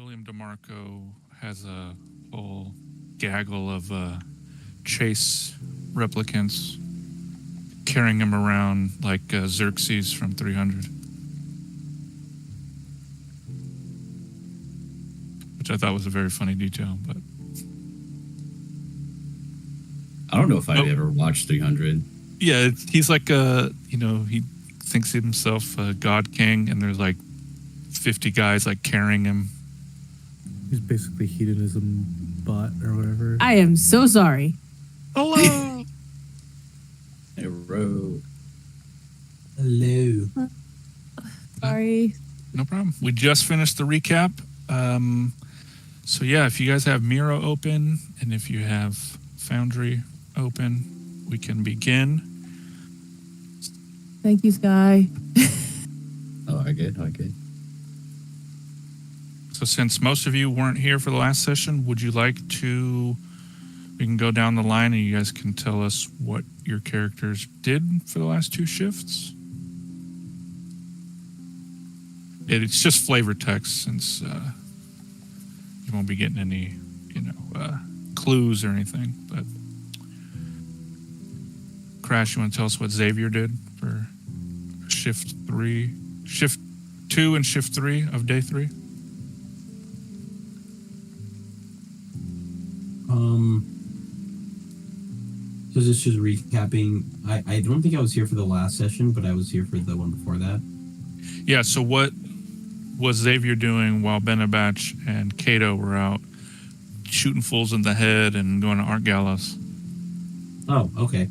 William DeMarco has a whole gaggle of chase replicants carrying him around like Xerxes from 300. Which I thought was a very funny detail, but I don't know if I've ever watched 300. yeah, he's like he thinks himself a god king, and there's like 50 guys like carrying him. He's basically hedonism bot or whatever. I am so sorry. Hello. Hello. Sorry. No problem. We just finished the recap. So yeah, if you guys have Miro open and if you have Foundry open, we can begin. Thank you, Sky. Oh, I get. So since most of you weren't here for the last session, would you like to, we can go down the line and you guys can tell us what your characters did for the last two shifts? It's just flavor text since you won't be getting any, clues or anything. But Crash, you want to tell us what Xavier did for shift 2 and shift 3 of day 3? So this is just recapping. I don't think I was here for the last session, but I was here for the one before that. Yeah, so what was Xavier doing while Benabach and Kato were out shooting fools in the head and going to art galas? Oh, okay.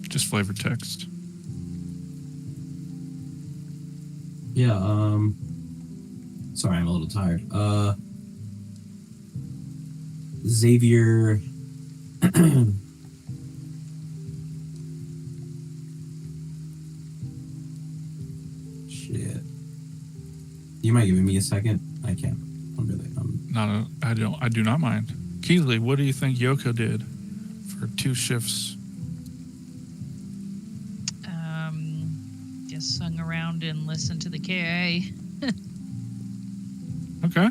Just flavor text. Yeah, sorry, I'm a little tired. Xavier shit. You mind giving me a second? I can't. I do not mind. Keeley, what do you think Yoko did for 2 shifts? Just hung around and listened to the KA. Okay.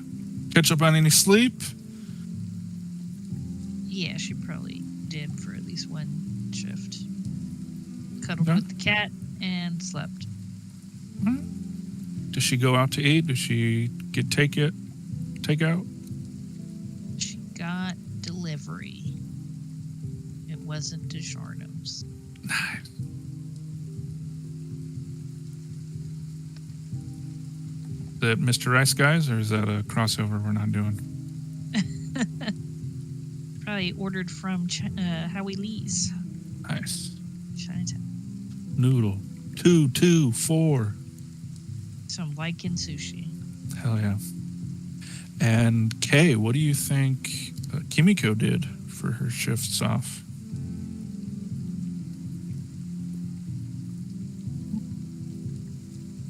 Catch up on any sleep? Yeah, she probably did for at least one shift. Cuddled Okay. with the cat and slept. All right. Does she go out to eat? Does she get takeout? She got delivery. It wasn't DiGiorno's. Nice. Is that Mr. Rice Guys, or is that a crossover we're not doing? Probably ordered from Howie Lee's. Nice. Chinatown. Noodle. 224. So I'm liking sushi. Hell yeah. And Kay, what do you think Kimiko did for her shifts off?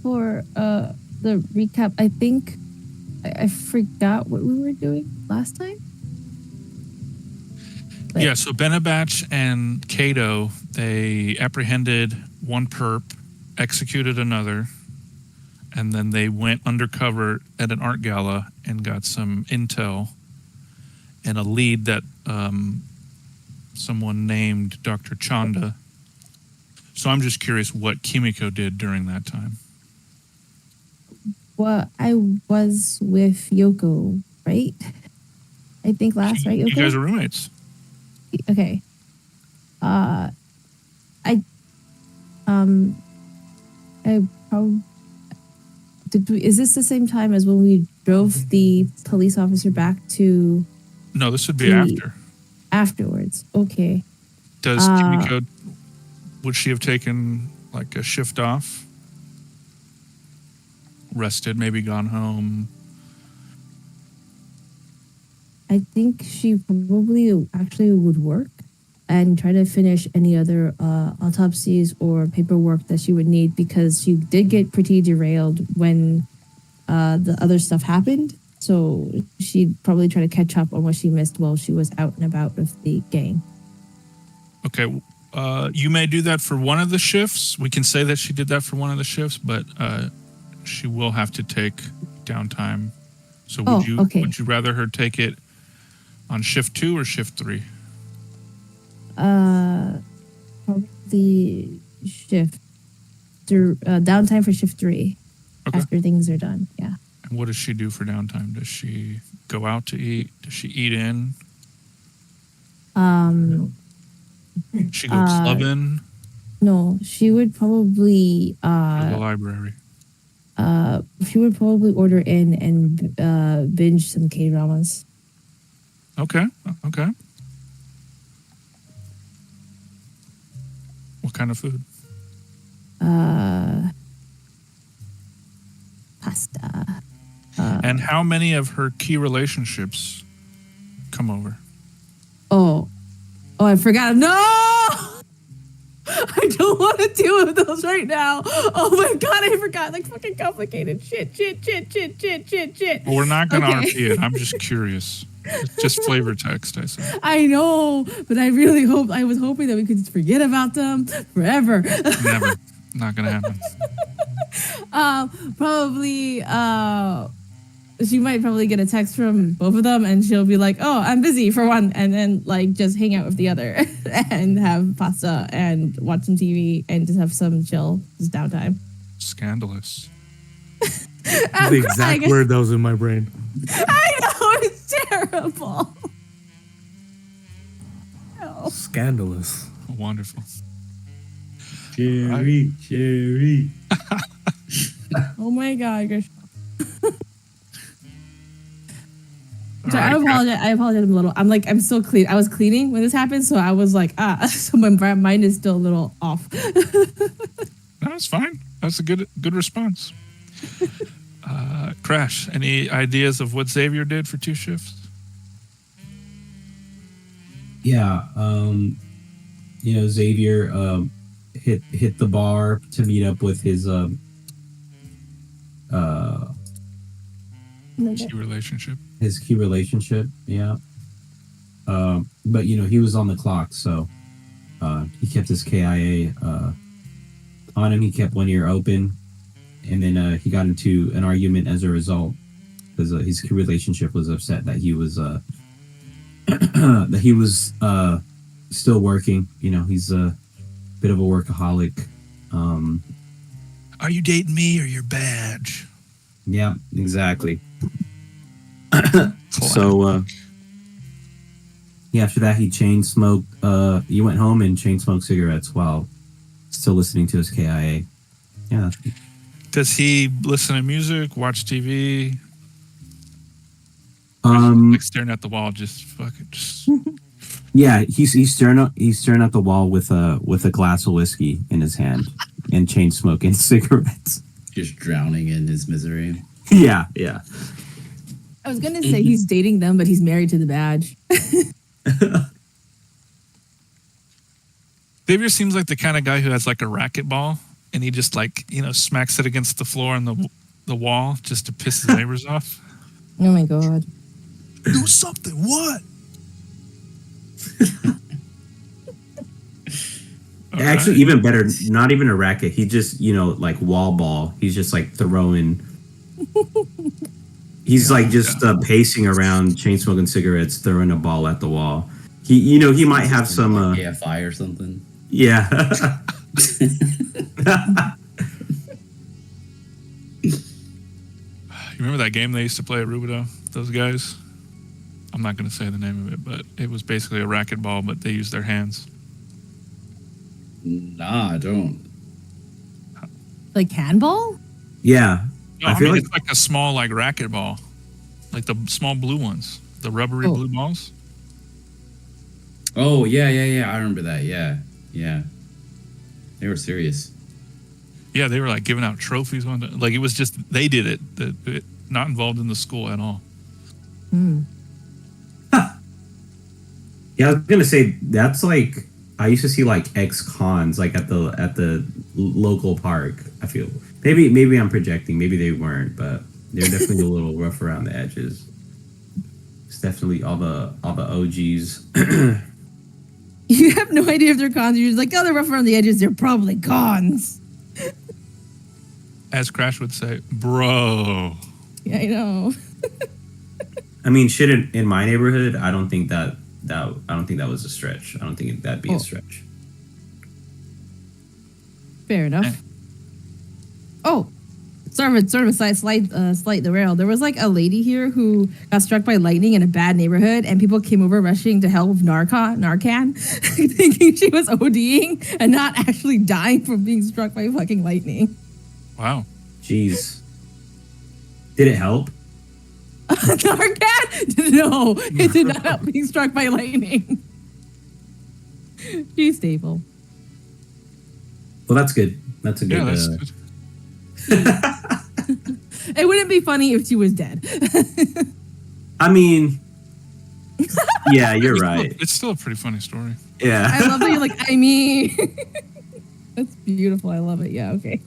For the recap, I think I forgot what we were doing last time. But Yeah, so Benabach and Kato, they apprehended one perp, executed another, and then they went undercover at an art gala and got some intel and a lead that someone named Dr. Chanda. So I'm just curious what Kimiko did during that time. Well, I was with Yoko, right? I think last, right, Yoko? You guys are roommates. Okay. I probably is this the same time as when we drove the police officer back to No, this would be after. afterwards? Okay. Does Kimiko, would she have taken like a shift off? Rested, maybe gone home? I think she probably actually would work and try to finish any other autopsies or paperwork that she would need, because she did get pretty derailed when the other stuff happened. So she'd probably try to catch up on what she missed while she was out and about with the gang. Okay, you may do that for one of the shifts. We can say that she did that for one of the shifts, but she will have to take downtime. So Oh, okay. would you rather her take it on shift 2 or shift 3? Probably shift through downtime for shift 3 Okay. after things are done. Yeah. And what does she do for downtime? Does she go out to eat? Does she eat in? She go clubbing? No, she would probably Go to the library? she would probably order in and binge some K-dramas. Okay. Okay. What kind of food? Pasta. And how many of her key relationships come over? Oh, I forgot. No, I don't want to deal with those right now. Oh my god, I forgot. Like fucking complicated shit. Well, we're not going to Okay. RP it. I'm just curious. It's just flavor text, I said. I know, but I really I was hoping that we could just forget about them forever. Never. Not going to happen. Probably, she might probably get a text from both of them and she'll be like, oh, I'm busy for one. And then like just hang out with the other and have pasta and watch some TV and just have some chill, just downtime. Scandalous. The exact word that was in my brain. I know, it's terrible. No. Scandalous. Wonderful. Cherry. Oh my God, gosh. All Sorry, right, I apologize. I'm a little. I'm still clean. I was cleaning when this happened, so I was like, so my mind is still a little off. No, it's fine. That's a good response. Crash, any ideas of what Xavier did for 2 shifts? Yeah, Xavier hit the bar to meet up with his Key relationship. his key relationship. Yeah, but he was on the clock, so he kept his KIA on him. He kept one ear open, and then he got into an argument as a result because his key relationship was upset that he was still working. He's a bit of a workaholic. Are you dating me or your badge? Yeah, exactly. So after that he chain smoked. He went home and chain smoked cigarettes while still listening to his KIA. Yeah. Does he listen to music, watch TV? Like staring at the wall, just fucking just. Yeah, he's staring at the wall with a glass of whiskey in his hand and chain smoking cigarettes. Just drowning in his misery. Yeah. I was gonna say he's dating them, but he's married to the badge. Xavier seems like the kind of guy who has like a racquetball and he just like smacks it against the floor and the wall just to piss his neighbors off. Oh my God. Do something. What? Actually, even better, not even a racket. He just, like wall ball. He's just like throwing. He's like just pacing around, chain smoking cigarettes, throwing a ball at the wall. He might have some like AFI or something. Yeah. You remember that game they used to play at Rubidoux? Those guys? I'm not going to say the name of it, but it was basically a racquetball, but they used their hands. Nah, I don't. Like handball? Yeah. No, I mean, it's like a small like racquetball, like the small blue ones, the rubbery blue balls. Oh, yeah. I remember that. Yeah. They were serious. Yeah, they were like giving out trophies. Like it was just, they did it, not involved in the school at all. Yeah, I was gonna say that's like I used to see like ex-cons like at the local park. I feel maybe I'm projecting. Maybe they weren't, but they're definitely a little rough around the edges. It's definitely all the OGs. You have no idea if they're cons. You're just like, oh, they're rough around the edges. They're probably cons. as Crash would say, bro. Yeah, I know. I mean, shit. In my neighborhood, I don't think that was a stretch. I don't think that'd be Oh. a stretch. Fair enough. Oh, sort of a slight derail. There was like a lady here who got struck by lightning in a bad neighborhood, and people came over rushing to help with Narcan, thinking she was ODing and not actually dying from being struck by fucking lightning. Wow. Jeez. Did it help? Narcan? No, it did not help being struck by lightning. She's stable. Well, that's good. That's a good. Yeah, that's good. It wouldn't be funny if she was dead. I mean, yeah, you're right. It's still a pretty funny story. Yeah. I love that you're like, I mean, that's beautiful. I love it. Yeah, okay.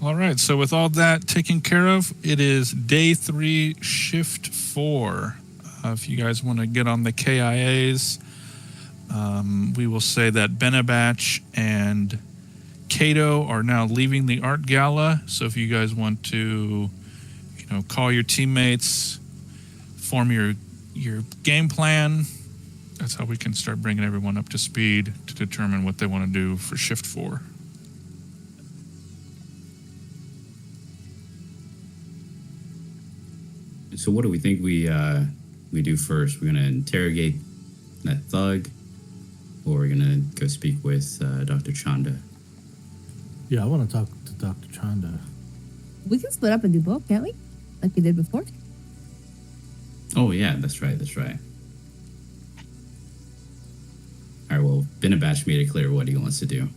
All right. So with all that taken care of, it is day 3, shift 4. If you guys want to get on the KIAs, we will say that Benabach and Cato are now leaving the art gala. So if you guys want to, call your teammates, form your game plan, that's how we can start bringing everyone up to speed to determine what they want to do for shift 4. So what do we think we do first? We're gonna interrogate that thug, or we're gonna go speak with Dr. Chanda? Yeah, I want to talk to Dr. Chanda. We can split up and do both, can't we? Like we did before. Oh yeah, that's right. All right. Well, Benabach made it clear what he wants to do.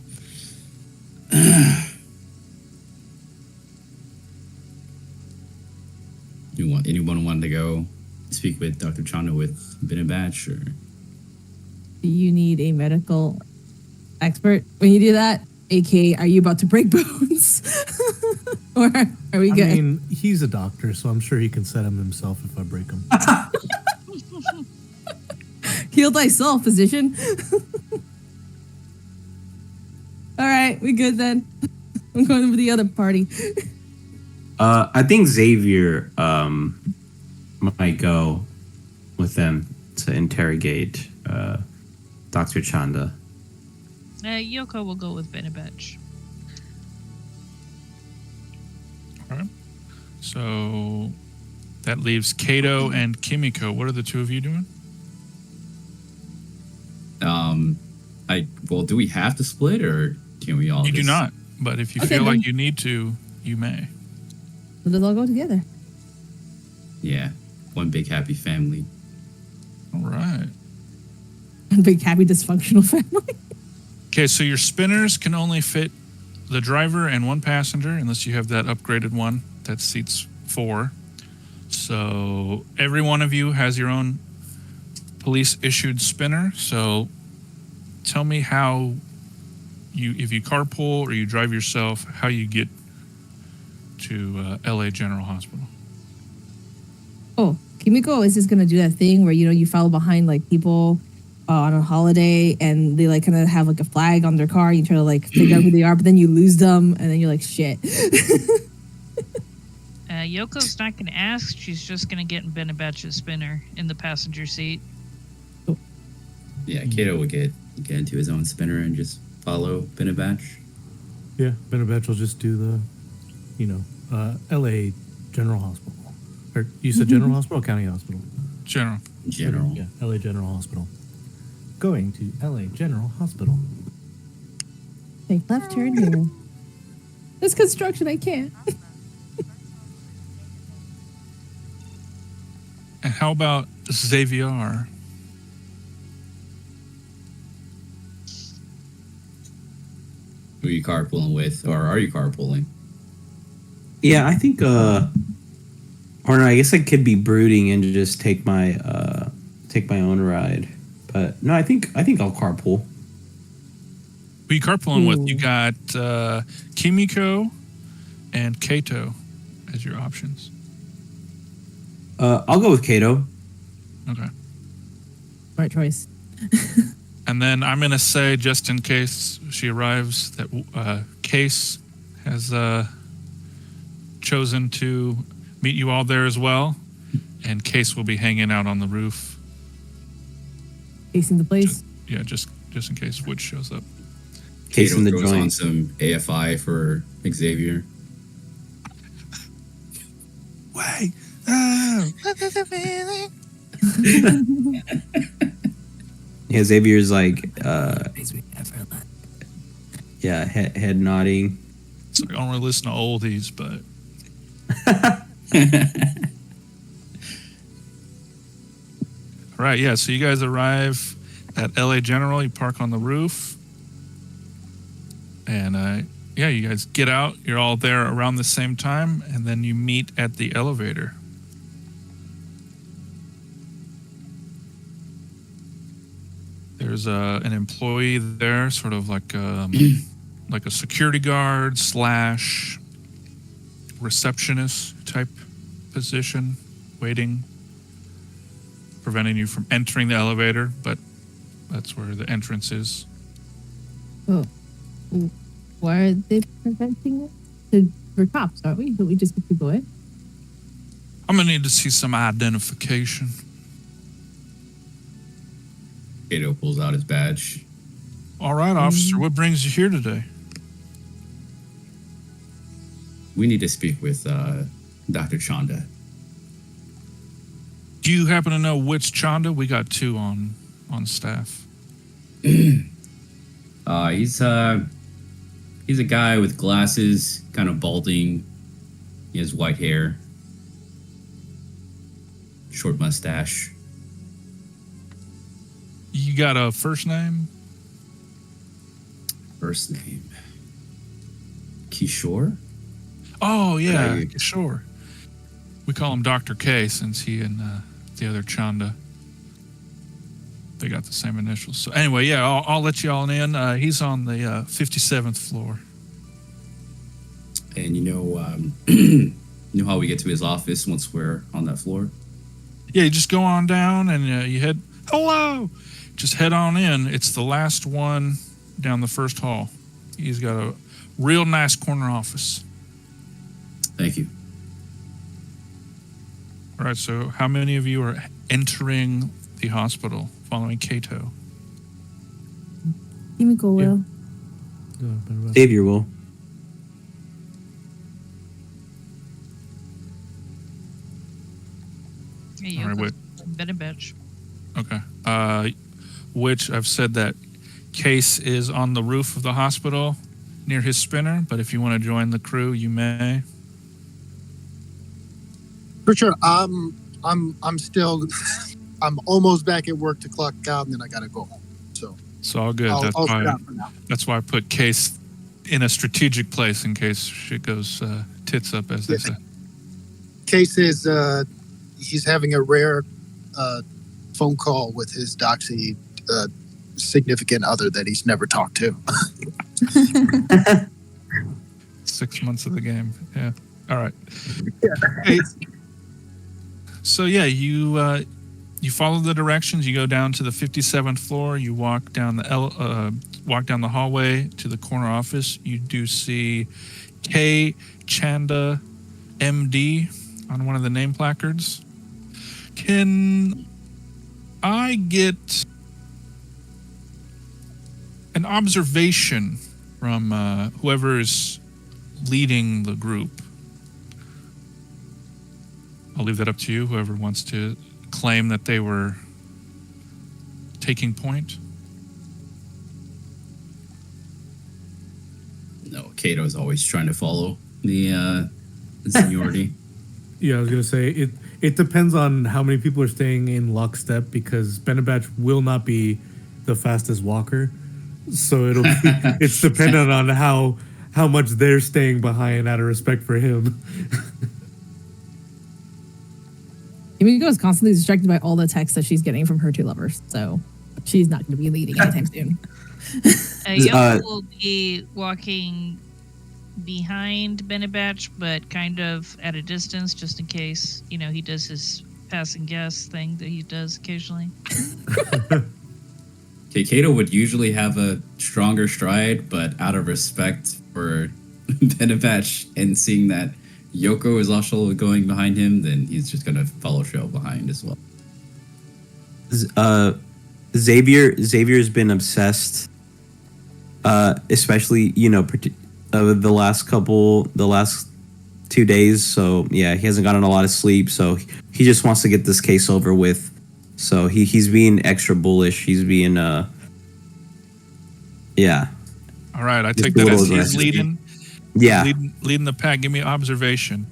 Anyone want to go speak with Dr. Chanda with Benabach, or? Do you need a medical expert when you do that? AKA, are you about to break bones? Or are we good? I mean, he's a doctor, so I'm sure he can set him himself if I break him. Heal thyself, physician. All right, we good then. I'm going with the other party. I think Xavier might go with them to interrogate Dr. Chanda. Yoko will go with Benabach. All right. So that leaves Kato and Kimiko. What are the two of you doing? Well, do we have to split, or can we all? You do not, but if you Okay, feel then. like you need to, you may. Let's all go together. Yeah, one big happy family. All right. One big, happy, dysfunctional family. Okay, so your spinners can only fit the driver and one passenger, unless you have that upgraded one that seats 4. So every one of you has your own police-issued spinner. So tell me how if you carpool or you drive yourself, how you get to LA General Hospital. Oh, Kimiko is just gonna do that thing where you follow behind like people on a holiday, and they like kind of have like a flag on their car. You try to like figure out who they are, but then you lose them, and then you're like, shit. Yoko's not going to ask. She's just going to get in Benabach's spinner in the passenger seat. Yeah, Kato would get into his own spinner and just follow Benabach. Yeah, Benabach will just do the, L.A. General Hospital. Or you said General Hospital or County Hospital? General. General. Yeah, L.A. General Hospital. Going to L.A. General Hospital. Take left turn here. This construction, I can't. And how about Xavier? Who are you carpooling with, or are you carpooling? Yeah, I think or no, I guess I could be brooding and just take my own ride. But no, I think I'll carpool. Who are you carpooling with? Ooh. You got Kimiko and Kato as your options. I'll go with Kato. Okay. Smart choice. And then I'm going to say, just in case she arrives, that Case has chosen to meet you all there as well. And Case will be hanging out on the roof. Facing the place. Just in case Wood shows up. Case Kato in the throws on joint. some AFI for Xavier. Wait. Yeah, Xavier's like, yeah, head nodding. So I don't really listen to oldies, but all right, yeah. So you guys arrive at LA General. You park on the roof, and yeah, you guys get out. You're all there around the same time, and then you meet at the elevator. There's an employee there, sort of like like a security guard slash receptionist type position, waiting, preventing you from entering the elevator, but that's where the entrance is. Oh, why are they preventing it? We're cops, aren't we? Don't we just get people in? I'm gonna need to see some identification. Kato pulls out his badge. All right, officer, what brings you here today? We need to speak with Dr. Chanda. Do you happen to know which Chanda? We got two on staff. He's a guy with glasses, kind of balding. He has white hair, short mustache. You got a first name? First name Kishore. Oh yeah, Right. sure. We call him Dr. K since he and the other Chanda, they got the same initials. So anyway, yeah, I'll let you all in. He's on the 57th floor. And you know how we get to his office once we're on that floor? Yeah, you just go on down and you head. Hello. Just head on in. It's the last one down the first hall. He's got a real nice corner office. Thank you. All right, so how many of you are entering the hospital following Cato? Give me go, Will. Xavier will. Yeah, you All right, go wait. bed and bitch. Okay. Which I've said that Case is on the roof of the hospital near his spinner, but if you want to join the crew, you may. For sure. I'm still I'm almost back at work to clock out, and then I gotta go home. So It's all good. I'll sit out for now. That's why I put Case in a strategic place in case shit goes tits up, as they Yeah. say. Case is he's having a rare phone call with his doxy significant other that he's never talked to. 6 months of the game. Yeah. All right. Hey, so yeah, you follow the directions. You go down to the 57th floor. You walk down the hallway to the corner office. You do see K Chanda, MD, on one of the name placards. Can I get an observation from whoever is leading the group? I'll leave that up to you, whoever wants to claim that they were taking point. No, Kato's always trying to follow the seniority. Yeah, I was gonna say it depends on how many people are staying in lockstep because Benabatch will not be the fastest walker, so it's dependent on how much they're staying behind out of respect for him. Yumiko is constantly distracted by all the texts that she's getting from her two lovers, so she's not going to be leading anytime soon. Yoko will be walking behind Benabatch, but kind of at a distance, just in case, he does his pass and guess thing that he does occasionally. Okay, Kato would usually have a stronger stride, but out of respect for Benebatch and seeing that Yoko is also going behind him, then he's just gonna follow trail behind as well. Xavier's been obsessed, especially the last 2 days. So yeah, he hasn't gotten a lot of sleep. So he just wants to get this case over with. So he's being extra bullish. He's being yeah. All right, I Just take a that little as he's aggressive. leading. Yeah. Leading the pack. Give me observation.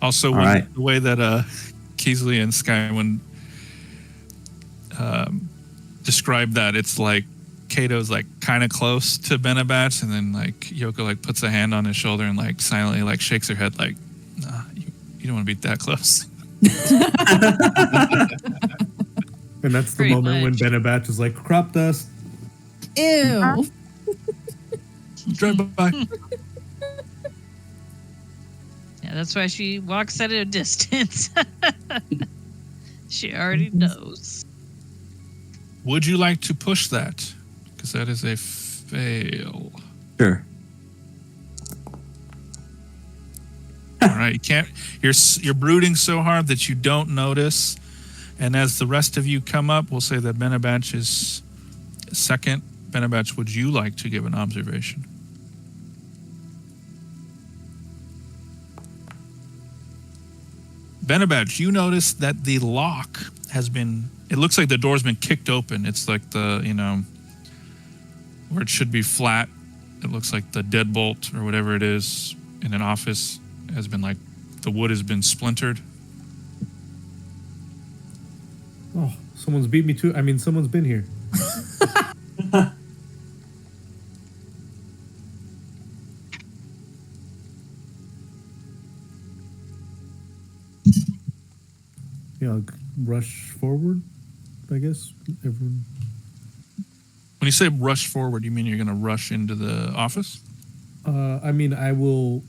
Also, All right. the way that Keesley and Skywin describe that, it's like Kato's like kind of close to Benebatch, and then like Yoko like puts a hand on his shoulder and like silently like shakes her head like, nah, you don't want to be that close. And that's the Pretty moment when much. Benebatch is like, crop dust. Ew. Drive by. Yeah, that's why she walks at a distance. She already knows. Would you like to push that? Because that is a fail. Sure. All right, you can't. You're brooding so hard that you don't notice. And as the rest of you come up, we'll say that Benebatch is second. Benebatch, would you like to give an observation? Benebatch, you notice that the lock has been. It looks like the door's been kicked open. It's like where it should be flat. It looks like the deadbolt or whatever it is in an office has been like the wood has been splintered. Oh, someone's beat me too. I mean, someone's been here. Yeah, I'll rush forward, I guess. Everyone. When you say rush forward, you mean you're going to rush into the office? I mean, I will.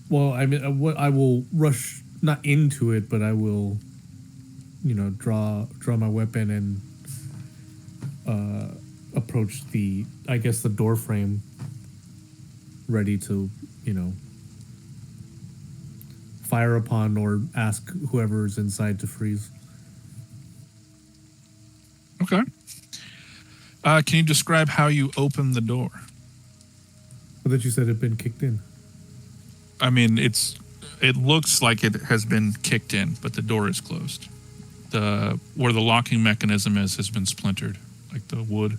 Well, I mean, what I will rush not into it, but I will, draw my weapon and approach the door frame, ready to, fire upon or ask whoever's inside to freeze. Okay. Can you describe how you open the door? I thought you said it'd been kicked in. I mean, it looks like it has been kicked in, but the door is closed. Where the locking mechanism has been splintered, like the wood.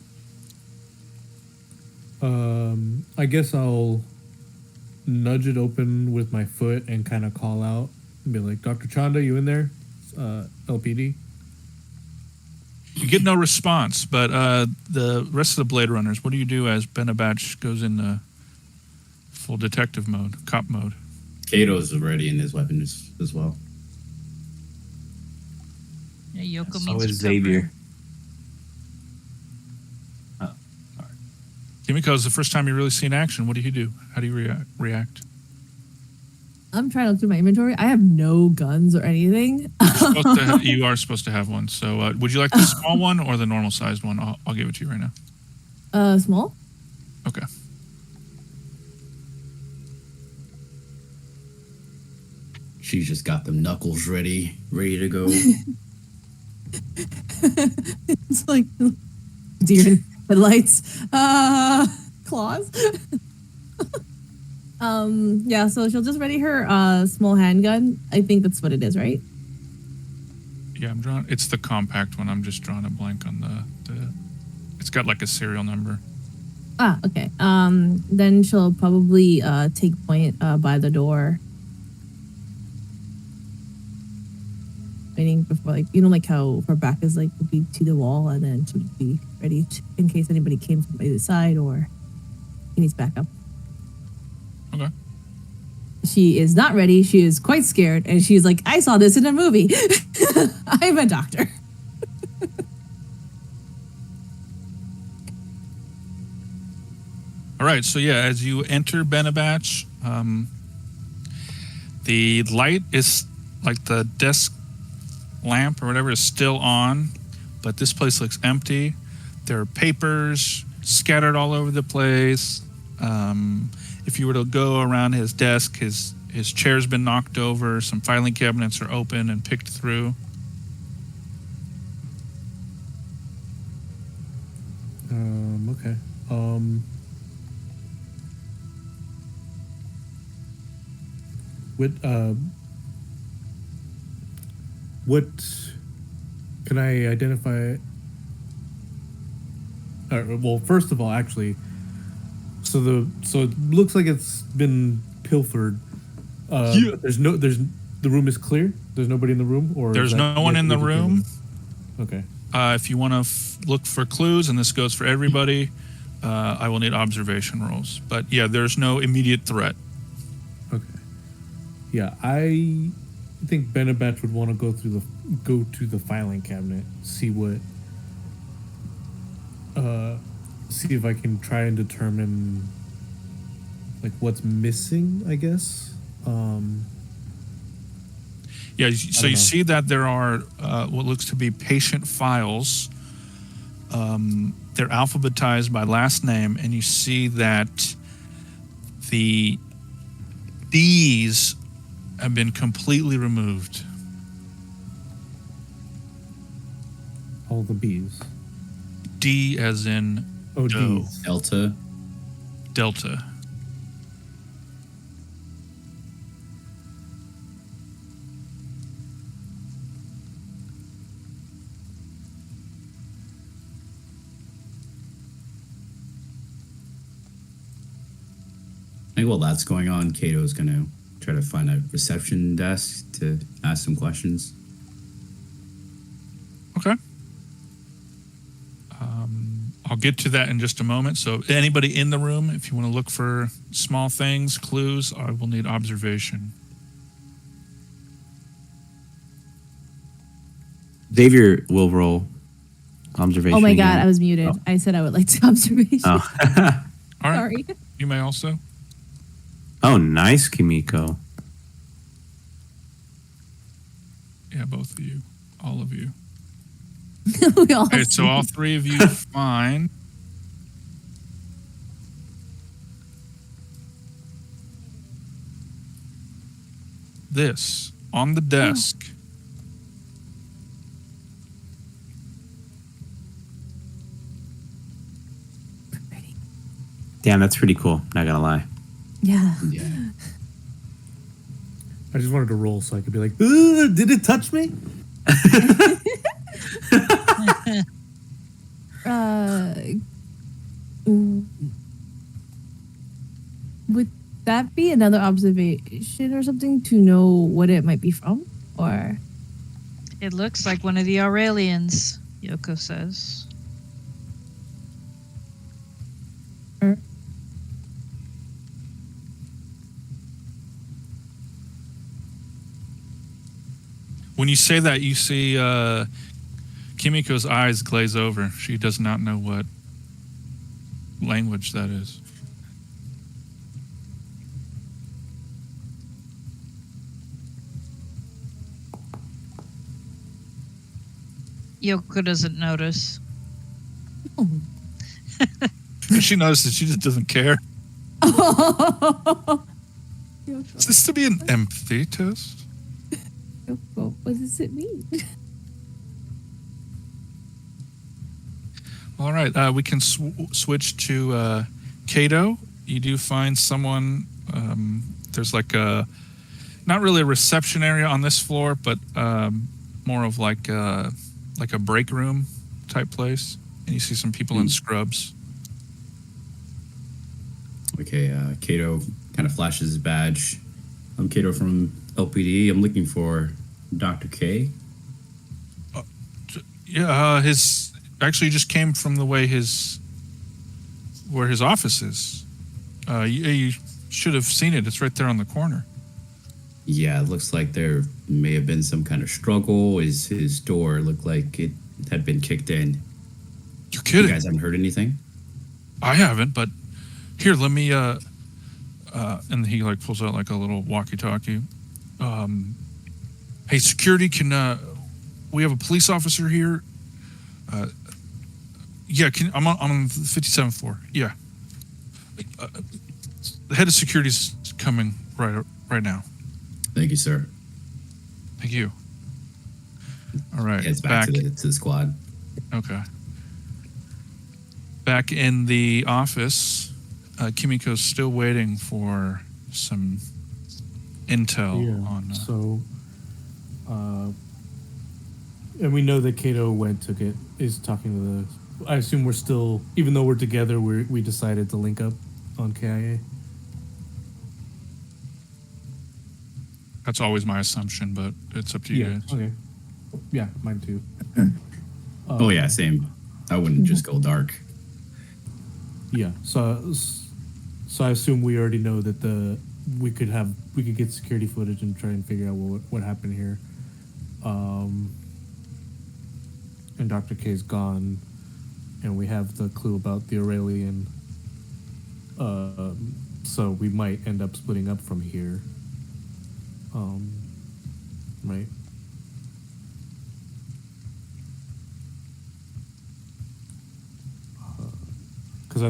I guess I'll nudge it open with my foot and kind of call out and be like, Dr. Chanda, you in there? LPD? You get no response, but the rest of the Blade Runners, what do you do as Benebatch goes into full detective mode, cop mode? Kato's already in his weapons as well. Yeah, Yoko So means is Xavier. Kimiko, is the first time you really see in action. What do you do? How do you react? I'm trying to look through my inventory. I have no guns or anything. You are supposed to have one. So would you like the small one or the normal sized one? I'll give it to you right now. Small? Okay. She's just got them knuckles ready to go. It's like deer in headlights. Claws. Yeah, so she'll just ready her small handgun. I think that's what it is, right? Yeah, I'm drawing. It's the compact one. I'm just drawing a blank on the. It's got like a serial number. Ah, okay. Then she'll probably take point by the door. Waiting before, like, like how her back is like would be to the wall, and then she would be ready in case anybody came from either side or he needs backup. Okay. She is not ready. She is quite scared, and she's like, "I saw this in a movie. I'm a doctor." All right. So yeah, as you enter Benebatch, the light is like the desk lamp or whatever is still on, but this place looks empty. There are papers scattered all over the place. If you were to go around his desk, his chair's been knocked over. Some filing cabinets are open and picked through. Okay. What can I identify? Well, first of all, actually, so it looks like it's been pilfered. Yeah. The room is clear. There's nobody in the room, or There's no one in the room. Okay. If you want to look for clues, and this goes for everybody, I will need observation rolls. But yeah, there's no immediate threat. Okay. Yeah, I think Benabatch would want to go to the filing cabinet, see if I can try and determine like what's missing, I guess. Yeah, so you see that there are what looks to be patient files. They're alphabetized by last name, and you see that the D's have been completely removed. All the B's. D as in Oh, doe. D's. Delta. Delta. I think while that's going on, Kato's gonna try to find a reception desk to ask some questions. Okay. I'll get to that in just a moment. So anybody in the room, if you want to look for small things, clues, I will need observation. Xavier will roll observation. Oh my god, again. I was muted. I said I would like to observation. Oh. All right. Sorry. You may also. Oh, nice, Kimiko. Yeah, both of you. All of you. We all Okay, so all three of you find this on the desk. Damn, that's pretty cool. Not gonna lie. Yeah. Yeah. I just wanted to roll so I could be like, did it touch me? Would that be another observation or something to know what it might be from? Or It looks like one of the Aurelians, Yoko says. When you say that, you see Kimiko's eyes glaze over. She does not know what language that is. Yoko doesn't notice. She notices, she just doesn't care. Is this to be an empathy test? What does it mean? All right, we can switch to Kato. You do find someone. There's like a, not really a reception area on this floor, but more of like a break room type place. And you see some people in scrubs. Okay, Kato kind of flashes his badge. I'm Kato from LPD. I'm looking for Dr. K. Yeah, his actually just came from the way where his office is. You should have seen it. It's right there on the corner. Yeah, it looks like there may have been some kind of struggle. His door looked like it had been kicked in. You're You kidding? guys haven't heard anything? I haven't, but here, let me. And he like pulls out like a little walkie-talkie. Hey, security, can we have a police officer here? Yeah, I'm on the 57th floor. Yeah. The head of security's coming right now. Thank you, sir. Thank you. All right. Heads back to the squad. Okay. Back in the office, Kimiko's still waiting for some intel on. And we know that Kato is talking to the. I assume we're still, even though we're together, we decided to link up on KIA. That's always my assumption, but it's up to you guys. Okay. Yeah, mine too. Oh yeah, same. I wouldn't just go dark. Yeah. So I assume we already know that we could get security footage and try and figure out what happened here. And Dr. K's gone, and we have the clue about the Aurelian. So we might end up splitting up from here. Right. Because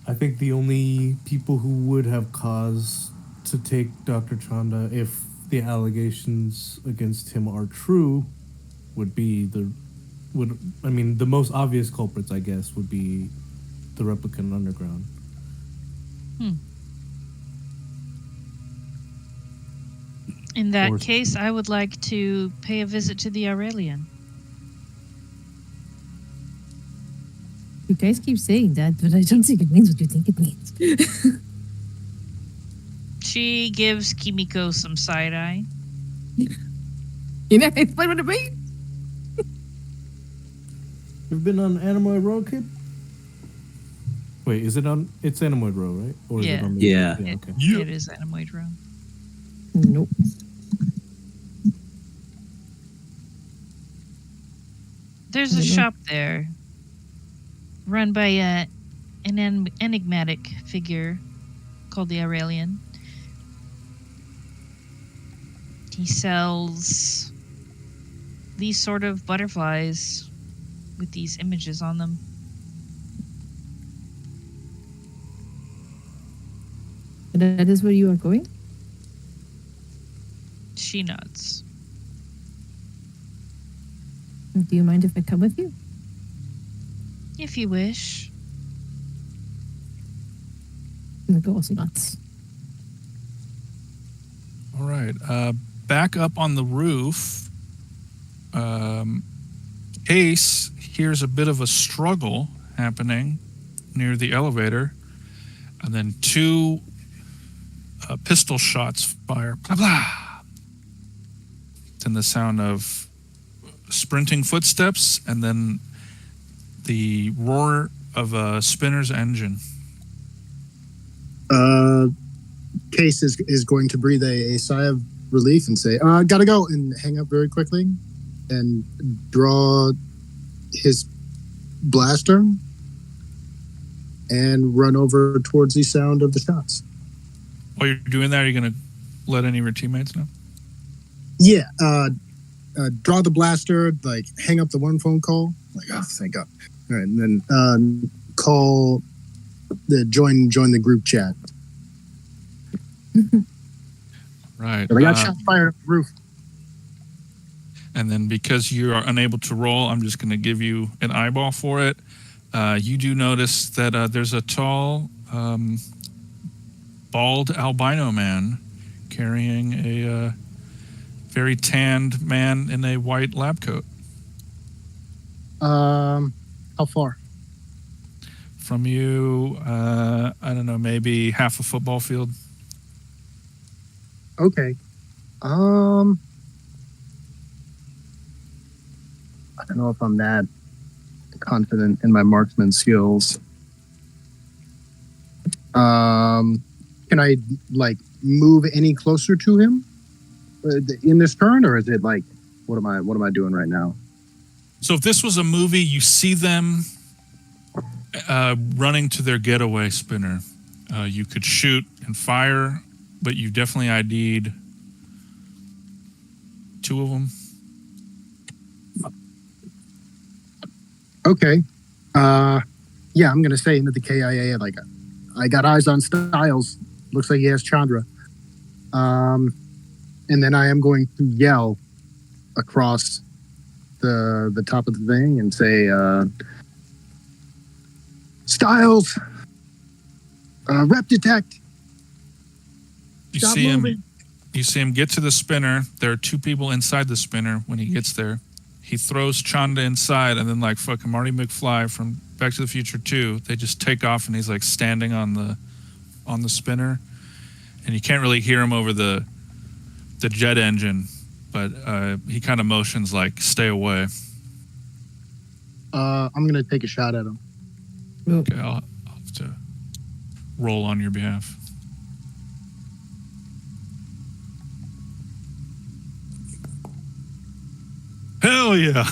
I think the only people who would have cause to take Dr. Chanda if the allegations against him are true would be the most obvious culprits, I guess, would be the replicant underground. In that case, I would like to pay a visit to the Aurelian. You guys keep saying that, but I don't think it means what you think it means. She gives Kimiko some side eye. You know, explain what it means. You've been on Animoid Row, kid? Wait, is it on? It's Animoid Row, right? Or is Yeah. it on Yeah. Okay. It is Animoid Row. Nope. There's a shop there, run by an enigmatic figure called the Aurelian. He sells these sort of butterflies with these images on them. And that is where you are going? She nods. Do you mind if I come with you? If you wish. The girl's nuts. All right. Back up on the roof, Ace hears a bit of a struggle happening near the elevator, and then two pistol shots fire. Blah, blah. Then the sound of sprinting footsteps, and then the roar of a spinner's engine. Case is going to breathe a sigh of relief and say, gotta go, and hang up very quickly and draw his blaster and run over towards the sound of the shots. While you're doing that, are you going to let any of your teammates know? Yeah, draw the blaster, like hang up the one phone call, like, oh, thank God. All right, and then call join the group chat. Right. I got shots fired up the roof. And then because you are unable to roll, I'm just going to give you an eyeball for it. You do notice that there's a tall, bald albino man carrying a very tanned man in a white lab coat. How far? From you, I don't know, maybe half a football field. Okay. I don't know if I'm that confident in my marksman skills. Can I like move any closer to him in this turn, or is it like what am I doing right now? So if this was a movie, you see them running to their getaway spinner. You could shoot and fire but you definitely ID'd 2 of them. Okay. Yeah, I'm gonna say into the KIA, like, I got eyes on Styles. Looks like he has Chandra. And then I am going to yell across the top of the thing and say, Styles, rep detect. You Stop see moving. him. You see him get to the spinner. There are 2 people inside the spinner when he gets there. He throws Chanda inside, and then like fucking Marty McFly from Back to the Future 2, they just take off, and he's like standing on the spinner, and you can't really hear him over the jet engine, but he kind of motions like stay away. I'm gonna take a shot at him. Okay, I'll have to roll on your behalf. Hell yeah!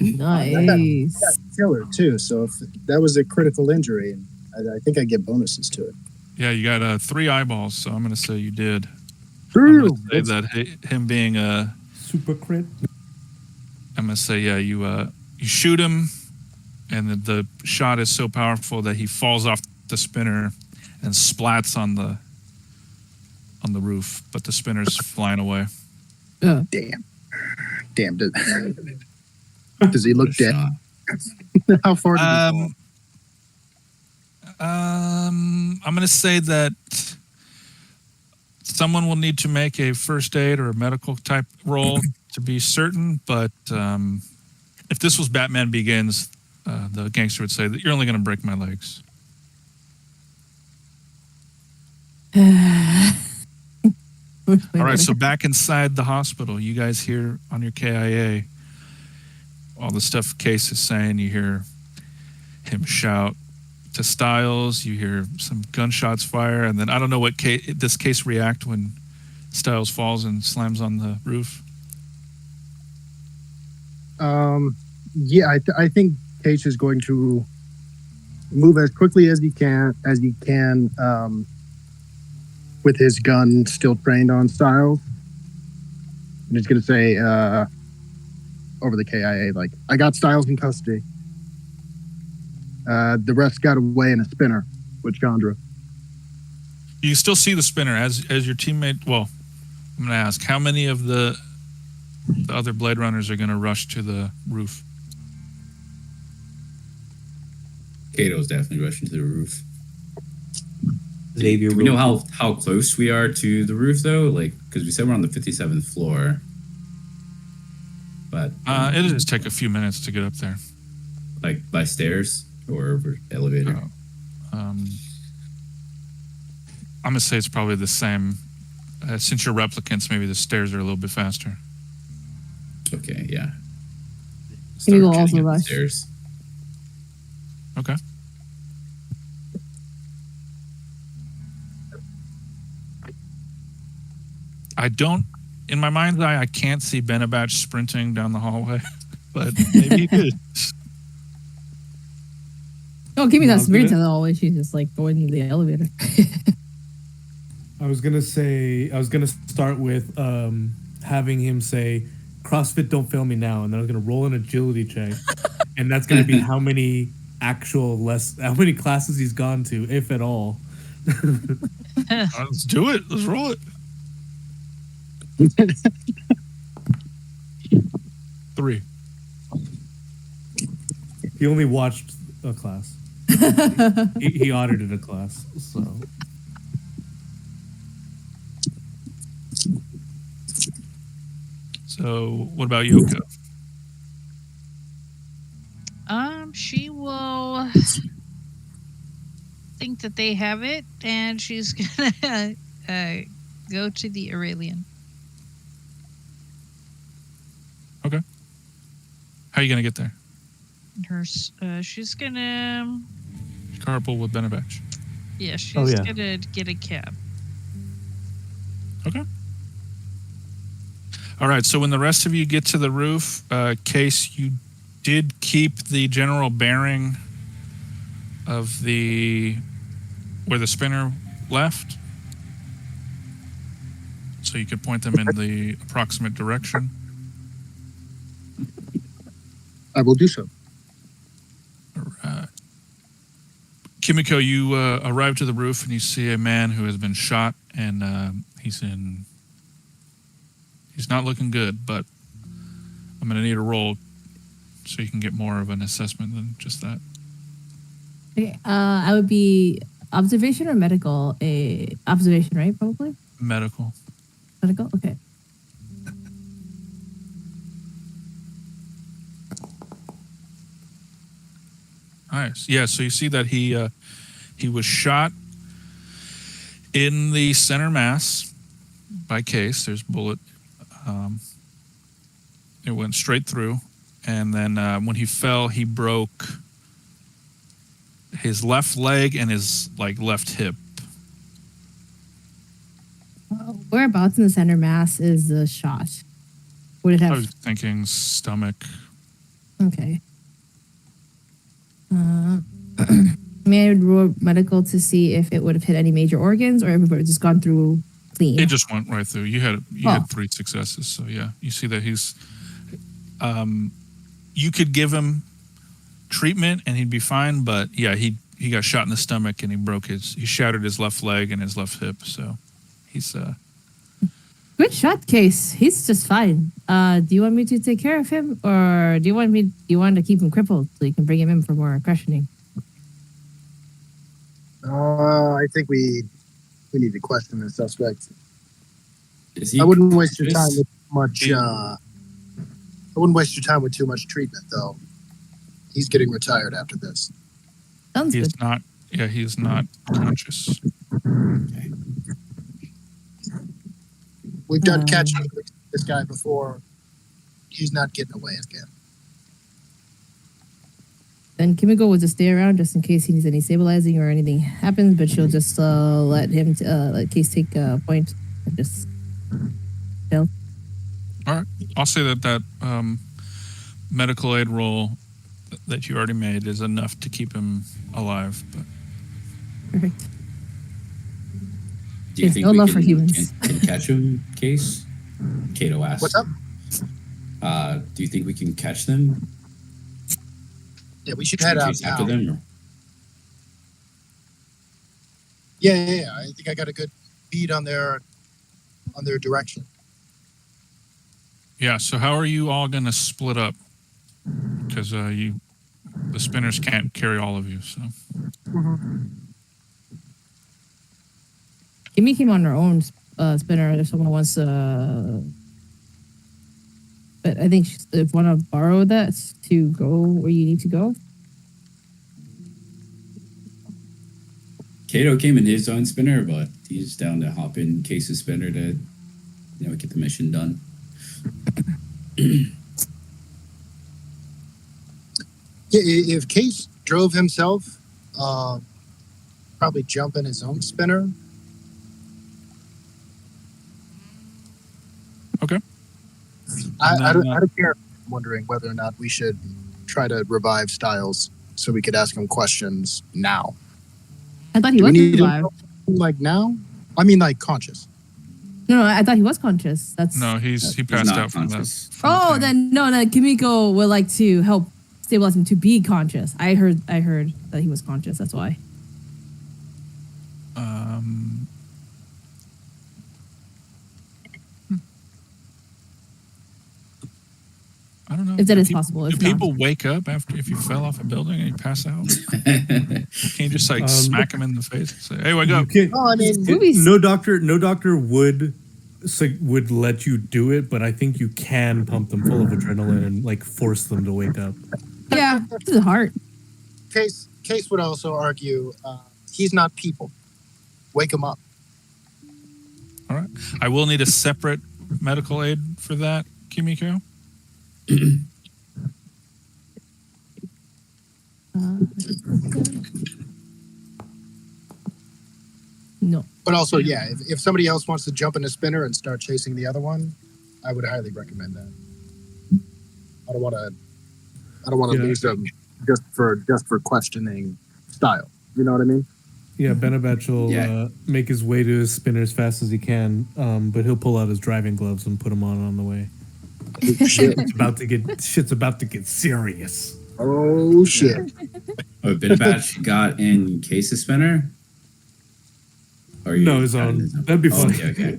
Nice. Killer too. So if that was a critical injury, and I think I get bonuses to it. Yeah, you got 3 eyeballs, so I'm gonna say you did. True. I'm gonna say that him being a Super crit. I'm gonna say yeah. You shoot him, and the shot is so powerful that he falls off the spinner and splats on the roof. But the spinner's flying away. Damn. Does he look dead? Shot. How far did he fall? I'm gonna say that someone will need to make a first aid or a medical type roll to be certain. But if this was Batman Begins, the gangster would say that you're only gonna break my legs. All right, so back inside the hospital, you guys hear on your KIA all the stuff Case is saying. You hear him shout to Styles. You hear some gunshots fire, and then I don't know what does Case react when Styles falls and slams on the roof. Yeah, I think Case is going to move as quickly as he can, with his gun still trained on Styles. And he's going to say over the KIA, like, I got Styles in custody. The rest got away in a spinner with Chandra. You still see the spinner as your teammate. Well, I'm going to ask, how many of the other Blade Runners are going to rush to the roof? Kato's definitely rushing to the roof. Xavier, Do we know how close we are to the roof, though? Like, because we said we're on the 57th floor. But It'll just take a few minutes to get up there. like by stairs or over elevator. I'm gonna say it's probably the same. Since you're replicants, maybe the stairs are a little bit faster. Okay, yeah. We will Start also getting up the rush. stairs. Okay. I don't, in my mind's eye, I can't see Benabatch sprinting down the hallway, but maybe he could. Oh, give me that No, spirit good. tell always. She's just like going in the elevator. I was gonna start with having him say, "CrossFit, don't fail me now," and then I was gonna roll an agility check, and that's gonna be how many classes he's gone to, if at all. Let's do it. Let's roll it. 3. He only watched a class. he audited a class, so. So, what about Yoko? She will think that they have it, and she's gonna go to the Aurelian. Okay. How are you gonna get there? She's gonna, Carpool with Benabatch. yeah, she's Oh, yeah. gonna get a cab. Okay. All right. So when the rest of you get to the roof, Case, you did keep the general bearing of where the spinner left. so you could point them in the approximate direction. I will do so. All right. Kimiko, you arrive to the roof and you see a man who has been shot, and he's not looking good, but I'm going to need a roll so you can get more of an assessment than just that. Okay, I would be observation or medical? Observation, right? Probably Medical. medical. Okay. Nice. Yeah, so you see that he was shot in the center mass by Case. There's bullet. It went straight through, and then when he fell, he broke his left leg and his left hip. Whereabouts in the center mass is the shot? Would it I have? was thinking stomach. Okay. May I roll medical to see if it would have hit any major organs or if it would have just gone through clean? It just went right through. You had 3 successes, so yeah, you see that he's. You could give him treatment and he'd be fine, but yeah, he got shot in the stomach and he shattered his left leg and his left hip, so he's Good shot, Case. He's just fine. Do you want me to take care of him, or do you want to keep him crippled so you can bring him in for more questioning? I think we need to question the suspect. Is he I wouldn't waste your time conscious? with much. I wouldn't waste your time with too much treatment, though. He's getting retired after this. Sounds he good. is not. Yeah, he is not conscious. Okay. We've done catching this guy before. He's not getting away again. Then Kimiko will just stay around just in case he needs any stabilizing or anything happens, but she'll just let Case take a point and just chill. All right, I'll say that medical aid roll that you already made is enough to keep him alive. But Perfect. Do you Yes, think no we love can, for humans. can catch him, Case? Kato asked. What's up? Do you think we can catch them? Yeah, we should Should head we out chase after now. them? Or? Yeah. I think I got a good bead on their direction. yeah, so how are you all going to split up? Because the spinners can't carry all of you. So Kimmy came on her own spinner if someone wants to. But I think if want to borrow that to go where you need to go. Kato came in his own spinner, but he's down to hop in Case's spinner to, get the mission done. Yeah, if Case drove himself, probably jump in his own spinner. okay. I don't care. I'm wondering whether or not we should try to revive Styles so we could ask him questions now. I thought he Do we was need alive. him, like now? I mean, like conscious. No, I thought he was conscious. That's No, he He's passed not out from that. conscious. from the Oh, thing. then Kimiko would like to help stabilize him to be conscious. I heard that he was conscious. That's why. I don't know. If that Do is people- possible. Do If not. people wake up if you fell off a building and you pass out? Can you just smack him in the face and say, "Hey, wake You up"? can't- Oh, I mean, Movies. no doctor would let you do it, but I think you can pump them full of adrenaline and force them to wake up. Yeah, this is hard. Case would also argue he's not people. Wake him up. All right. I will need a separate medical aid for that, Kimiko. No. But also, yeah, if somebody else wants to jump in a spinner and start chasing the other one, I would highly recommend that. I don't want to Yeah. lose them just for questioning style. You know what I mean? Yeah, Benabach will Yeah. make his way to his spinner as fast as he can, but he'll pull out his driving gloves and put them on the way. Oh, shit. Shit's about to get serious. Oh shit. Oh, Bitbatch got in Case's spinner? Or No, you his got in own. That'd be funny. Okay.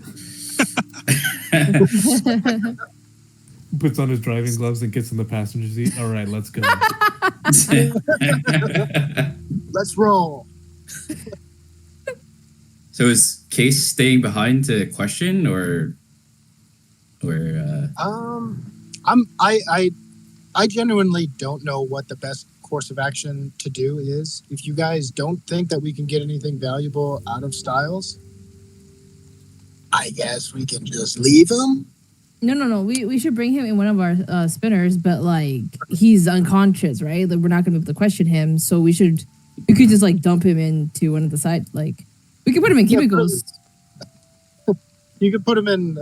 Puts on his driving gloves and gets in the passenger seat. All right, let's go. Let's roll. So is Case staying behind to question or I genuinely don't know what the best course of action to do is. If you guys don't think that we can get anything valuable out of Styles, I guess we can just leave him. No. We should bring him in one of our spinners, but like he's unconscious, right? Like we're not gonna be able to question him, so we could just like dump him into one of the side. Like we could put him in cubicles. You could put him in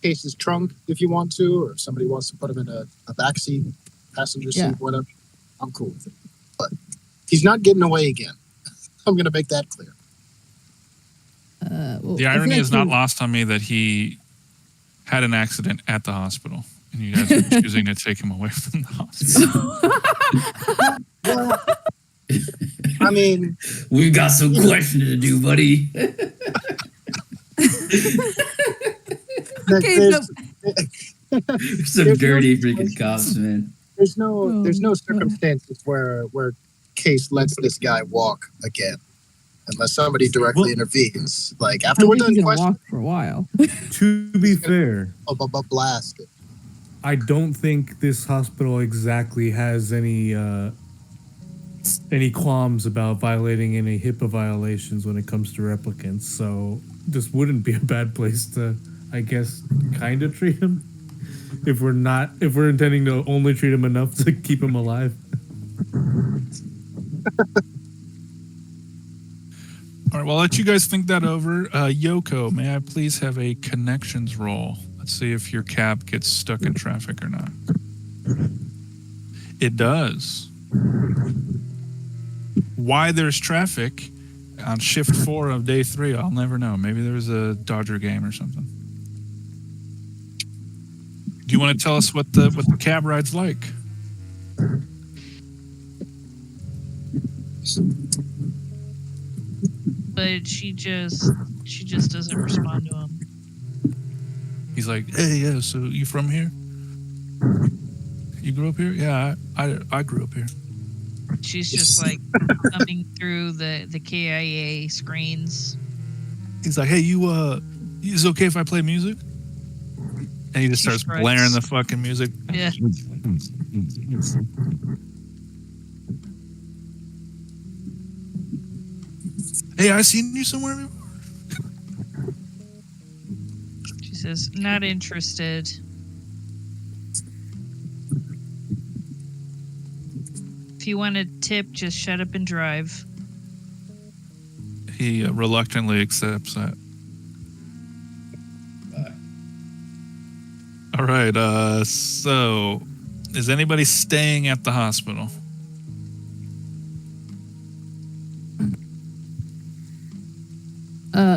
Case's trunk if you want to, or if somebody wants to put him in a backseat, passenger seat, Yeah. whatever. I'm cool with it. But he's not getting away again. I'm going to make that clear. Well, The I feel irony like is not lost on me that he had an accident at the hospital, and you guys are choosing to take him away from the hospital. Well, I mean, we've got some questioning to do, buddy. Okay, there's, Some There's dirty no- freaking cops, man. there's no circumstances where Case lets this guy walk again, unless somebody directly intervenes. Like I after don't we're think done he's gonna questioning, walk for a while. To be fair, blast it. I don't think this hospital exactly has any qualms about violating any HIPAA violations when it comes to replicants. So this wouldn't be a bad place to, I guess, kind of treat him. If we're intending to only treat him enough to keep him alive. All right, well, I'll let you guys think that over. Yoko, may I please have a connections roll? Let's see if your cab gets stuck in traffic or not. It does. Why there's traffic on shift 4 of day 3, I'll never know. Maybe there was a Dodger game or something. Do you want to tell us what the cab ride's like? But she just doesn't respond to him. He's like, hey, yeah, so you from here? You grew up here? Yeah, I grew up here. She's just like thumbing through the KIA screens. He's like, hey, is it okay if I play music? And he just She starts strikes. blaring the fucking music. Yeah. Hey, I seen you somewhere before. She says, not interested. If you want a tip, just shut up and drive. He reluctantly accepts that. All right, so is anybody staying at the hospital?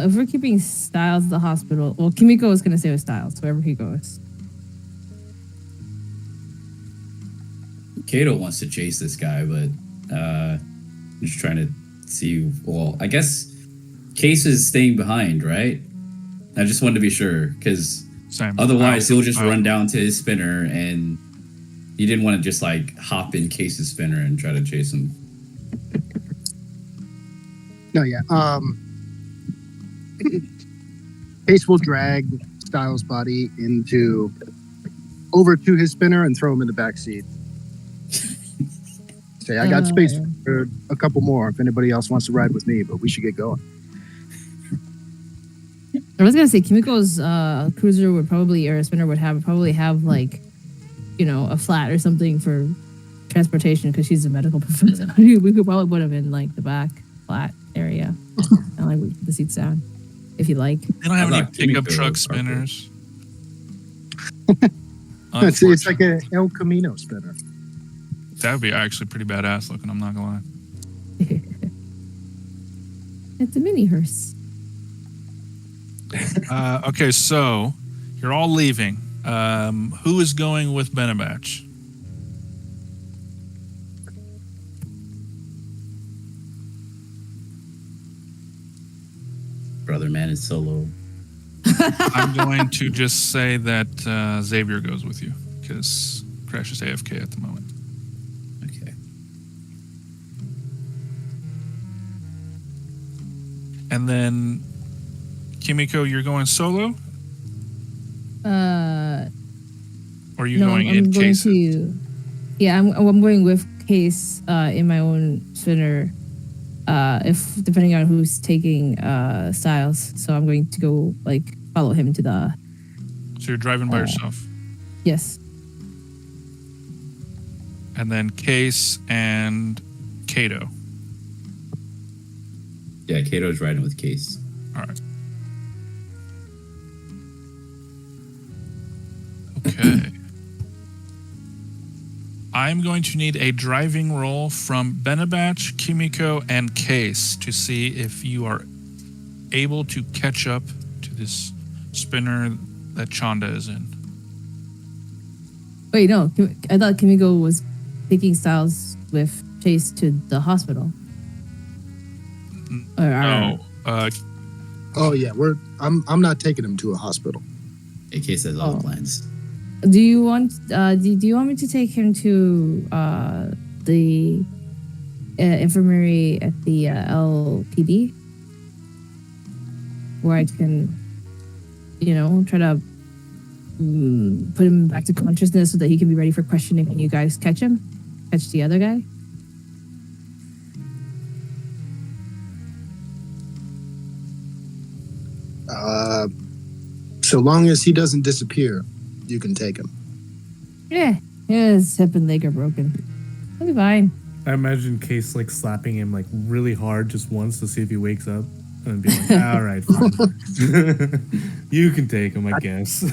If we're keeping Styles at the hospital, well, Kimiko is gonna stay with Styles wherever he goes. Kato wants to chase this guy, but I'm just trying to see. Well, I guess Case is staying behind, right? I just wanted to be sure because Same. otherwise he'll just I'll- run down to his spinner, and you didn't want to just like hop in Case's spinner and try to chase him. No, yeah. Case will drag Styles' body over to his spinner and throw him in the back seat. Say, I got space for a couple more if anybody else wants to ride with me, but we should get going. I was gonna say Kimiko's cruiser would probably, or a spinner would probably have like, a flat or something for transportation because she's a medical professional. We could probably put him in like the back flat area, and like with the seats down, if you like. They don't have How any about pickup Kimiko truck or spinners. It's like an El Camino spinner. That would be actually pretty badass looking. I'm not gonna lie. It's a mini hearse. Okay, so you're all leaving. Who is going with Benabatch? Brother man is solo. I'm going to just say that Xavier goes with you because Crash is AFK at the moment. Okay. And then Kimiko, you're going solo, or are you No, going I'm in going case? to. Yeah, I'm going with Case in my own spinner. If depending on who's taking Styles, so I'm going to go like follow him to the. So you're driving by yourself, Yes. and then Case and Kato. Yeah, Kato's riding with Case. All right. Okay. I'm going to need a driving roll from Benabatch, Kimiko, and Case to see if you are able to catch up to this spinner that Chanda is in. Wait, no. I thought Kimiko was taking Styles with Chase to the hospital. No. Oh yeah, I'm not taking him to a hospital. Yeah, Case has all Oh. the plans. Do you want? Do you want me to take him to the infirmary at the LPD, where I can, try to put him back to consciousness so that he can be ready for questioning when you guys catch the other guy? So long as he doesn't disappear, you can take him. Yeah, his hip and leg are broken. He'll be fine. I imagine Case like slapping him like really hard just once to see if he wakes up, and be like, "All right, fine. You can take him, I guess."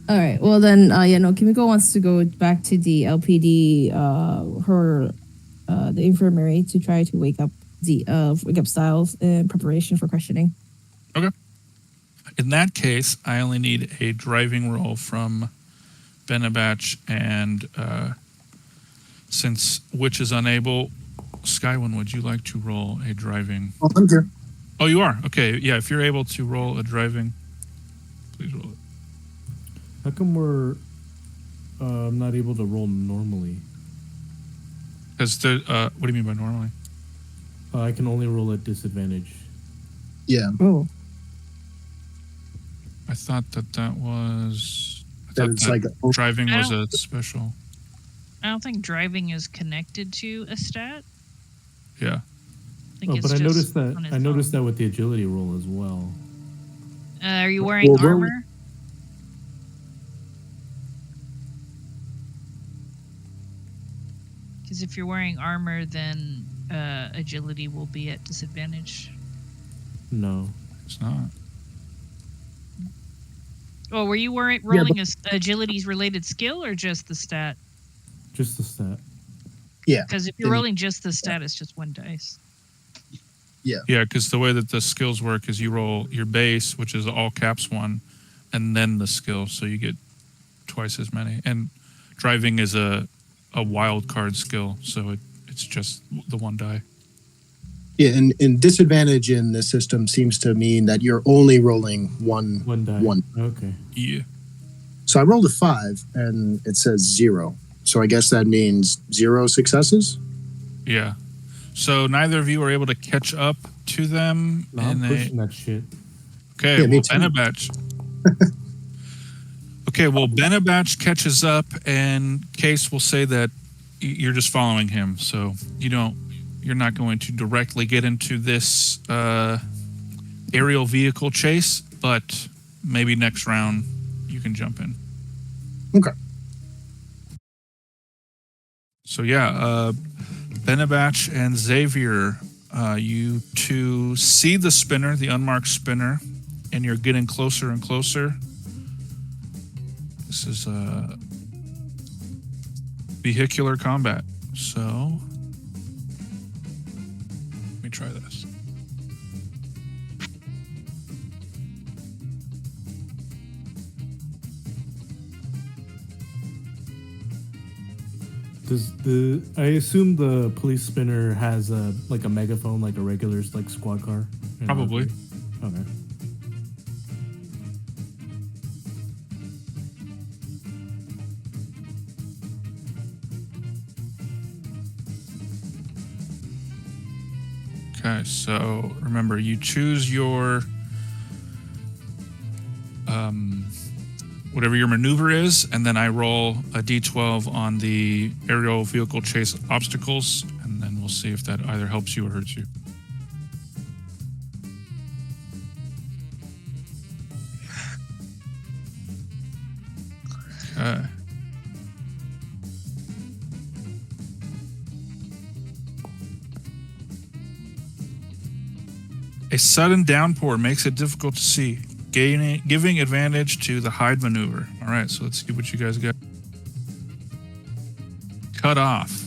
All right. Well then, Kimiko wants to go back to the LPD, the infirmary to try to wake up Styles in preparation for questioning. In that case, I only need a driving roll from Benabatch, and since Witch is unable, Skywin, would you like to roll a driving? Oh, I'm here. Oh, you are? Okay, yeah, if you're able to roll a driving, please roll it. How come we're not able to roll normally? Because what do you mean by normally? I can only roll at disadvantage. Yeah, Oh. I thought that was... I that thought it's that like driving was a special... I don't think driving is connected to a stat. Yeah. I think Oh, it's but I just noticed that. on its I noticed own. that with the agility roll as well. Are you wearing Well, we're- armor? Because if you're wearing armor, then agility will be at disadvantage. No. It's not. Oh, were you rolling a agility's related skill or just the stat? Just the stat. yeah. Because if you're Then- rolling just the stat, it's just one dice. Yeah, because the way that the skills work is you roll your base, which is all caps 1, and then the skill, so you get twice as many. And driving is a wild card skill, so it's just the 1 die. Yeah, and disadvantage in this system seems to mean that you're only rolling one. One die. One. Okay. Yeah. So I rolled a 5, and it says 0. So I guess that means 0 successes. Yeah. So neither of you are able to catch up to them. No, I'm and pushing that shit. Okay, Yeah, me well, too. Benabatch. Okay, well, Benabatch catches up, and Case will say that you're just following him, so you're not going to directly get into this aerial vehicle chase, but maybe next round you can jump in. Okay. So yeah, Benabatch and Xavier, you two see the spinner, the unmarked spinner, and you're getting closer and closer. This is vehicular combat. So let me try this. I assume the police spinner has a megaphone, like a regular like squad car. Probably. Okay. Okay, so remember, you choose your whatever your maneuver is, and then I roll a d12 on the aerial vehicle chase obstacles, and then we'll see if that either helps you or hurts you. Okay. A sudden downpour makes it difficult to see, giving advantage to the hide maneuver. All right, so let's see what you guys got. Cut off.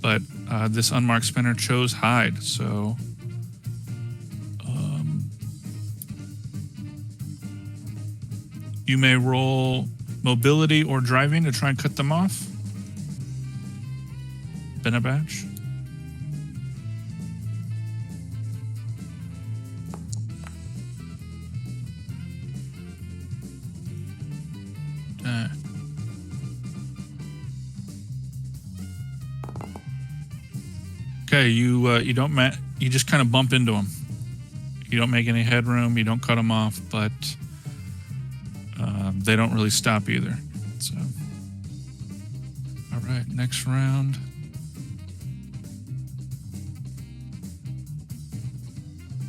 But this unmarked spinner chose hide, so... you may roll mobility or driving to try and cut them off. Benabatch. Okay, you don't you just kind of bump into them. You don't make any headroom. You don't cut them off, but they don't really stop either. So, all right, next round.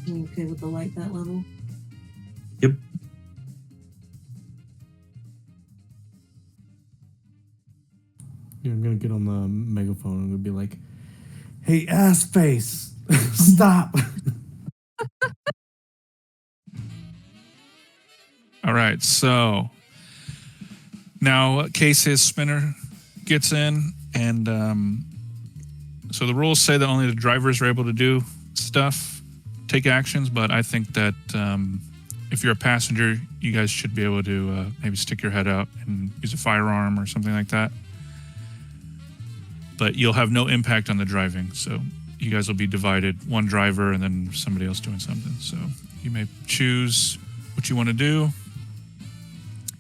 You okay with the light that level? Yep. Yeah, I'm gonna get on the megaphone and I'm gonna be like, "Hey, ass face, stop!" All right, so now Case's spinner gets in, and so the rules say that only the drivers are able to do stuff, take actions, but I think that if you're a passenger, you guys should be able to maybe stick your head out and use a firearm or something like that. But you'll have no impact on the driving, so you guys will be divided, one driver and then somebody else doing something. So you may choose what you want to do.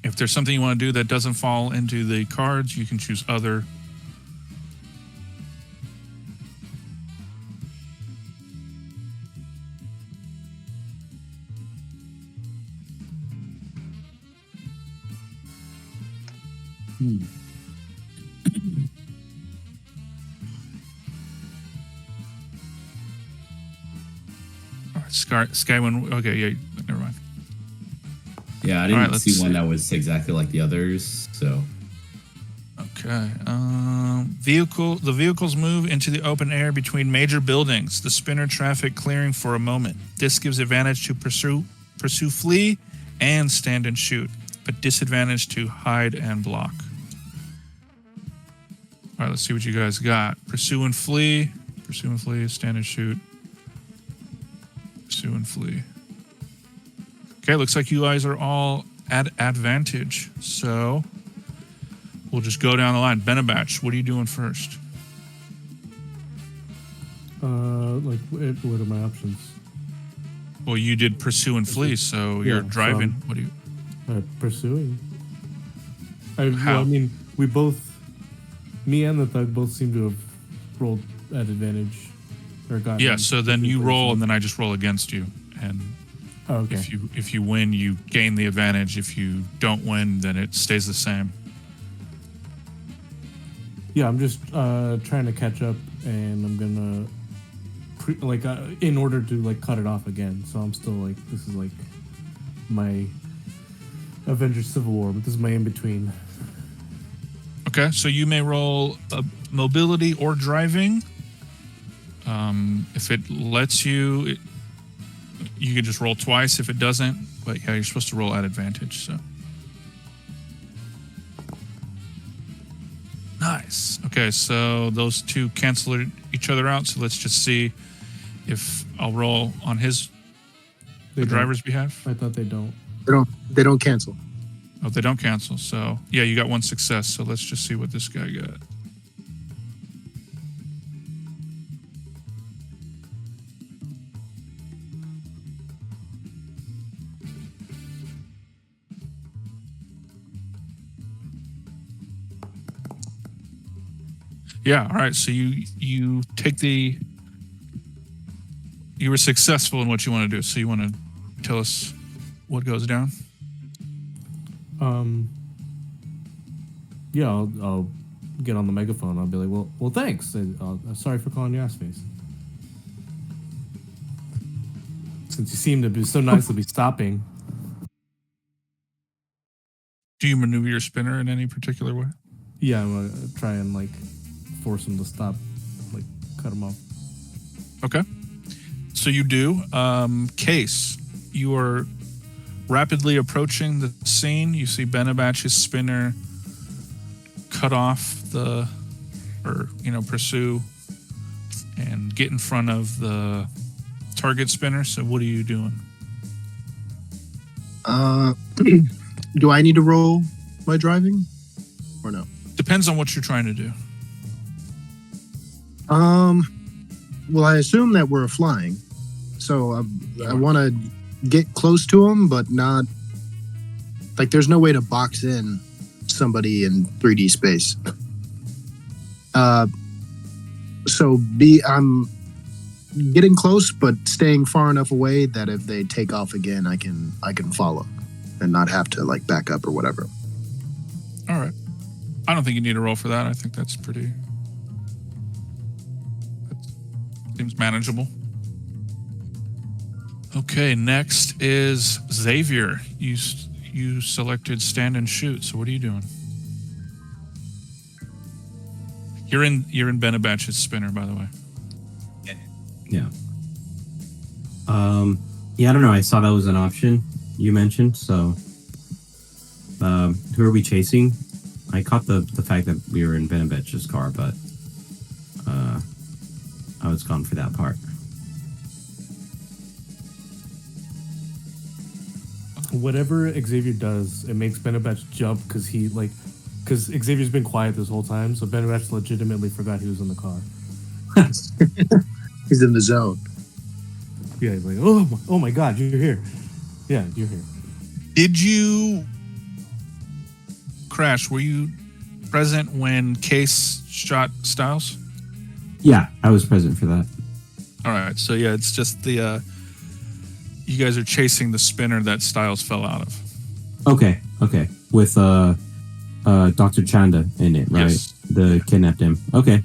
If there's something you want to do that doesn't fall into the cards, you can choose other. All right, Skywin. Okay, yeah, never mind. Yeah, I All didn't right, see let's one see. that was exactly like the others, so Okay. The vehicles move into the open air between major buildings, the spinner traffic clearing for a moment. This gives advantage to pursue, flee, and stand and shoot, but disadvantage to hide and block. All right, let's see what you guys got. Pursue and flee, stand and shoot, pursue and flee. Okay, looks like you guys are all at advantage, so we'll just go down the line. Benabatch, what are you doing first? What are my options? Well, you did pursue and flee, so you're Yeah, driving. so- What do you? Pursuing. How? I mean, we both, me and the thug, both seem to have rolled at advantage. Or gotten Yeah, so then you different roll, and places. then I just roll against you. And Oh, okay. if you win, you gain the advantage. If you don't win, then it stays the same. Yeah, I'm just trying to catch up, and I'm gonna in order to like cut it off again. So I'm still like, this is like my Avengers Civil War, but this is my in between. Okay, so you may roll mobility or driving. If it lets you, you can just roll twice. If it doesn't, but yeah, you're supposed to roll at advantage. So nice. Okay, so those two cancel each other out. So let's just see if I'll roll on the driver's behalf. I thought they don't. They don't cancel. Oh, they don't cancel. So yeah, you got one success. So let's just see what this guy got. Yeah. All right. So you take the. You were successful in what you want to do. So you want to tell us what goes down? Yeah, I'll get on the megaphone. I'll be like, well, thanks. Sorry for calling you ass face. Since you seem to be so nice to be stopping. Do you maneuver your spinner in any particular way? Yeah, I'm gonna try and like force him to stop, like cut him off. Okay. So you do. Case, you are rapidly approaching the scene. You see Benabatch's spinner cut off pursue and get in front of the target spinner. So what are you doing? Do I need to roll my driving or no? Depends on what you're trying to do. Well, I assume that we're flying, so I want to get close to him, but not like there's no way to box in somebody in 3D space. I'm getting close, but staying far enough away that if they take off again, I can follow and not have to like back up or whatever. All right. I don't think you need a roll for that. I think that seems manageable. Okay, next is Xavier. You selected stand and shoot. So what are you doing? You're in Benabatch's spinner, by the way. Yeah. Yeah, I don't know. I saw that was an option you mentioned. So, who are we chasing? I caught the fact that we were in Benabatch's car, but I was gone for that part. Whatever Xavier does, it makes Benabatch jump because Xavier's been quiet this whole time, so Benabatch legitimately forgot he was in the car. He's in the zone. Yeah, he's like, oh my God, you're here. Yeah, you're here. Did you Crash? Were you present when Case shot Styles? Yeah, I was present for that. All right, so yeah, it's just the you guys are chasing the spinner that Styles fell out of. Okay. With Dr. Chanda in it, right? Yes. The kidnapped him. Okay.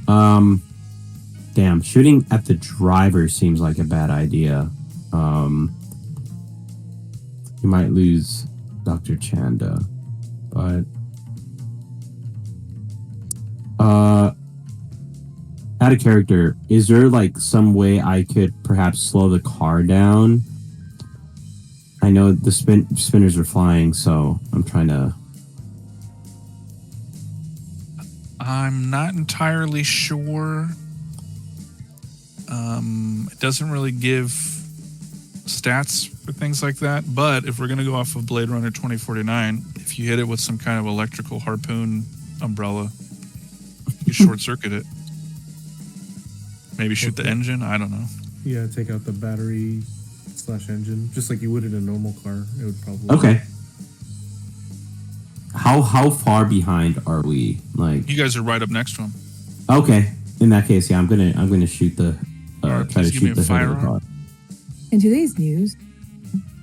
Damn, shooting at the driver seems like a bad idea. You might lose Dr. Chanda, but out of character, is there like some way I could perhaps slow the car down? I know the spinners are flying, so I'm trying to. I'm not entirely sure. It doesn't really give stats for things like that, but if we're going to go off of Blade Runner 2049, if you hit it with some kind of electrical harpoon umbrella, you short circuit it. Maybe shoot the engine. I don't know. Yeah, take out the battery / engine, just like you would in a normal car. It would probably. Okay. How far behind are we? Like, You guys are right up next to him. okay. In that case, yeah, I'm gonna shoot the Alright, try to please give me shoot a the head of the firearm. car. In today's news,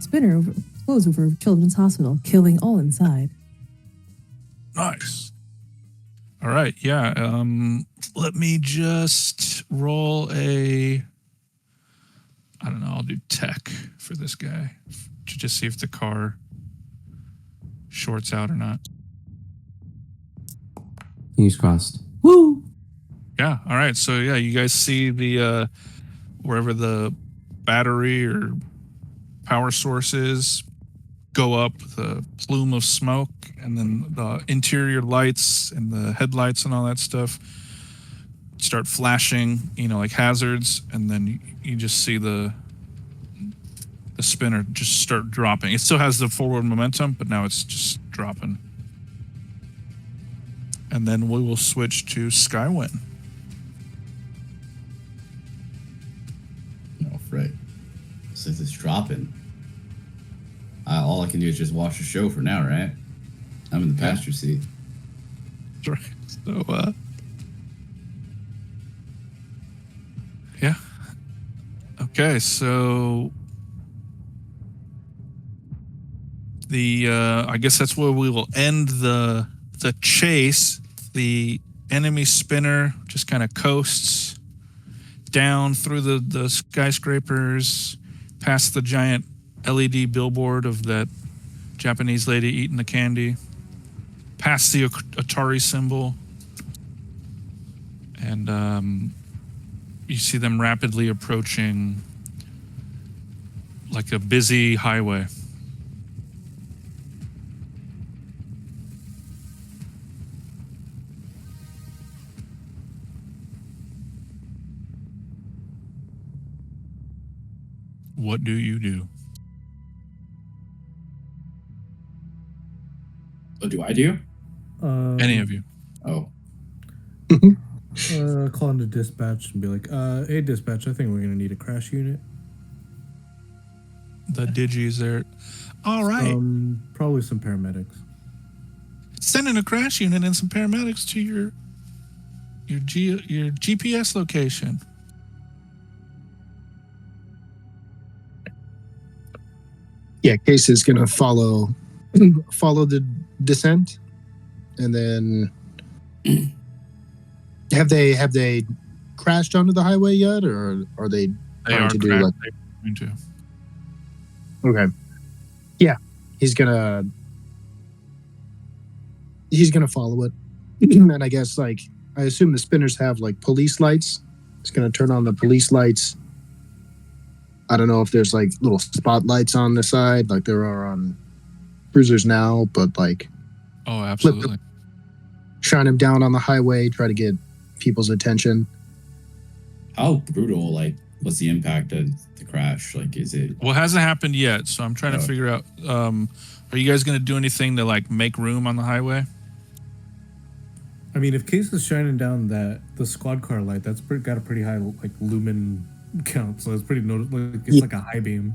spinner explodes over Children's Hospital, killing all inside. Nice. All right. Yeah. Let me just roll I don't know. I'll do tech for this guy to just see if the car shorts out or not. Fingers crossed. Woo! Yeah. All right. So yeah, you guys see the wherever the battery or power source is go up, the plume of smoke, and then the interior lights and the headlights and all that stuff start flashing, like hazards, and then you just see the spinner just start dropping. It still has the forward momentum, but now it's just dropping. And then we will switch to Skywin. Oh, right. Since it's dropping, all I can do is just watch the show for now, right? I'm in the passenger seat. Right. So, yeah. Okay, so I guess that's where we will end the chase. The enemy spinner just kind of coasts down through the skyscrapers, past the giant LED billboard of that Japanese lady eating the candy, past the Atari symbol, and you see them rapidly approaching like a busy highway. What do you do? What do I do? Any of you? Oh, Call into dispatch and be like, hey, dispatch, I think we're going to need a crash unit. The Digi's there. All right. Probably some paramedics. Sending a crash unit and some paramedics to your GPS location. Yeah, Case is gonna follow the descent, and then have they crashed onto the highway yet, or are they They trying are to do crash- like? they're going to. Okay, yeah, he's gonna follow it, and I guess I assume the spinners have like police lights. He's gonna turn on the police lights. I don't know if there's like little spotlights on the side like there are on cruisers now, but like Oh, absolutely. shine him down on the highway, try to get people's attention. how brutal? Like, what's the impact of the crash? Like, is it? Well, it hasn't happened yet, so I'm trying to figure out. Are you guys going to do anything to like make room on the highway? I mean, if Case is shining down the squad car light, that's got a pretty high like lumen count, so it's pretty noticeable. It's like a high beam.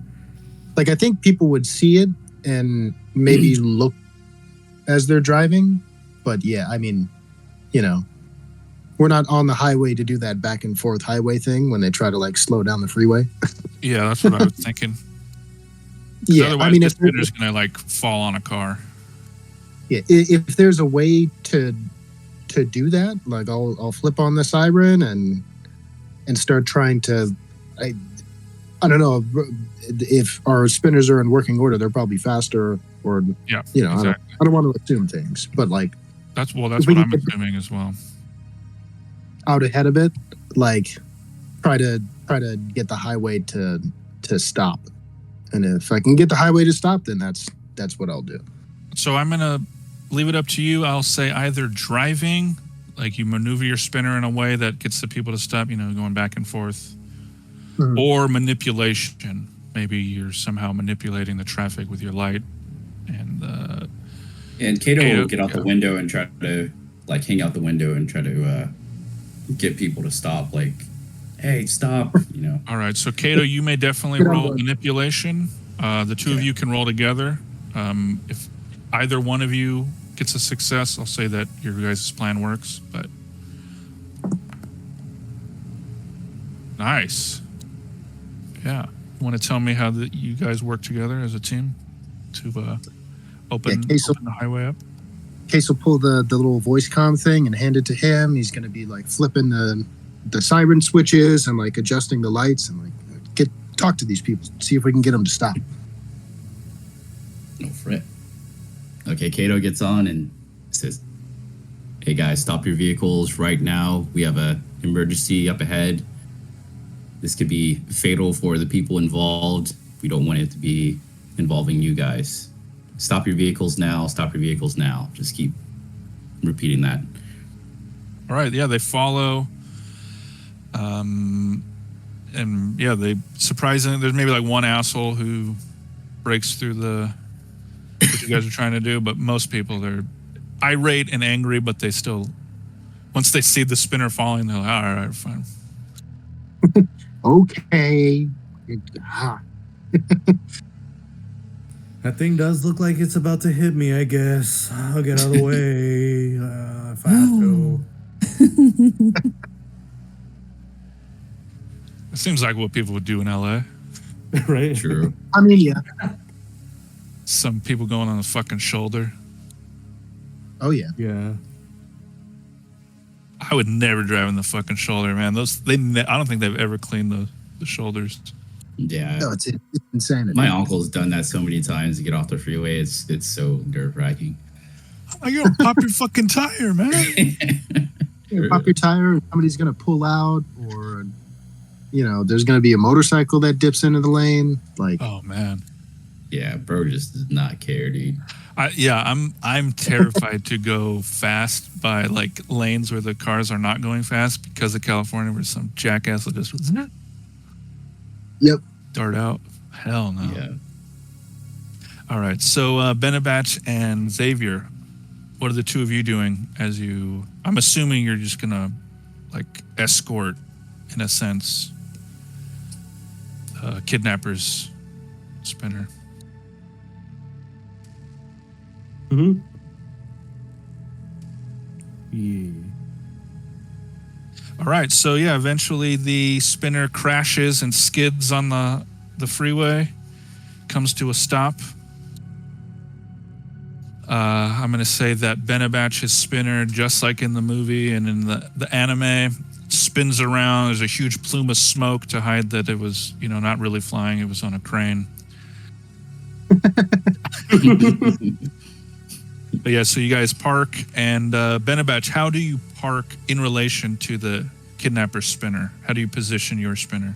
Like I think people would see it and maybe look as they're driving, but yeah, I mean, we're not on the highway to do that back and forth highway thing when they try to like slow down the freeway. Yeah, that's what I was thinking. Yeah, Otherwise, I mean, the if spinner's going to like fall on a car. if there's a way to do that, like I'll flip on the siren and start trying to. I don't know if our spinners are in working order. They're probably faster, or Yeah, I don't want to assume things, but like that's we what can I'm get- assuming as well. out ahead of it, like try to get the highway to stop. And if I can get the highway to stop, then that's what I'll do. So I'm going to leave it up to you. I'll say either driving, like you maneuver your spinner in a way that gets the people to stop, going back and forth, Mhm. or manipulation. Maybe you're somehow manipulating the traffic with your light. And Kato Kato, will get out the window and try to like hang out the window and try to get people to stop. Like, hey, stop! All right. So Kato, you may definitely Good on roll board. manipulation. The two of Okay. you can roll together. If either one of you gets a success, I'll say that your guys' plan works. But nice. Yeah. Want to tell me how you guys work together as a team to open Case the highway up? Case will pull the little voice comm thing and hand it to him. He's going to be like flipping the siren switches and like adjusting the lights and like talk to these people, see if we can get them to stop. No fret. Okay, Kato gets on and says, "Hey guys, stop your vehicles right now. We have a emergency up ahead. This could be fatal for the people involved. We don't want it to be involving you guys. Stop your vehicles now. Stop your vehicles now." Just keep repeating that. All right. Yeah, they follow. And yeah, they surprisingly, there's maybe like one asshole who breaks through what you guys are trying to do, but most people, they're irate and angry, but they still, once they see the spinner falling, they're like, all right, fine. Okay. That thing does look like it's about to hit me, I guess. I'll get out of the way if I have to. It seems like what people would do in LA. Right? True. I mean, yeah. Some people going on the fucking shoulder. Oh yeah. Yeah. I would never drive in the fucking shoulder, man. I don't think they've ever cleaned the shoulders. Yeah. No, it's insanity. My uncle's done that so many times to get off the freeway. It's so nerve wracking. Oh, you're gonna pop your fucking tire, man. You pop your tire, somebody's gonna pull out, or there's gonna be a motorcycle that dips into the lane. Like, Oh man. Yeah, bro just does not care, dude. I'm terrified to go fast by like lanes where the cars are not going fast because of California, where some jackass will just yep. dart out. Hell no. Yeah. All right. So Benabatch and Xavier, what are the two of you doing as you? I'm assuming you're just gonna like escort, in a sense, kidnappers spinner. Mm-hmm. Yeah. All right, so yeah, eventually the spinner crashes and skids on the freeway, comes to a stop. I'm going to say that Benabatch's spinner, just like in the movie and in the anime, spins around. There's a huge plume of smoke to hide that it was, not really flying. It was on a crane. But yeah, so you guys park, and Benabatch, how do you park in relation to the kidnapper spinner? How do you position your spinner?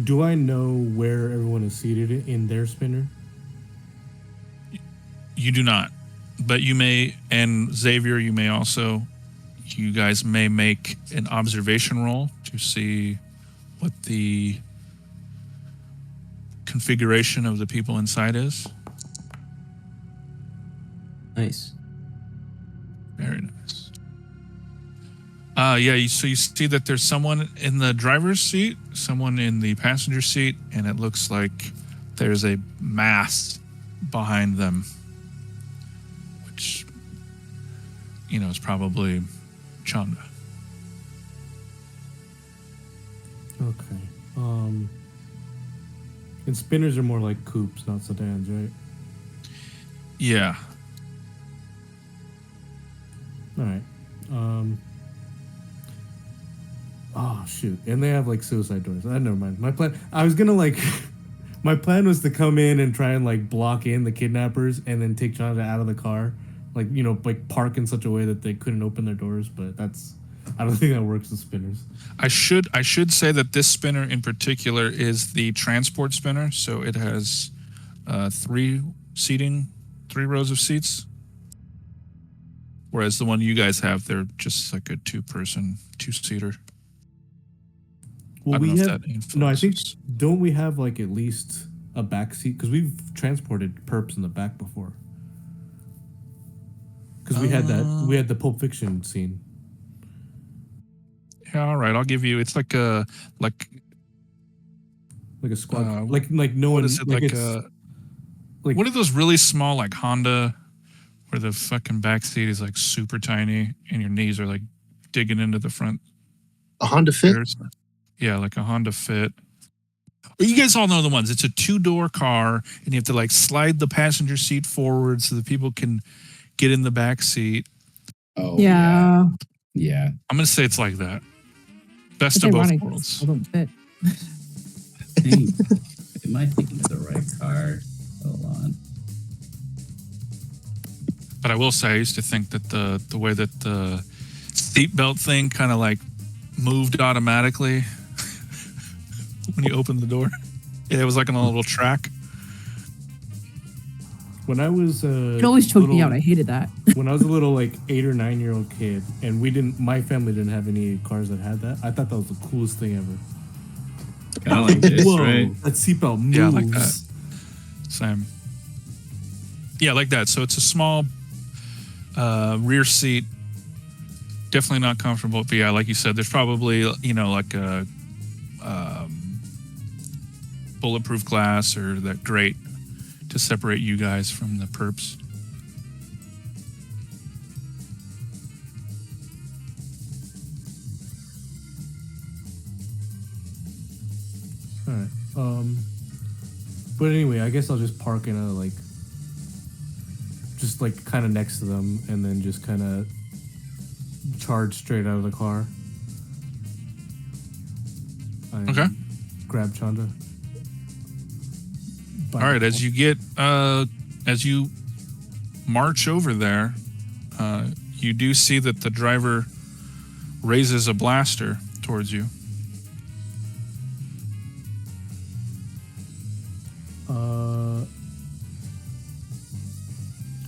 Do I know where everyone is seated in their spinner? You do not, but you may, and Xavier, you guys may make an observation roll to see what the configuration of the people inside is. Nice. Very nice. So you see that there's someone in the driver's seat, someone in the passenger seat, and it looks like there's a mass behind them, which, is probably Chanda. Okay. And spinners are more like coupes, not sedans, right? Yeah. All right. Oh shoot! And they have like suicide doors. Never mind. My plan. I was gonna like. My plan was to come in and try and like block in the kidnappers and then take Chanda out of the car, like park in such a way that they couldn't open their doors. But I don't think that works with spinners. I should say that this spinner in particular is the transport spinner, so it has 3 rows of seats. Whereas the one you guys have, they're just like a 2-seater. Well, I don't we know if have that no. I think influences. don't we have like at least a back seat because we've transported perps in the back before. Because we had the Pulp Fiction scene. Yeah, all right, I'll give you. It's like a Like a squad, like no what one. is it like like it's, a like what are those really small like Honda, where the fucking back seat is like super tiny and your knees are like digging into the front. A Honda Fit. chairs? Yeah, like a Honda Fit. You guys all know the ones. It's a 2-door car, and you have to like slide the passenger seat forward so that people can get in the back seat. Oh Yeah. yeah. I'm gonna say it's like that. Best of both worlds. I don't fit. I think, am I thinking of the right car? Hold on. But I will say, I used to think that the way that the seatbelt thing kind of like moved automatically when you opened the door. It was like on a little track. when I was It always choked me out. I hated that. when I was a little like 8 or 9 year old kid, and my family didn't have any cars that had that. I thought that was the coolest thing ever. Kind of like this, Whoa, right? that seatbelt moves. Yeah, like that. Same. Yeah, like that. So it's a small rear seat. Definitely not comfortable. But yeah, like you said, there's probably like a bulletproof glass or that grate to separate you guys from the perps. All right. But anyway, I guess I'll just park in a just kind of next to them, and then just kind of charge straight out of the car. Okay. Grab Chanda. All right, as you march over there, you do see that the driver raises a blaster towards you.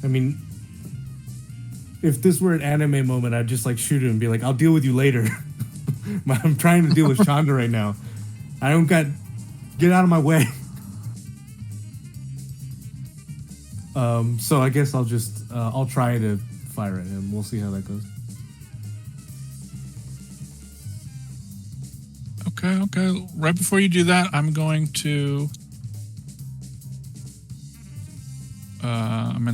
I mean, if this were an anime moment, I'd just shoot him and be like, "I'll deal with you later." I'm trying to deal with Chanda right now. Get out of my way. So I guess I'll try to fire at him. We'll see how that goes. Okay. Right before you do that, I'm going to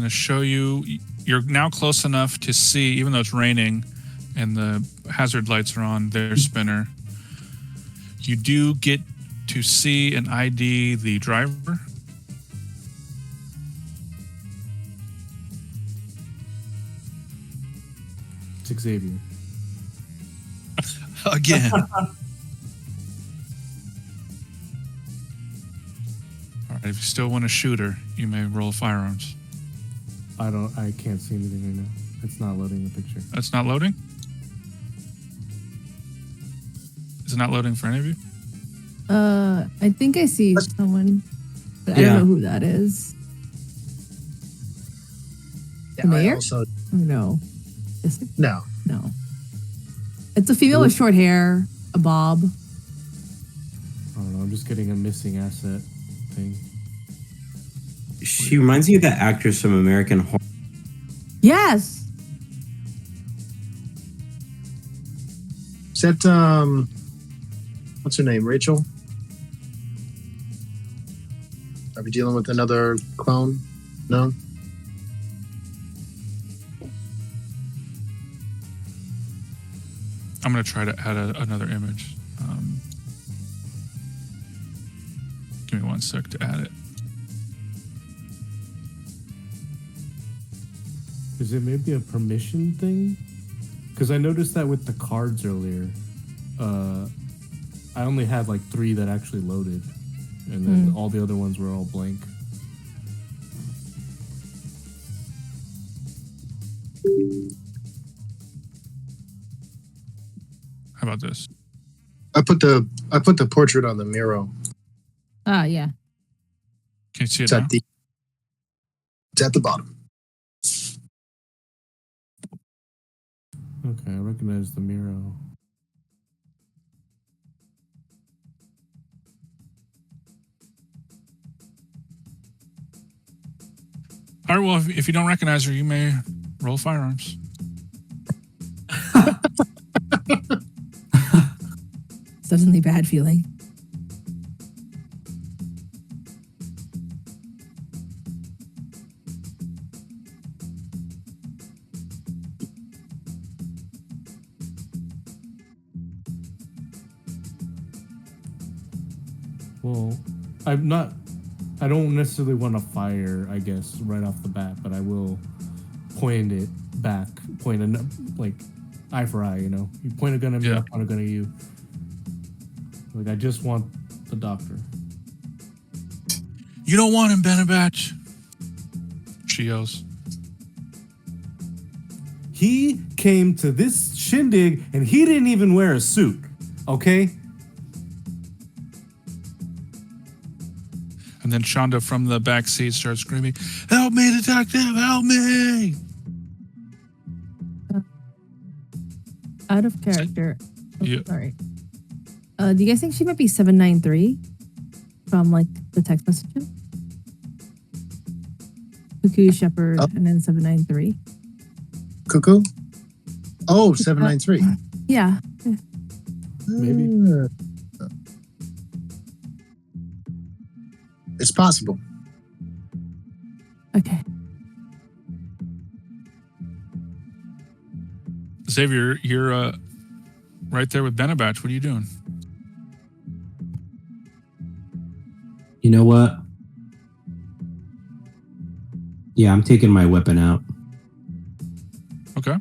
show you. You're now close enough to see, even though it's raining and the hazard lights are on their spinner, you do get to see and ID the driver. It's Xavier. Again. All right, if you still want to shoot her, you may roll firearms. I can't see anything right now. It's not loading the picture. It's not loading? Is it not loading for any of you? I think I see someone, but I Yeah. don't know who that is. Yeah, The mayor? Also, Oh, no. Is it? no. No. It's a female with short hair, a bob. I don't know. I'm just getting a missing asset thing. She reminds me of that actress from American Horror. Yes. Is that what's her name? Rachel? Are we dealing with another clone? No? I'm going to try to add another image. Give me 1 sec to add it. Is it maybe a permission thing? Because I noticed that with the cards earlier. I only had 3 that actually loaded, and then all the other ones were all blank. How about this? I put the portrait on the Miro. Ah, yeah. Can you see it It's now? it's at the bottom. Okay, I recognize the Miro. All right, well, if you don't recognize her, you may roll firearms. Suddenly bad feeling. Well, I don't necessarily want to fire, I guess, right off the bat, but I will point it back, eye for eye, You point a gun at me, Yeah. I point a gun at you. I just want the doctor. You don't want him, Benabatch. She yells. He came to this shindig and he didn't even wear a suit, okay? And then Shonda from the back seat starts screaming, "Help me, detective! Help me!" Out of character. Oh, Yeah. Sorry. Do you guys think she might be 793 from the text messages? Cuckoo Shepherd and then 793. Cuckoo? Oh, 793. Yeah. Maybe. possible. Okay. Xavier, you're right there with Benabatch. What are you doing? You know what? Yeah, I'm taking my weapon out. Okay.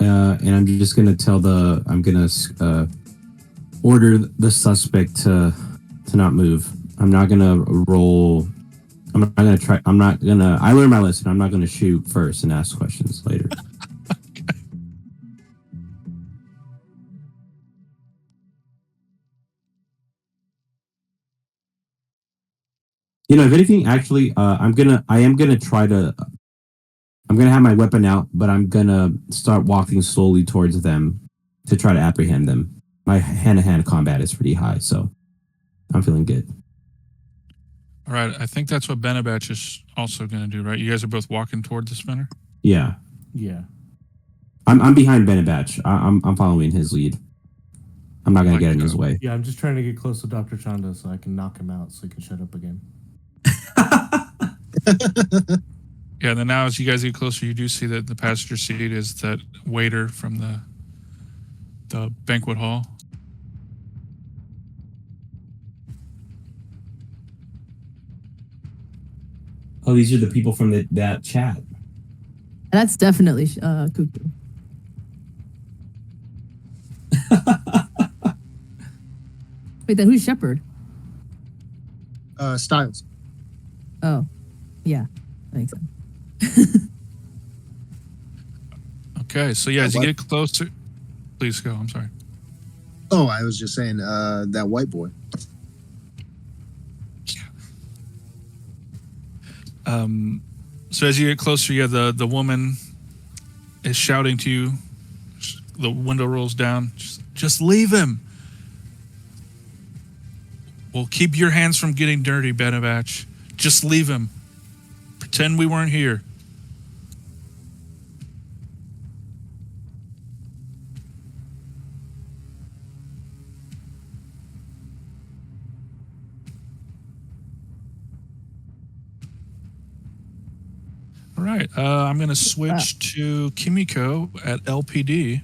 And I'm just gonna order the suspect to not move. I'm not gonna roll. I'm not gonna try. I'm not gonna. I learned my lesson. I'm not gonna shoot first and ask questions later. You know, if anything, actually, I am gonna try to. I'm gonna have my weapon out, but I'm gonna start walking slowly towards them to try to apprehend them. My hand-to-hand combat is pretty high, so I'm feeling good. All right. I think that's what Benabatch is also going to do, right? You guys are both walking toward the spinner? Yeah, Yeah. I'm behind Benabatch. I'm following his lead. I'm not gonna Like get in his way. Yeah, I'm just trying to get close to Dr. Chanda so I can knock him out so he can shut up again. Yeah, and then now as you guys get closer, you do see that the passenger seat is that waiter from the banquet hall. Oh, these are the people from that chat. That's definitely cuckoo. Wait, then who's Shepard? Styles. Oh, yeah, that makes sense. Okay, so yeah, as you What? get closer, please go. I'm sorry. Oh, I was just saying that white boy. So as you get closer, yeah, the woman is shouting to you. The window rolls down. Just leave him. Well, keep your hands from getting dirty, Benabatch. Just leave him. Pretend we weren't here. All right, I'm going to switch to Kimiko at LPD.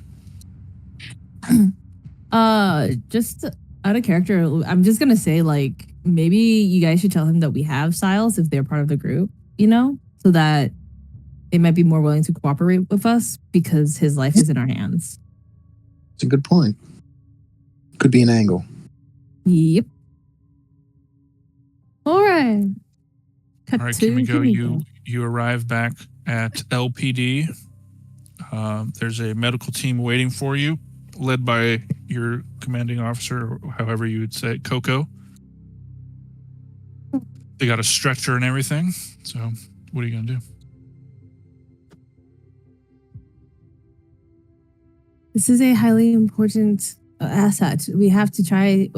Just out of character, I'm just gonna say like maybe you guys should tell him that we have Styles if they're part of the group, you know, so that they might be more willing to cooperate with us because his life is in our hands. It's a good point. Could be an angle. Yep. All right. Cut All right, to Kimiko, Kimiko. you arrive back at LPD. There's a medical team waiting for you, led by your commanding officer, or however you would say it, Coco. They got a stretcher and everything. So, what are you gonna do? This is a highly important asset. We have to try.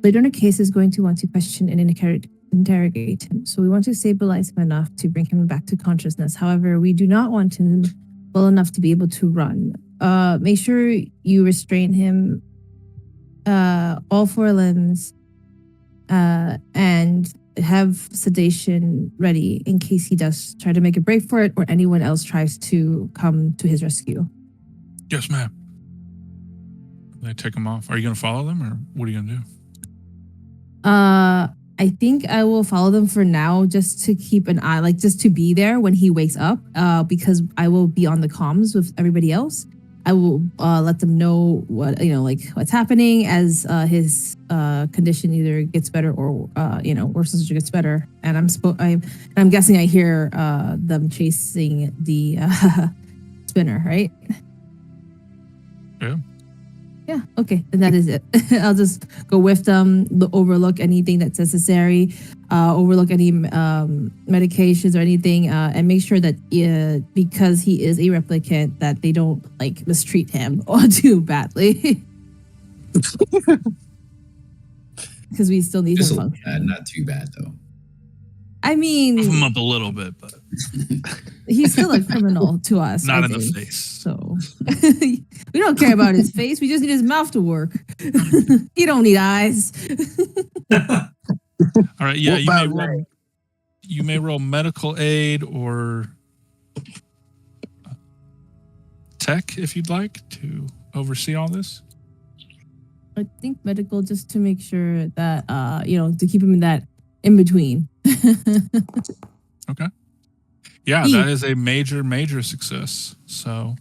Later in the case is going to want to question and interrogate him. So we want to stabilize him enough to bring him back to consciousness. However, we do not want him well enough to be able to run. Make sure you restrain him, all four limbs, and have sedation ready in case he does try to make a break for it or anyone else tries to come to his rescue. Yes, ma'am. They take them off. Are you gonna follow them, or what are you gonna do? I think I will follow them for now just to keep an eye, like just to be there when he wakes up, because I will be on the comms with everybody else. I will let them know what, like what's happening as his condition either gets better or, worsens or gets better. And I'm guessing I hear them chasing the spinner, right? Yeah. Yeah, okay, and that is it. I'll just go with them, overlook anything that's necessary, overlook any medications or anything, and make sure that because he is a replicant, that they don't like mistreat him or too badly. Because we still need him Just function. not too bad though. I mean, Buff him up a little bit, but he's still a criminal to us. not I in the think. face. So we don't care about his face. We just need his mouth to work. You don't need eyes. All right. Yeah, What you may about roll. You may roll medical aid or tech if you'd like to oversee all this. I think medical just to make sure that to keep him in that in between. Okay. Yeah, E. that is a major success. So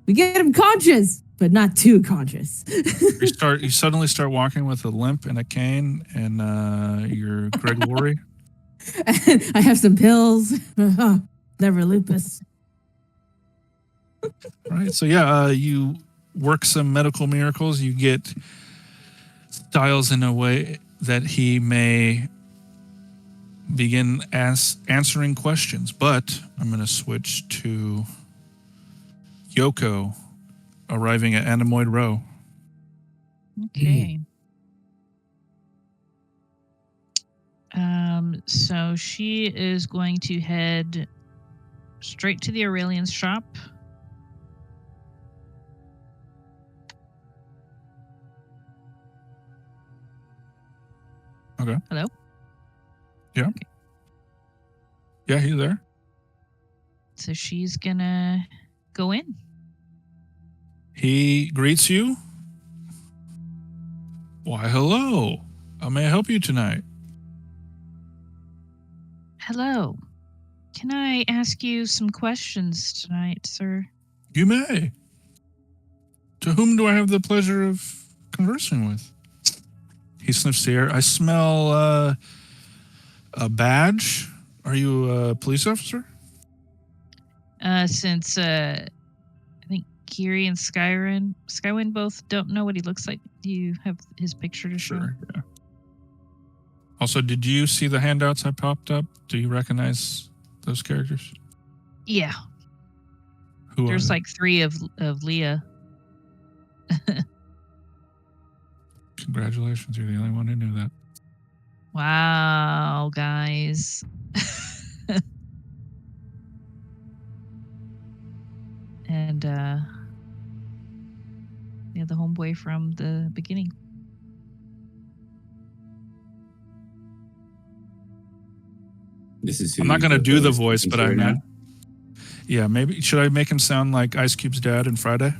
We get him conscious, but not too conscious. you suddenly start walking with a limp and a cane, and you're Greg Laurie. I have some pills. Never lupus. Right. So yeah, you work some medical miracles. You get Styles in a way that he may begin answering questions. But I'm going to switch to Yoko arriving at Anemoid Row. Okay. So she is going to head straight to the Aurelian's shop. Okay. Hello? Yeah. Okay. Yeah, he's there. So she's gonna go in. He greets you. Why, hello. How may I help you tonight? Hello. Can I ask you some questions tonight, sir? You may. To whom do I have the pleasure of conversing with? He sniffs the air. I smell a badge. Are you a police officer? Since I think Kiri and Skywind both don't know what he looks like, do you have his picture to show? Sure, yeah. Also, did you see the handouts I popped up? Do you recognize those characters? Yeah. Who There's are they? like 3 of Leah. Congratulations, you're the only one who knew that. Wow, guys. And the homeboy from the beginning. This is who I'm not going to do the Yoko is voice, speaking but to I right meant. now. Yeah, maybe. Should I make him sound like Ice Cube's dad in Friday?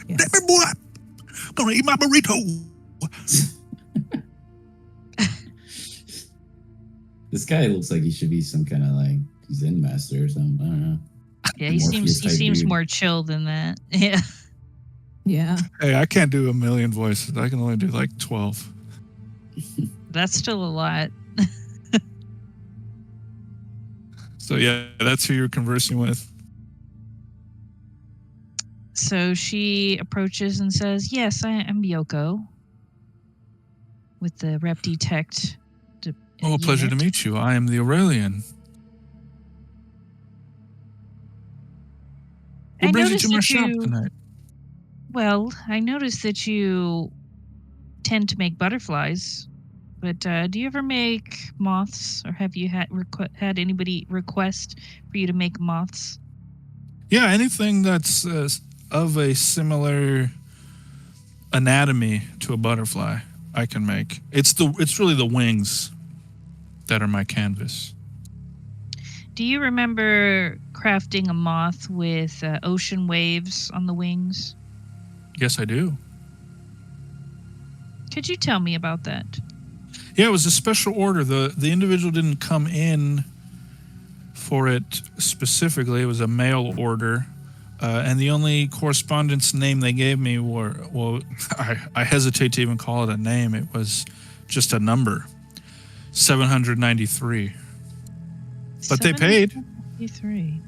Yes. Damn it, boy. I'm going to eat my burrito. This guy looks like he should be some kind of like Zen master or something. I don't know. Yeah, he Morpheus type seems dude. more chill than that. Yeah. Yeah. Hey, I can't do a million voices. I can only do like 12. That's still a lot. So yeah, that's who you're conversing with. So she approaches and says, "Yes, I am Yoko with the Rep Detect." Oh, a pleasure to meet you. I am the Aurelian. What brings you to my shop tonight? Well, I noticed that you tend to make butterflies, but do you ever make moths, or have you had anybody request for you to make moths? Yeah, anything that's of a similar anatomy to a butterfly, I can make. It's really the wings that are my canvas. Do you remember crafting a moth with ocean waves on the wings? Yes, I do. Could you tell me about that? Yeah, it was a special order. The individual didn't come in for it specifically. It was a mail order. And the only correspondence name they gave me I hesitate to even call it a name. It was just a number, 793. But they paid. 793.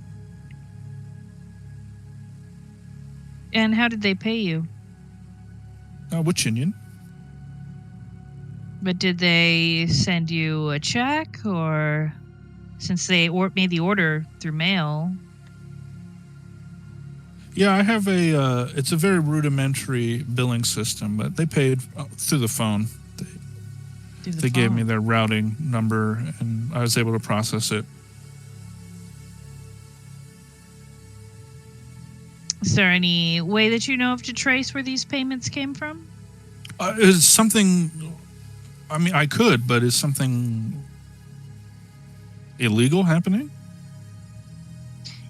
And how did they pay you? Which Indian? But did they send you a check, or since they made the order through mail? Yeah, I have it's a very rudimentary billing system, but they paid through the phone. They gave me their routing number, and I was able to process it. Is there any way that you know of to trace where these payments came from? Is something? I mean, I could, but is something illegal happening?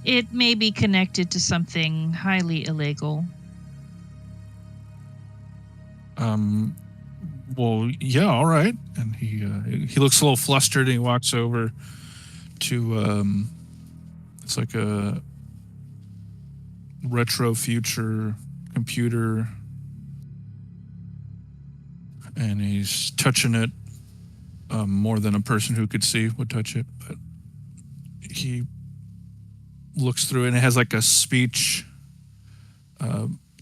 It may be connected to something highly illegal. Well, yeah, all right. And he looks a little flustered, and he walks over to it's like a retro future computer, and he's touching it more than a person who could see would touch it. But he looks through it, and it has like a speech.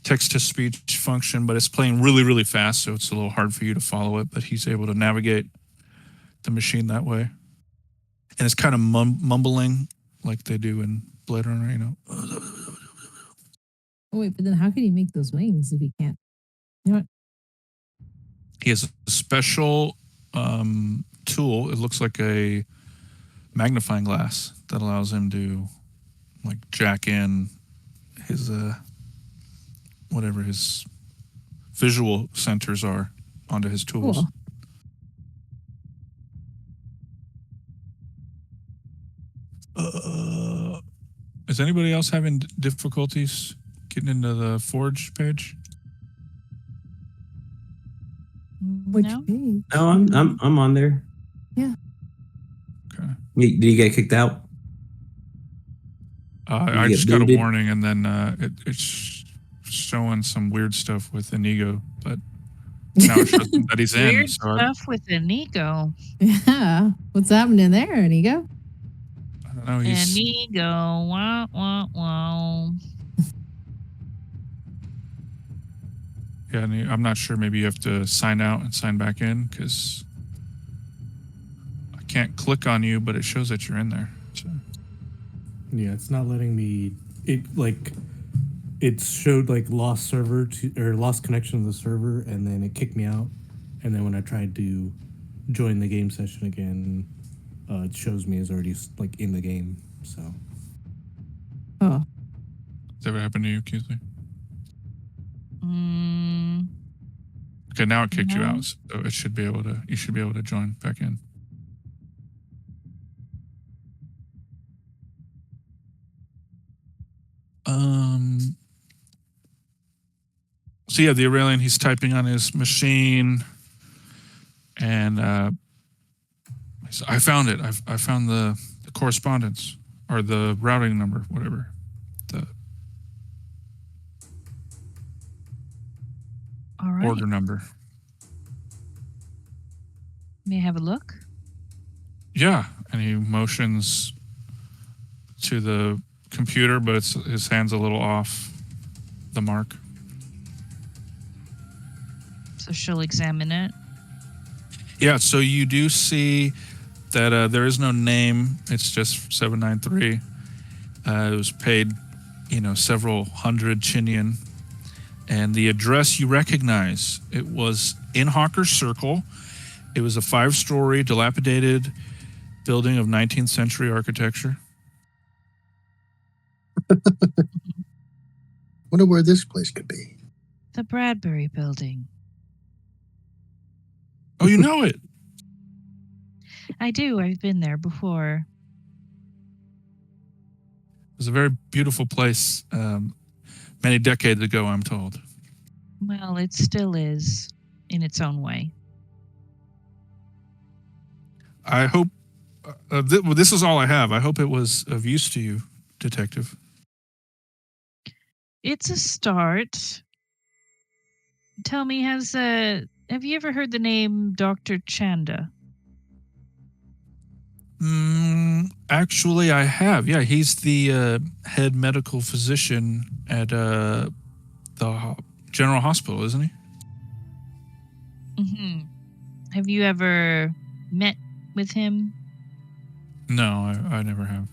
Text-to-speech function, but it's playing really, really fast, so it's a little hard for you to follow it, but he's able to navigate the machine that way. And it's kind of mumbling like they do in Blade Runner, you know. Oh, wait, but then how can he make those wings if he can't? You know what? He has a special tool. It looks like a magnifying glass that allows him to like jack in his whatever his visual centers are onto his tools. Cool. Is anybody else having difficulties getting into the Forge page? Which No? page? No, I'm on there. Okay. Did you get kicked out? I get just got a booted? warning, and then it's showing some weird stuff with Inigo, but now it shows him that he's in. Weird So stuff with Inigo. Yeah. What's happening there, Inigo? I don't know. He's Inigo. Wow, wow, wow. yeah. I'm not sure. Maybe you have to sign out and sign back in because I can't click on you, but it shows that you're in there. So. Yeah, it's not letting me. It showed like lost server or lost connection to the server, and then it kicked me out. And then when I tried to join the game session again, it shows me as already like in the game. So Oh, Has that ever happened to you, Keithley? Mm, Okay, now it kicked you No. out, so it should be able to. You should be able to join back in. So yeah, the Aurelian, he's typing on his machine, and I found it. I found the correspondence or the routing number, whatever. The all right. order number. May I have a look? Yeah, and he motions to the computer, but his hand's a little off the mark. So she'll examine it. Yeah, so you do see that there is no name. It's just 793. It was paid, several hundred Chinian. And the address you recognize, it was in Hawker's Circle. It was a 5-story, dilapidated building of 19th century architecture. Wonder where this place could be. The Bradbury Building. Oh, you know it. I do. I've been there before. It was a very beautiful place many decades ago, I'm told. Well, it still is in its own way. I hope this is all I have. I hope it was of use to you, Detective. It's a start. Tell me, have you ever heard the name Dr. Chanda? Actually, I have. Yeah, he's the head medical physician at the General Hospital, isn't he? Mm-hmm. Have you ever met with him? No, I never have.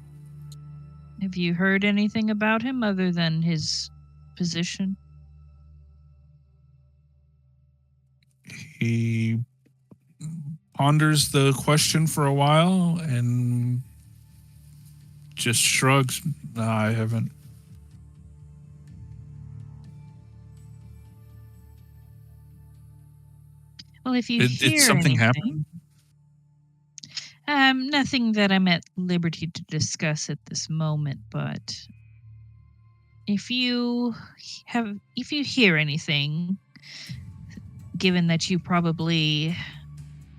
Have you heard anything about him other than his position? He ponders the question for a while and just shrugs. No, I haven't. Well, if you Did hear something anything, happen? nothing that I'm at liberty to discuss at this moment, but if you hear anything, given that you probably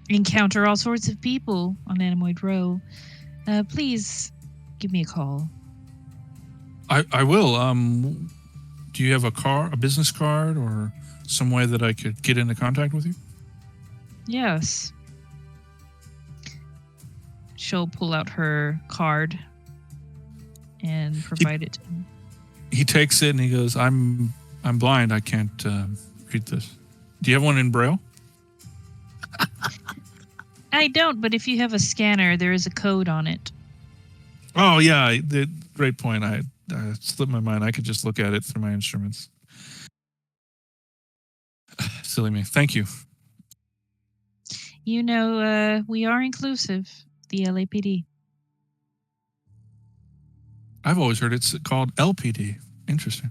encounter all sorts of people on Animoid Row, please give me a call. I will. Do you have a business card, or some way that I could get into contact with you? Yes. She'll pull out her card and provide it to him. He takes it and he goes, I'm blind. I can't read this. Do you have one in Braille? I don't, but if you have a scanner, there is a code on it. Oh, yeah. Great point. I slipped my mind. I could just look at it through my instruments. Silly me. Thank you. You know, we are inclusive, the LAPD. I've always heard it's called LPD. Interesting.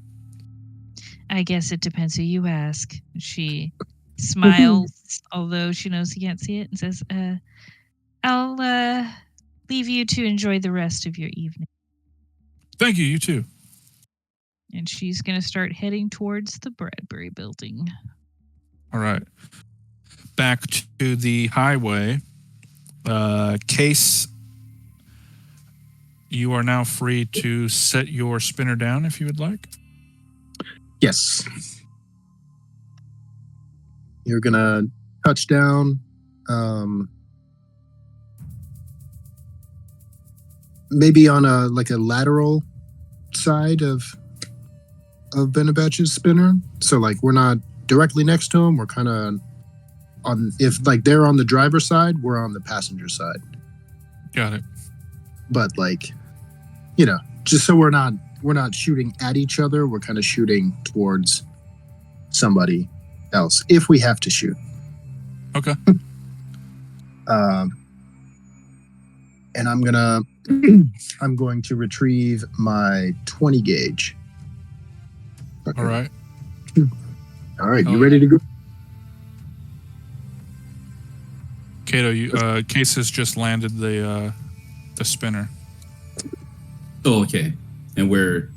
I guess it depends who you ask. She smiles, although she knows he can't see it, and says, I'll leave you to enjoy the rest of your evening. Thank you. You too. And she's going to start heading towards the Bradbury building. All right. Back to the highway. Case, you are now free to set your spinner down if you would like. Yes. You're gonna touch down. Maybe on a lateral side of Benabatch's spinner. So we're not directly next to him. We're kind of on. If they're on the driver's side, we're on the passenger side. Got it. But just so we're not shooting at each other. We're kind of shooting towards somebody else if we have to shoot. Okay. And I'm going to retrieve my 20 gauge. Okay. All right. All right, Oh, you ready to go? Kato, Case has just landed the spinner. Oh, okay. And we're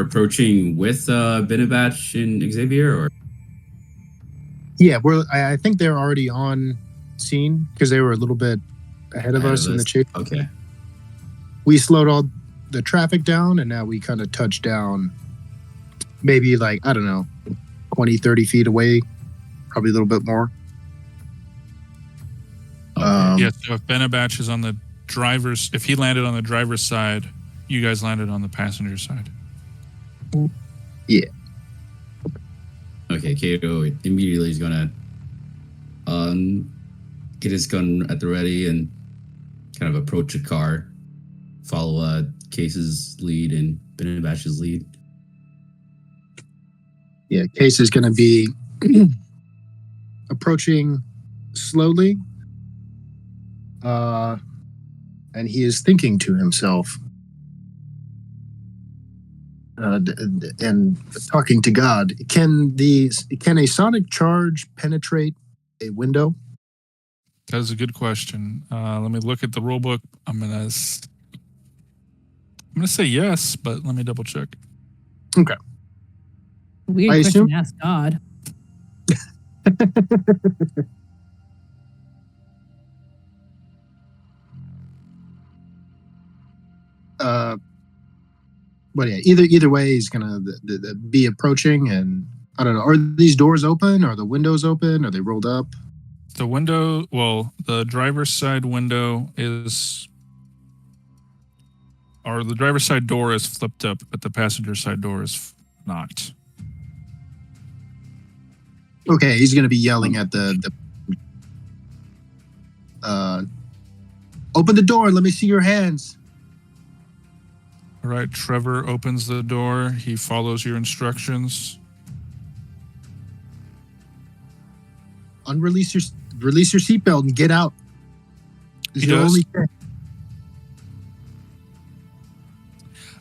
approaching with Benabatch and Xavier, or Yeah, I think they're already on scene because they were a little bit ahead of us in the chase. Okay. We slowed all the traffic down, and now we kind of touched down maybe I don't know, 20, 30 feet away, probably a little bit more. Yeah, so if Benabatch is on the if he landed on the driver's side, you guys landed on the passenger side. Yeah. Okay, Kato immediately is gonna get his gun at the ready and kind of approach a car, follow Case's lead and Benabatch's lead. Yeah, Case is going to be approaching slowly, and he is thinking to himself and talking to God. Can a sonic charge penetrate a window? That is a good question. Let me look at the rule book. I'm gonna say yes, but let me double check. Okay. Weird I question assume- to ask God. But yeah, either way, he's gonna be approaching, and I don't know. Are these doors open? Are the windows open? Are they rolled up? The driver's side the driver's side door is flipped up, but the passenger side door is not. Okay, he's gonna be yelling at the open the door. Let me see your hands. All right, Trevor opens the door. He follows your instructions. Release your seatbelt and get out. Is He your does. only chance.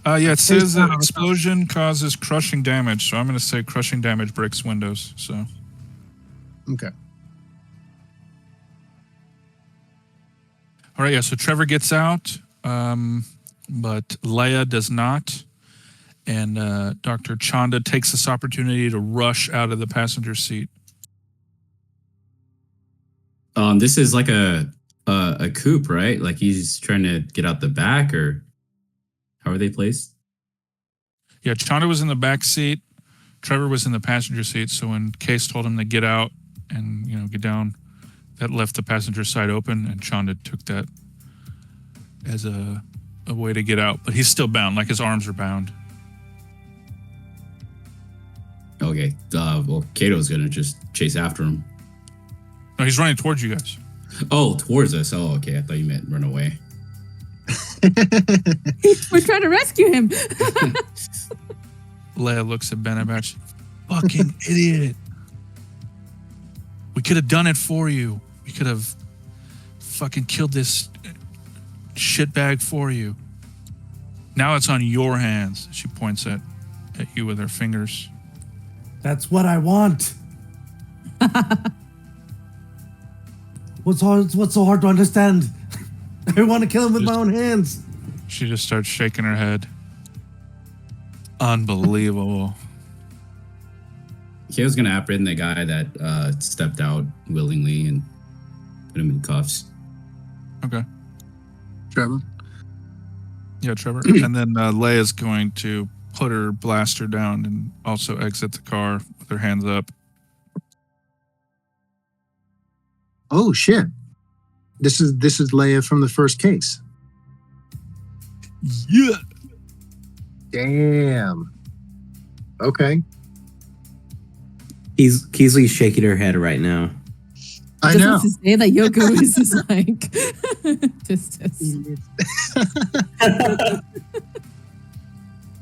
Yeah, it says that explosion causes crushing damage, so I'm going to say crushing damage breaks windows. So Okay. All right, yeah. So Trevor gets out, but Leia does not, and Dr. Chanda takes this opportunity to rush out of the passenger seat. This is like a coupe, right? Like he's trying to get out the back, or how are they placed? Yeah, Chanda was in the back seat. Trevor was in the passenger seat. So when Case told him to get out and get down, that left the passenger side open, and Chanda took that as a way to get out. But he's still bound, like his arms are bound. Okay. Well, Kato's gonna just chase after him. No, he's running towards you guys. Oh, towards us. Oh, okay. I thought you meant run away. We're trying to rescue him. Leia looks at Benabatch. Fucking idiot. We could have done it for you. We could have fucking killed this shitbag for you. Now it's on your hands. She points at you with her fingers. That's what I want. What's so hard to understand? I want to kill him with my own hands. She just starts shaking her head. Unbelievable. Kato's gonna apprehend the guy that stepped out willingly and put him in cuffs. Okay. Trevor. Yeah, Trevor. And then Leia's going to put her blaster down and also exit the car with her hands up. Oh shit! This is Leia from the first case. Yeah. Damn. Okay. Keesley's shaking her head right now. I Just know. wants to say that Yoko is just like just.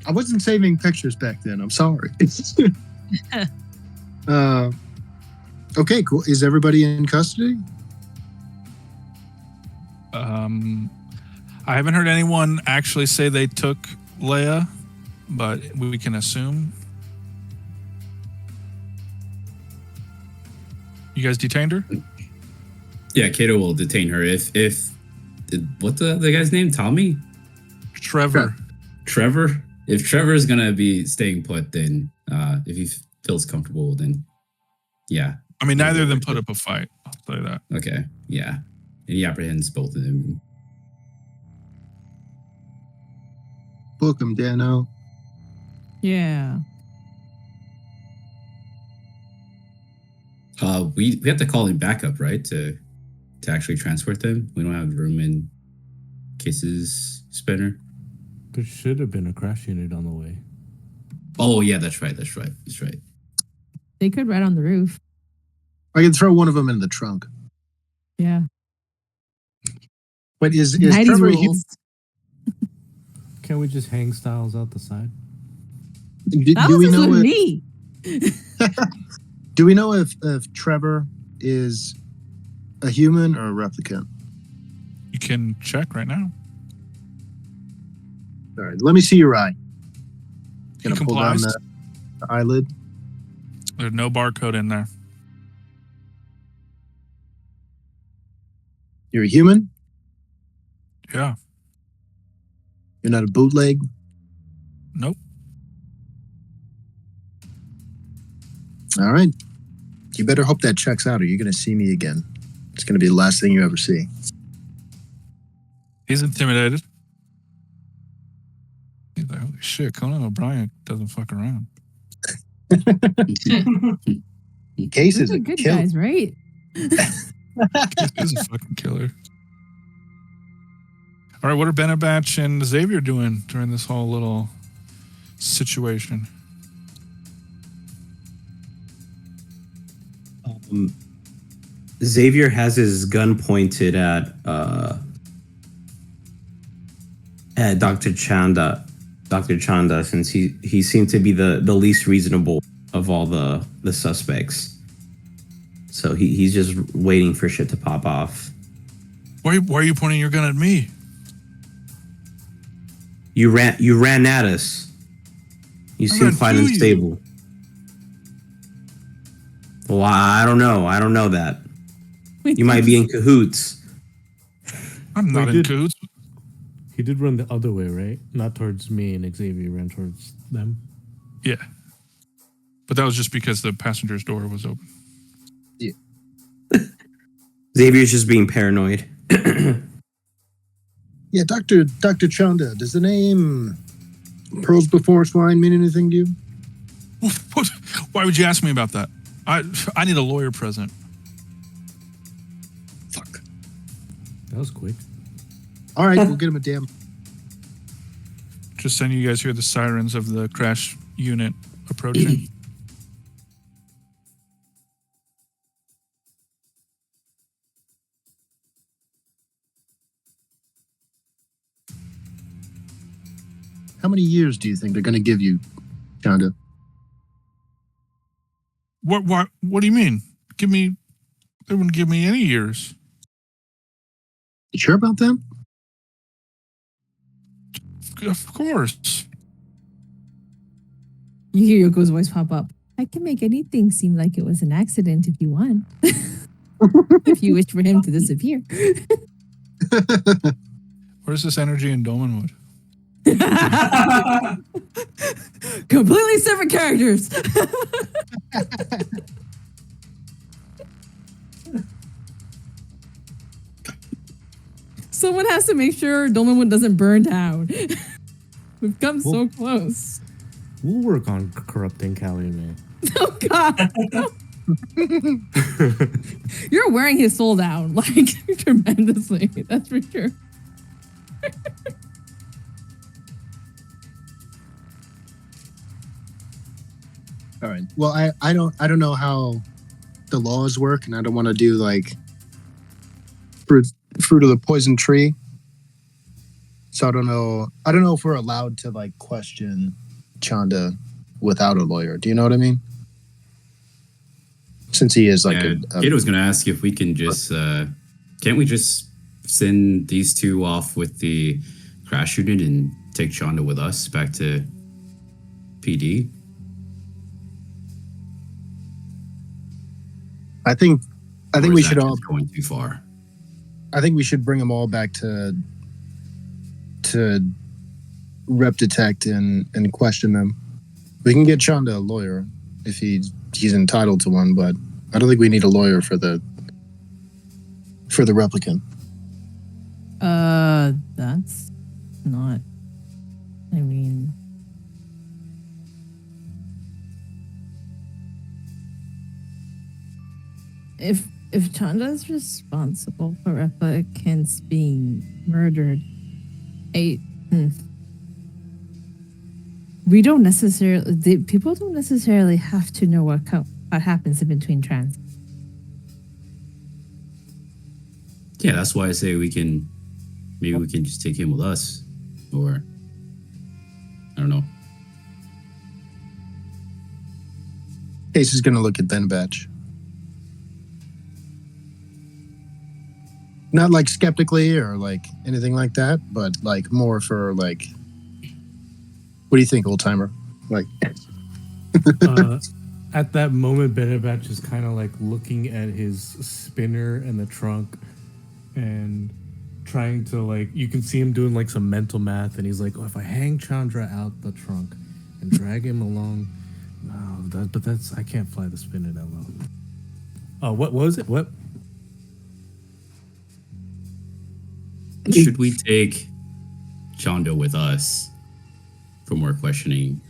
I wasn't saving pictures back then. I'm sorry. Okay, cool. Is everybody in custody? I haven't heard anyone actually say they took Leia, but we can assume. You guys detained her? Yeah, Kato will detain her if what's the other guy's name? Tommy? Trevor. Trevor? If Trevor's gonna be staying put, then if he feels comfortable, then yeah. I mean, neither of them put up a fight. I'll tell you that. Okay, yeah. And he apprehends both of them. Book him, Dano. Yeah. We have to call in backup, right? To actually transport them. We don't have room in Case's spinner. There should have been a crash unit on the way. Oh yeah, that's right. They could ride on the roof. I can throw one of them in the trunk. Yeah. But is 90s Trevor a rules. Can't we just hang Styles out the side? Do That we was know with if, me. do we know if Trevor is a human or a replicant? You can check right now. All right, let me see your eye. He Gonna pull down complies. the eyelid. There's no barcode in there. You're a human? Yeah. You're not a bootleg? Nope. All right. You better hope that checks out or you're going to see me again. It's going to be the last thing you ever see. He's intimidated. He's like, holy shit, Conan O'Brien doesn't fuck around. Case Those is are a good kill. guys, right? He's a fucking killer. All right, what are Benabatch and Xavier doing during this whole little situation? Xavier has his gun pointed at Dr. Chanda. Dr. Chanda, since he seemed to be the least reasonable of all the suspects. So he's just waiting for shit to pop off. Why are you pointing your gun at me? You ran at us. You seem ran quite to you. unstable. Well, I don't know. I don't know that. You might be in cahoots. I'm not in did- cahoots. He did run the other way, right? Not towards me and Xavier. He ran towards them. Yeah. But that was just because the passenger's door was open. Xavier's just being paranoid. Yeah, Dr. Chanda, does the name Pearls Before Swine mean anything to you? What? Why would you ask me about that? I need a lawyer present. Fuck. That was quick. All right, we'll get him a damn. Just then you guys hear the sirens of the crash unit approaching. How many years do you think they're going to give you, Chanda? What do you mean? They wouldn't give me any years. You sure about that? Of course. You hear Yoko's voice pop up. I can make anything seem like it was an accident if you want. If you wish for him to disappear. Where's this energy in Dolmenwood? Completely separate characters. Someone has to make sure Dolmenwood doesn't burn down. We've come so close. We'll work on corrupting Callie, man. Oh God. You're wearing his soul down, like tremendously. That's for sure. All right. Well, I don't know how the laws work, and I don't want to do like fruit of the poison tree. So I don't know if we're allowed to like question Chanda without a lawyer. Do you know what I mean? Since he is like Kato was going to ask if we can just can't we just send these two off with the crash unit and take Chanda with us back to PD? I think Or we is should that all. just going too far. I think we should bring them all back to rep detect and question them. We can get Chanda a lawyer if he's entitled to one, but I don't think we need a lawyer for the replicant. That's not. I mean, if Chanda is responsible for replicants being murdered, we don't necessarily. People don't necessarily have to know what happens in between trans. Yeah, that's why I say we can just take him with us, or I don't know. Case is going to look at Ben Batch. Not like skeptically or like anything like that, but like more for like, what do you think, old timer? Like, At that moment, Benebatch is kind of like looking at his spinner and the trunk and trying to like, you can see him doing like some mental math, and he's like, oh, if I hang Chandra out the trunk and drag him along, I can't fly the spinner that low. Oh, what was it? What? Should we take Chanda with us for more questioning,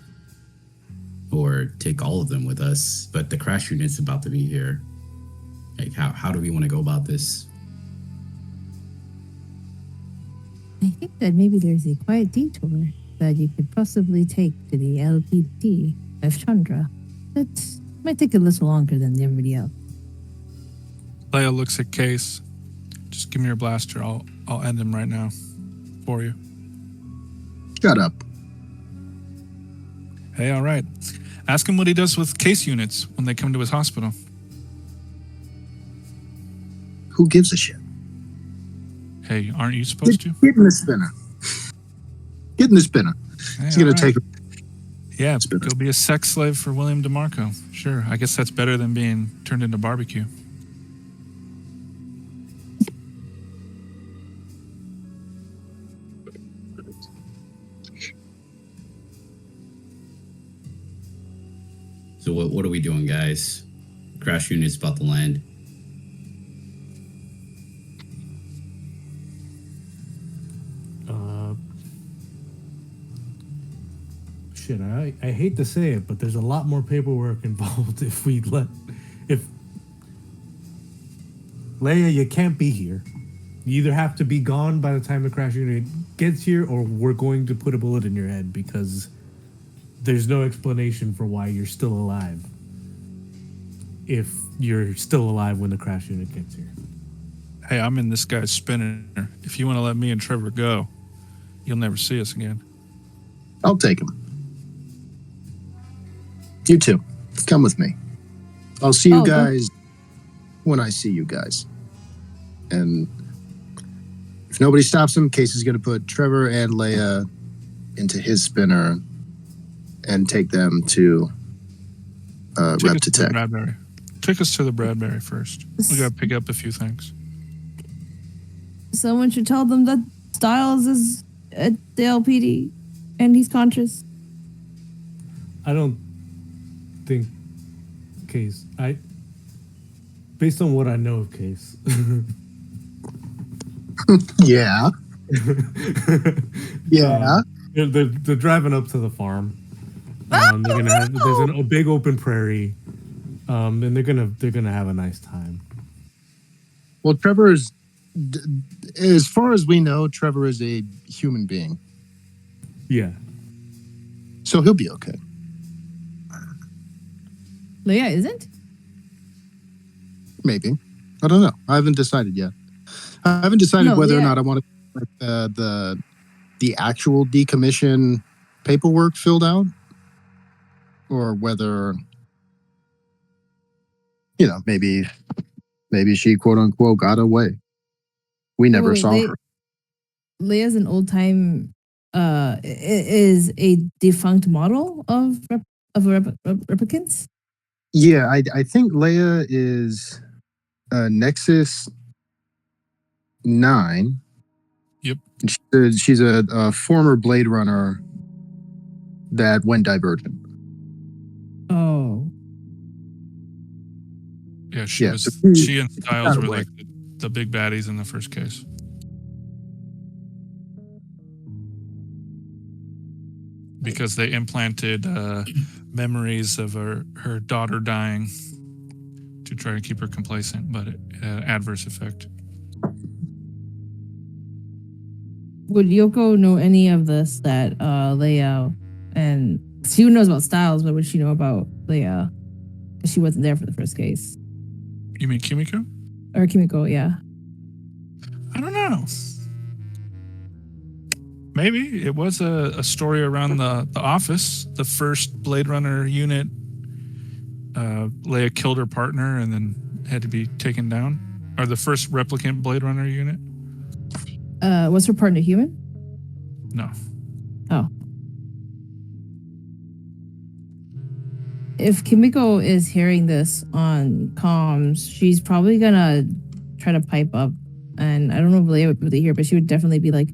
or take all of them with us? But the crash unit's about to be here. Like, how do we want to go about this? I think that maybe there's a quiet detour that you could possibly take to the LPD of Chandra. That might take a little longer than everybody else. Leia looks at Case. Just give me your blaster. I'll end him right now for you. shut up. Hey, all right. Ask him what he does with case units when they come to his hospital. Who gives a shit? Hey, aren't you supposed to? Get in the spinner. Get in the spinner. Hey, He's going all to right. take. Yeah, Spinner. go be a sex slave for William DeMarco. Sure, I guess that's better than being turned into barbecue. So what are we doing, guys? Crash unit's about to land. Uh, shit, I hate to say it, but there's a lot more paperwork involved if Leia, you can't be here. You either have to be gone by the time the crash unit gets here, or we're going to put a bullet in your head because there's no explanation for why you're still alive. If you're still alive when the crash unit gets here. Hey, I'm in this guy's spinner. If you want to let me and Trevor go, you'll never see us again. I'll take him. You too. Come with me. I'll see you guys when I see you guys. And if nobody stops him, Casey's going to put Trevor and Leia into his spinner and take them to Take Rep us to to the Tech. Bradbury. Take us to the Bradbury first. We got to pick up a few things. Someone should tell them that Styles is at the LPD and he's conscious. I don't think Case. Based on what I know of Case. Yeah. Yeah. They're driving up to the farm. They're gonna have a big open prairie. And they're gonna have a nice time. Well, Trevor is, as far as we know, Trevor is a human being. Yeah. So he'll be okay. Leia isn't? Maybe. I don't know. I haven't decided yet. I haven't decided whether or Leia. not I want to the actual decommission paperwork filled out, or whether, maybe she quote unquote got away. We never Wait, saw her. Leia's an old time is a defunct model of replicants. Yeah, I think Leia is Nexus 9. Yep. She's a former Blade Runner that went divergent. Oh. Yeah, she Yeah, was. so She and Styles got were away. like the big baddies in the first case. Because they implanted memories of her daughter dying to try to keep her complacent, but it had adverse effect. Would Yoko know any of this that Leia and she knows about Styles, but would she know about Leia? Because she wasn't there for the first case. You mean Kimiko? Or Kimiko, yeah. I don't know. Maybe it was a story around the office. The first Blade Runner unit, Leia killed her partner and then had to be taken down. Or the first replicant Blade Runner unit? Was her partner human? No. Oh. If Kimiko is hearing this on comms, she's probably gonna try to pipe up. And I don't know if Leia would really hear, but she would definitely be like,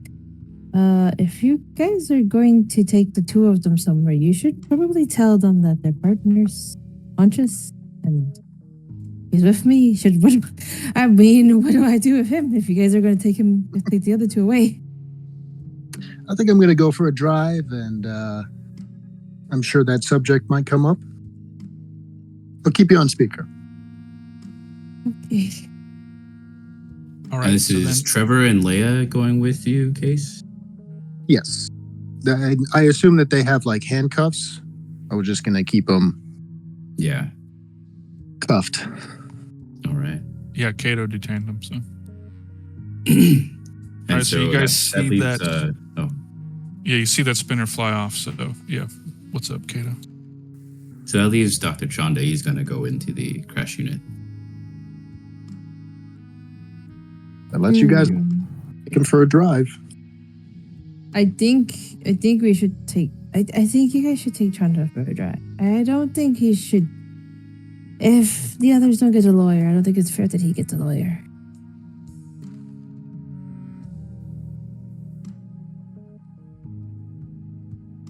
if you guys are going to take the two of them somewhere, you should probably tell them that their partner's conscious and he's with me. What do I do with him if you guys are going to take the other two away? I think I'm going to go for a drive, and I'm sure that subject might come up. I'll keep you on speaker. Okay. All right. And this is Trevor and Leia going with you, Case? Yes. I assume that they have like handcuffs. I was just going to keep them Yeah. cuffed. All right. Yeah, Kato detained them. So. And All right, so you guys see leaves, that? Yeah, you see that spinner fly off. So yeah, what's up, Kato? So that leaves Dr. Chanda. He's going to go into the crash unit. I'll let you guys take him for a drive. I think we should take. I think you guys should take Chanda for a drive. I don't think he should. If the others don't get a lawyer, I don't think it's fair that he gets a lawyer.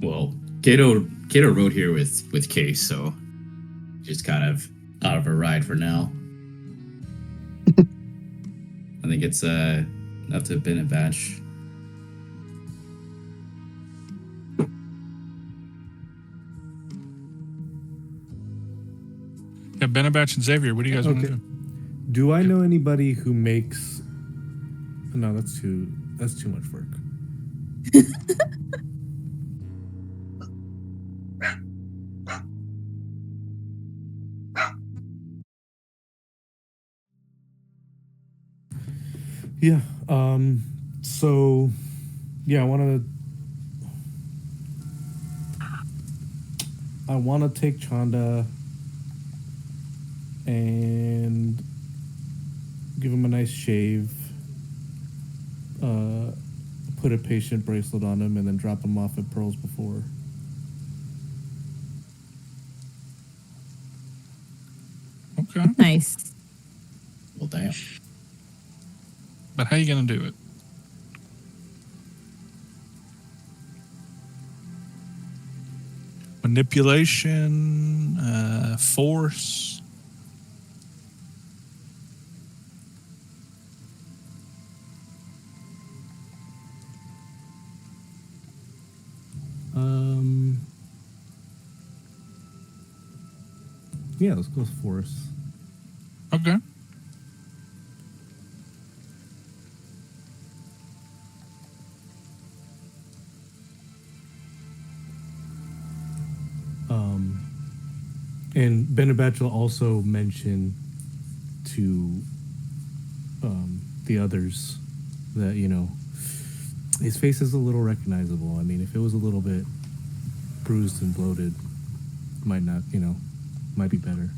Well, Kato rode here with Case, so just kind of out of a ride for now. I think it's up to Benabatch. Yeah, Benabatch and Xavier, what do you guys want to Okay. do? Do I know anybody who makes? No, that's too much work. Yeah. So, yeah, I wanna take Chanda and give him a nice shave. Put a patient bracelet on him, and then drop him off at Pearl's before. Okay. Nice. Well, damn. But how you going to do it? Manipulation, force. Yeah, let's go with force. Okay. And Benabatch will also mention to the others that, his face is a little recognizable. I mean, if it was a little bit bruised and bloated, might not, might be better.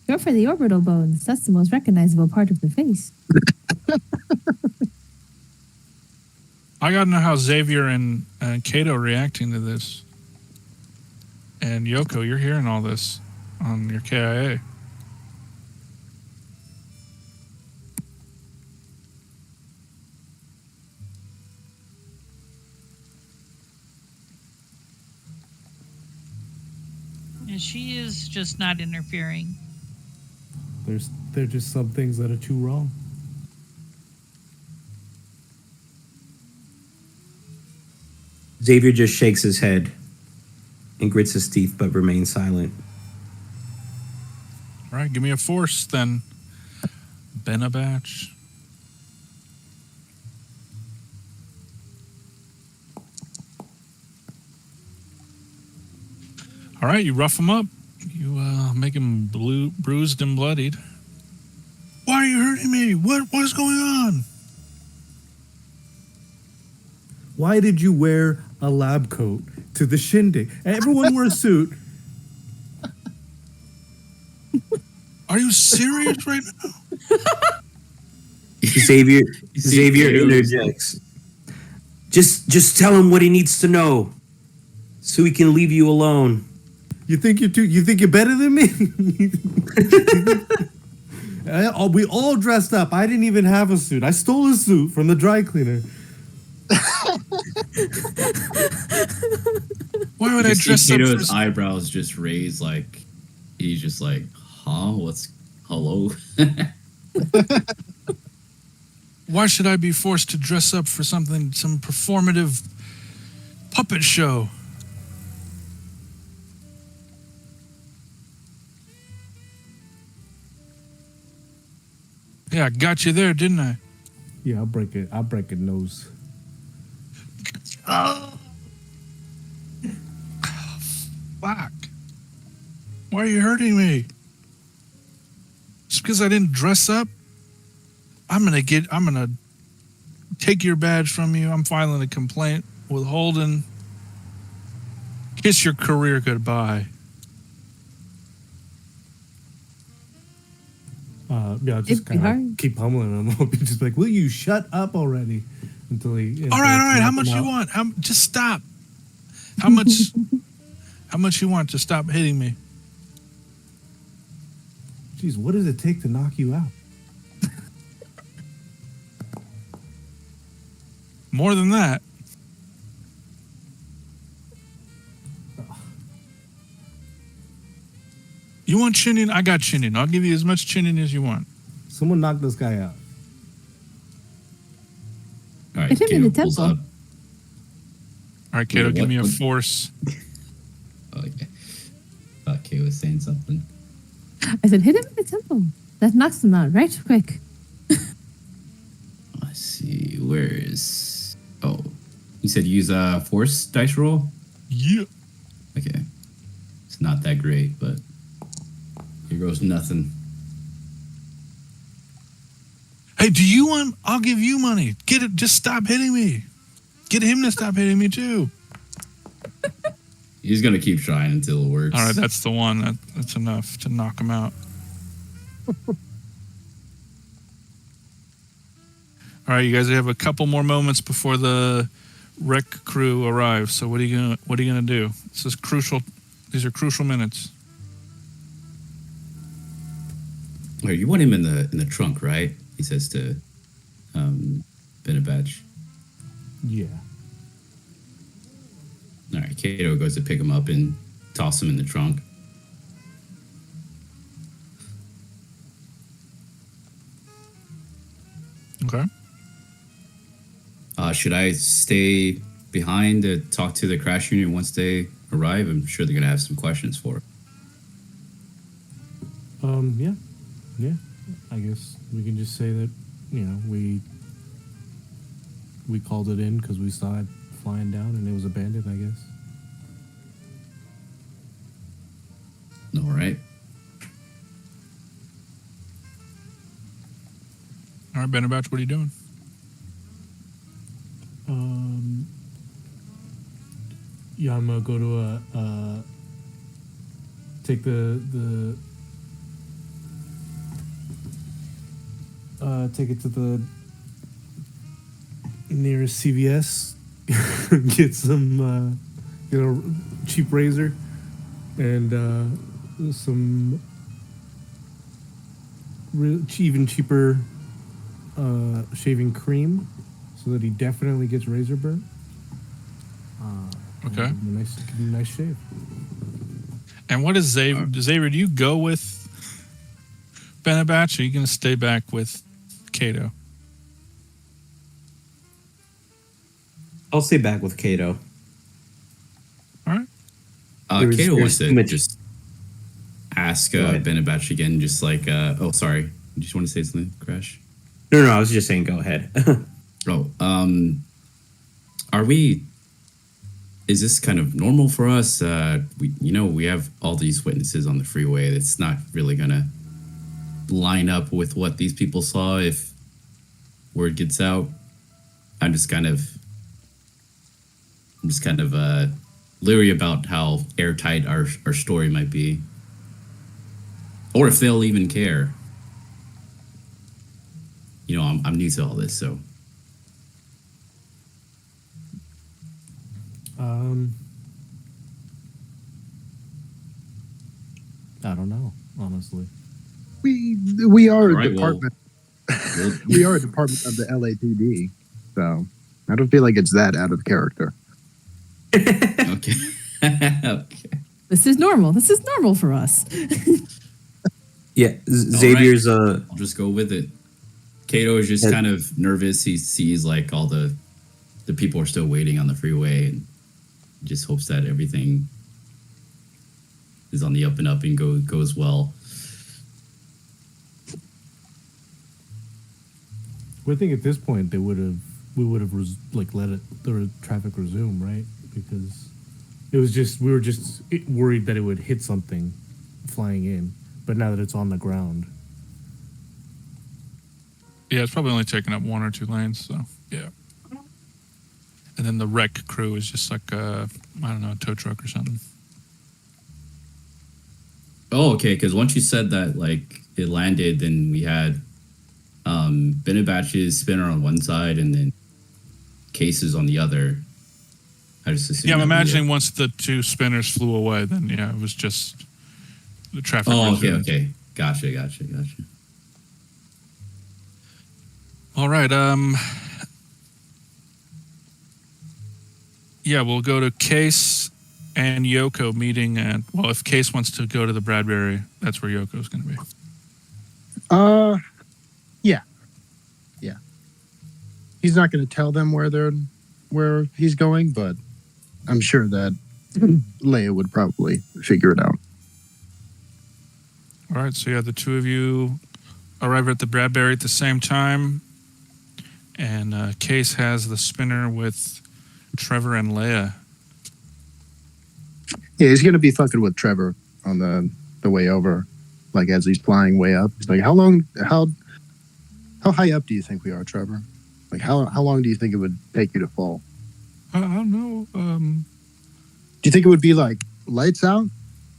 Go for the orbital bones. That's the most recognizable part of the face. I got to know how Xavier and Kato are reacting to this. And Yoko, you're hearing all this on your KIA. And she is just not interfering. There's just some things that are too wrong. Xavier just shakes his head and grits his teeth but remains silent. All right, give me a force then. Benabatch. All right, you rough him up. You make him bruised and bloodied. Why are you hurting me? What's going on? Why did you wear a lab coat to the shindig? Everyone wore a suit. Are you serious right now? Xavier interjects. Just tell him what he needs to know, so he can leave you alone. You think you're better than me? We all dressed up. I didn't even have a suit. I stole a suit from the dry cleaner. Why would I You see dress up Kato's for... eyebrows just raised, like he's just like, huh? Hello? Why should I be forced to dress up for some performative puppet show? Yeah, I got you there, didn't I? Yeah, I'll break it. I'll break a nose. Oh. Fuck. Why are you hurting me? Just because I didn't dress up? I'm gonna take your badge from you. I'm filing a complaint with Holden. Kiss your career goodbye. Yeah, I'll just It'd be kind hard. of keep pummeling him. I'll be just like, will you shut up already? Until he. All right. How much you want? Just stop. How much? How much you want to stop hitting me? Jeez, what does it take to knock you out? More than that. You want chinning? I got chinning. I'll give you as much chinning as you want. Someone knock this guy out. All right, Hit him in Kato the pulls temple. up. All right, Kato, Wait, give me a what? force. Oh, okay. Thought Kay was saying something. I said, hit him in the temple. That knocks him out, right? Quick. Let's see. Where is? Oh, you said use a force dice roll. Yeah. Okay, it's not that great, but here goes nothing. Hey, do you want? I'll give you money. Get it. Just stop hitting me. Get him to stop hitting me too. He's gonna keep trying until it works. All right, that's the one. That's enough to knock him out. All right, you guys have a couple more moments before the wreck crew arrives. So what are you gonna do? This is crucial. These are crucial minutes. Or you want him in the trunk, right? He says to Benabatch. Yeah. All right, Kato goes to pick him up and toss him in the trunk. Okay. Should I stay behind to talk to the crash unit once they arrive? I'm sure they're gonna have some questions for it. Yeah. I guess we can just say that, we called it in because we saw it flying down and it was abandoned, I guess. All right. All right, Benabatch, what are you doing? Yeah, I'm gonna go to take take it to the nearest CVS, get some cheap razor and some even cheaper shaving cream, so that he definitely gets razor burn. Okay. Give him a nice shave. And what is Xavier? Xavier, do you go with Benabatch, or are you going to stay back with Kato? I'll stay back with Kato. All right. Kato wants too to much- just ask Go ahead. Benabatch again, just like, oh, sorry. You just want to say something, Crash? No, I was just saying go ahead. Oh, is this kind of normal for us? We have all these witnesses on the freeway. It's not really gonna line up with what these people saw if word gets out. I'm just kind of leery about how airtight our story might be, or if they'll even care. I'm new to all this, so. I don't know, honestly. We are All a right, department. Well, We are a department of the LAPD, so I don't feel like it's that out of character. okay. Okay. This is normal. This is normal for us. Yeah, Xavier's I'll just go with it. Kato is just Yeah. kind of nervous. He sees like all the people are still waiting on the freeway, and just hopes that everything is on the up and up and goes well. Well, I think at this point we would have let the traffic resume, right? Because we were just worried that it would hit something flying in, but now that it's on the ground, Yeah, it's probably only taking up one or two lanes, so yeah. And then the wreck crew is just like a tow truck or something. Oh, okay. Because once you said that, like it landed, then we had Benabatch's spinner on one side and then cases on the other. I just assumed. Yeah, I'm that we imagining once the two spinners flew away, then yeah, it was just the traffic. Oh, okay, resumed. okay. Gotcha. All right. Yeah, we'll go to case and Yoko meeting at, well, if Case wants to go to the Bradbury, that's where Yoko's going to be. Yeah. He's not going to tell them where he's going, but I'm sure that Leia would probably figure it out. All right, so yeah, the two of you arrive at the Bradbury at the same time, and Case has the spinner with Trevor and Leia. Yeah, he's going to be fucking with Trevor on the way over, like as he's flying way up. He's like, how high up do you think we are, Trevor? Like, how long do you think it would take you to fall? I don't know. Do you think it would be like lights out,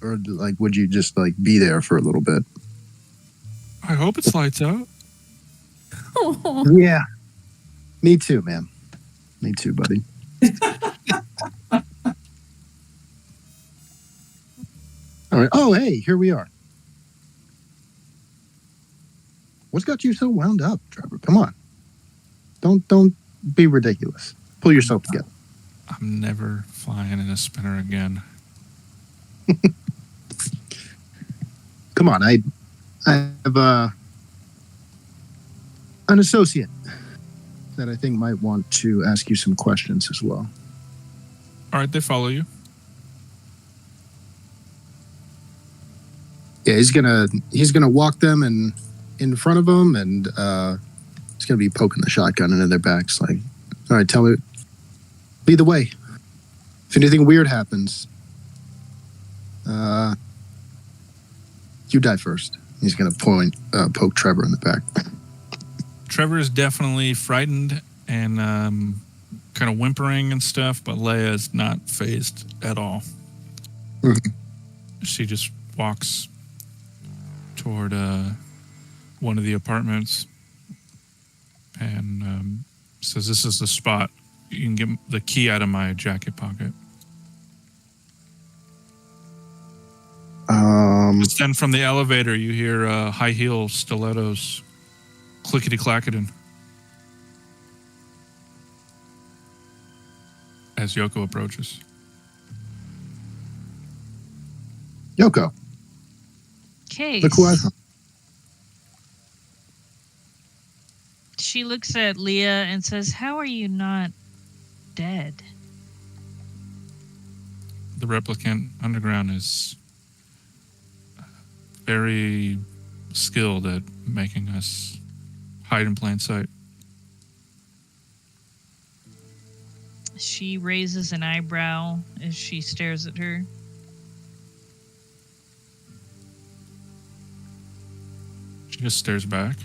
or like would you just like be there for a little bit? I hope it's lights out. Yeah, me too, man. Me too, buddy. All right. Oh, hey, here we are. What's got you so wound up, Trevor? Come on. Don't be ridiculous. Pull yourself together. I'm never flying in a spinner again. Come on, I have an associate that I think might want to ask you some questions as well. All right, they follow you. Yeah, he's gonna walk them and in front of them, and he's gonna be poking the shotgun into their backs. Like, all right, tell me, lead the way. If anything weird happens, you die first. He's gonna poke Trevor in the back. Trevor is definitely frightened and kind of whimpering and stuff, but Leia is not phased at all. Mhm. She just walks toward one of the apartments and says, "This is the spot. You can get the key out of my jacket pocket." Just then from the elevator, you hear high heel stilettos clickety-clacketing as Yoko approaches. Yoko, Case. look who I found. She looks at Leah and says, "How are you not dead?" The replicant underground is very skilled at making us hide in plain sight. She raises an eyebrow as she stares at her. She just stares back.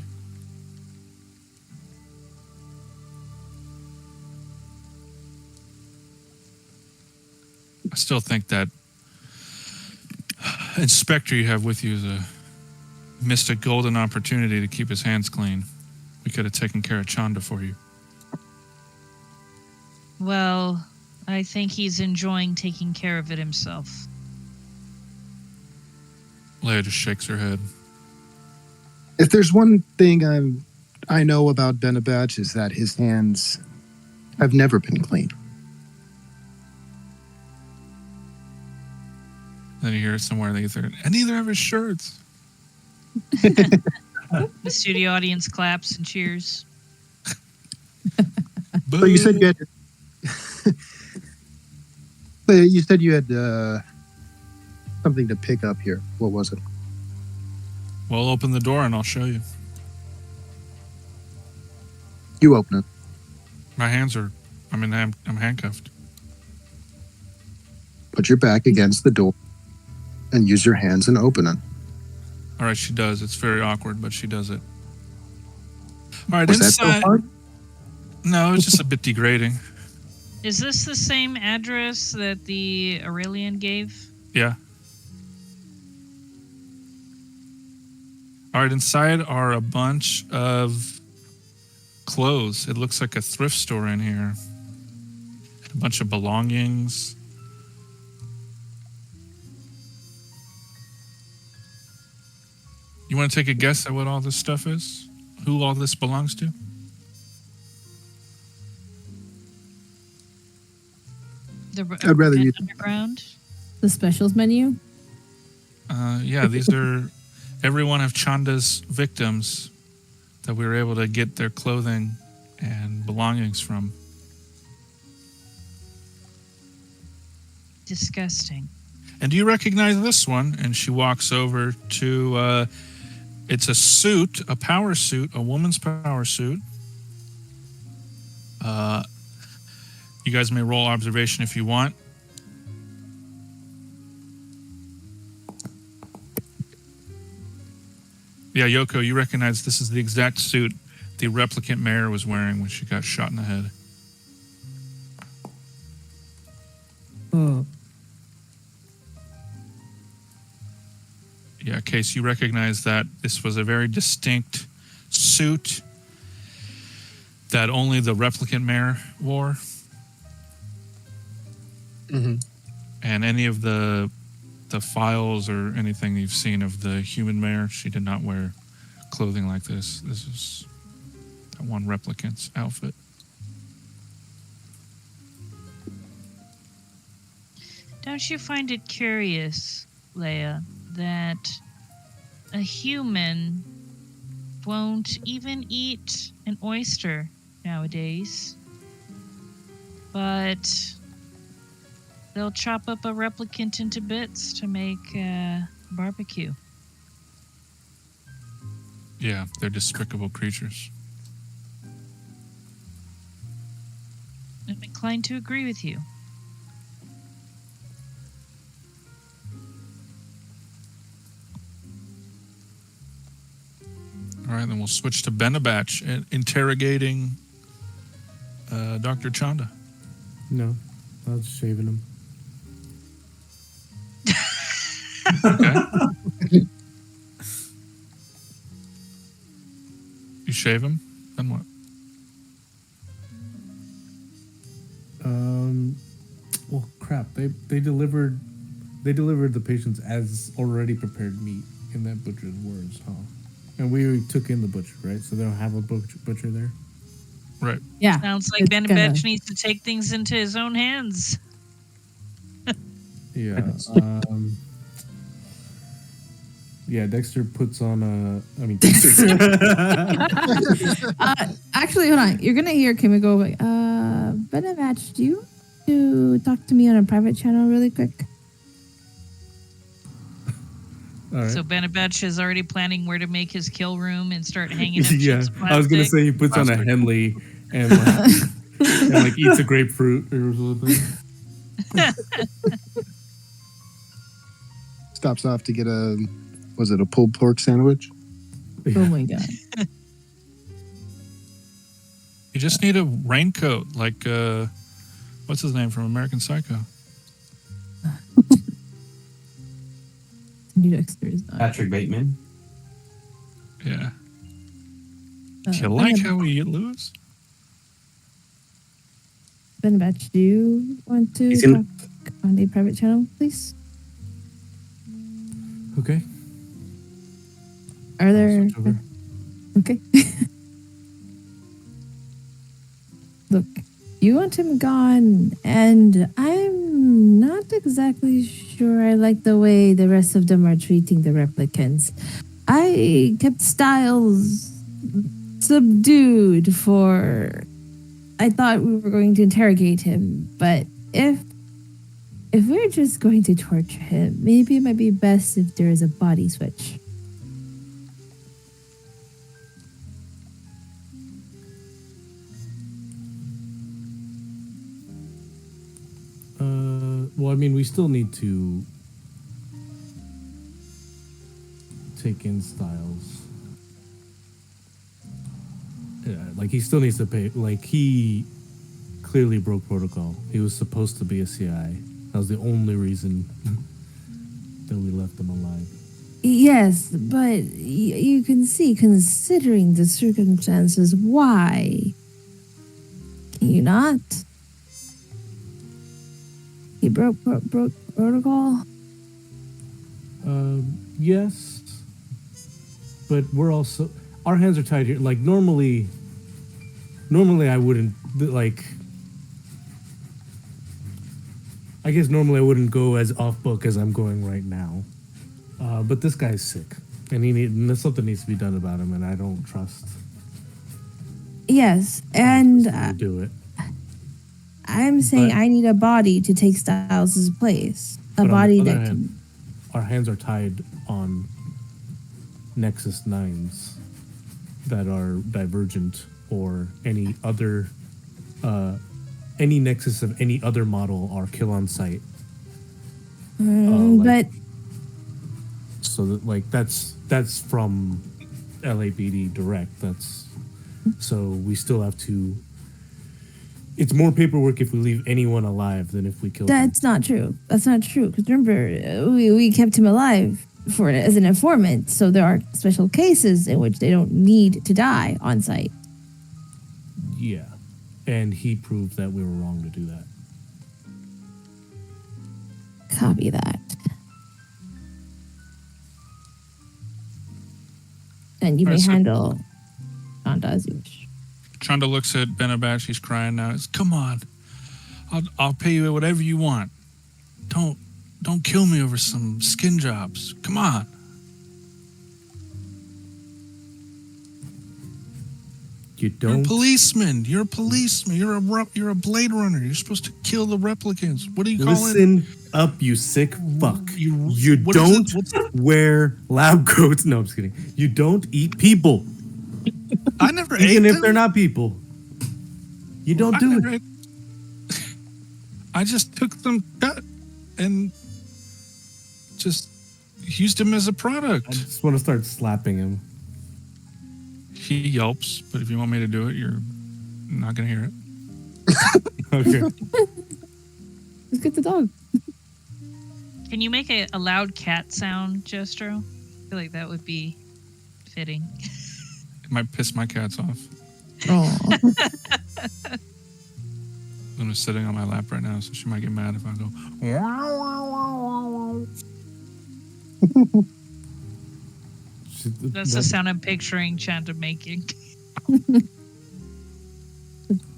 I still think that inspector you have with you is missed a golden opportunity to keep his hands clean. We could have taken care of Chanda for you. Well, I think he's enjoying taking care of it himself. Leia just shakes her head. If there's one thing I know about Benabach is that his hands have never been clean. Then you hear it somewhere in the ether, and neither of his shirts. The studio audience claps and cheers. So you said you had. You said you had something to pick up here. What was it? Well, open the door and I'll show you. You open it. My hands are, I'm handcuffed. Put your back against the door and use your hands and open it. All right, she does. It's very awkward, but she does it. All right, Was that inside. so hard? No, it's just a bit degrading. Is this the same address that the Aurelian gave? Yeah. All right, inside are a bunch of clothes. It looks like a thrift store in here. A bunch of belongings. You want to take a guess at what all this stuff is? Who all this belongs to? The I'd rather you- underground. The specials menu. Yeah, these are every one of Chanda's victims that we were able to get their clothing and belongings from. Disgusting. And do you recognize this one? And she walks over to, it's a suit, a power suit, a woman's power suit. You guys may roll observation if you want. Yeah, Yoko, you recognize this is the exact suit the replicant mayor was wearing when she got shot in the head. Oh. Yeah, Case, you recognize that this was a very distinct suit that only the replicant mayor wore. Mm-hmm. And any of the files or anything you've seen of the human mayor, she did not wear clothing like this. This is that one replicant's outfit. Don't you find it curious, Leia, that a human won't even eat an oyster nowadays, but they'll chop up a replicant into bits to make barbecue? Yeah, they're despicable creatures. I'm inclined to agree with you. All right, then we'll switch to Benabatch interrogating Dr. Chanda. No, I was shaving him. Okay. You shave him? Then what? Well, crap. They delivered the patients as already prepared meat in that butcher's words, huh? And we took in the butcher, right? So they don't have a butcher there. Right. Yeah. Sounds like It's Ben gonna- Batch needs to take things into his own hands. Yeah. Yeah. Dexter puts on a. I mean, Dexter. Actually, hold on. You're gonna hear Kimmy go like, Benavatch, do you want to talk to me on a private channel really quick? All right. So Ben Batch is already planning where to make his kill room and start hanging up Yeah, sheets of I was gonna plastic. say he puts on a Henley and like eats a grapefruit or something. Stops off to get a pulled pork sandwich? Oh my god. You just need a raincoat, like what's his name from American Psycho? Dexter is not. Patrick Bateman. Yeah. Uh, You like how we eat Lewis? Benavatch, do you want to He's in- talk on a private channel, please? Okay. Are there? Switch over. Okay. Look, you want him gone, and I'm not exactly sure I like the way the rest of them are treating the replicants. I kept Styles subdued for. I thought we were going to interrogate him, but if we're just going to torture him, maybe it might be best if there is a body switch. Well, I mean, we still need to take in Styles. Yeah, like he still needs to pay. Like he clearly broke protocol. He was supposed to be a CI. That was the only reason that we left him alive. Yes, but you can see, considering the circumstances, why. Can you not? He broke protocol? Yes, but we're also our hands are tied here. Like normally I wouldn't like. I guess normally I wouldn't go as off book as I'm going right now. But this guy's sick, and something needs to be done about him, and I don't trust. Yes, and To do it. I'm saying But- I need a body to take Styles' place. A But on the body other that hand, can. our hands are tied on Nexus 9s that are divergent or any other any Nexus of any other model are kill on sight. But So that, like that's from LAPD direct. That's so we still have to. It's more paperwork if we leave anyone alive than if we kill them. that's not true. That's not true. Because remember, we kept him alive as an informant. So there are special cases in which they don't need to die on site. Yeah, and he proved that we were wrong to do that. Copy that. And you may Alright, so- handle Shonda as you wish. Chanda looks at Benabash. He's crying now. It's, come on, I'll pay you whatever you want. Don't kill me over some skin jobs. Come on. You You're a don't. policeman. You're a policeman. You're a Blade Runner. You're supposed to kill the replicants. What do you call it? Listen up, you sick fuck. You- You what is don't it? What's- wear lab coats. No, I'm just kidding. You don't eat people, I never ate even if them. they're not people. You don't I do never it. ate- I just took them cut and just used them as a I product. just want to start slapping him. He yelps, but if you want me to do it, you're not going to hear it. Okay. Let's get the dog. Can you make a loud cat sound, Jestro? I feel like that would be fitting. It might piss my cats off. Oh, Luna's sitting on my lap right now, so she might get mad if I go. That's the sound I'm picturing Chanda making.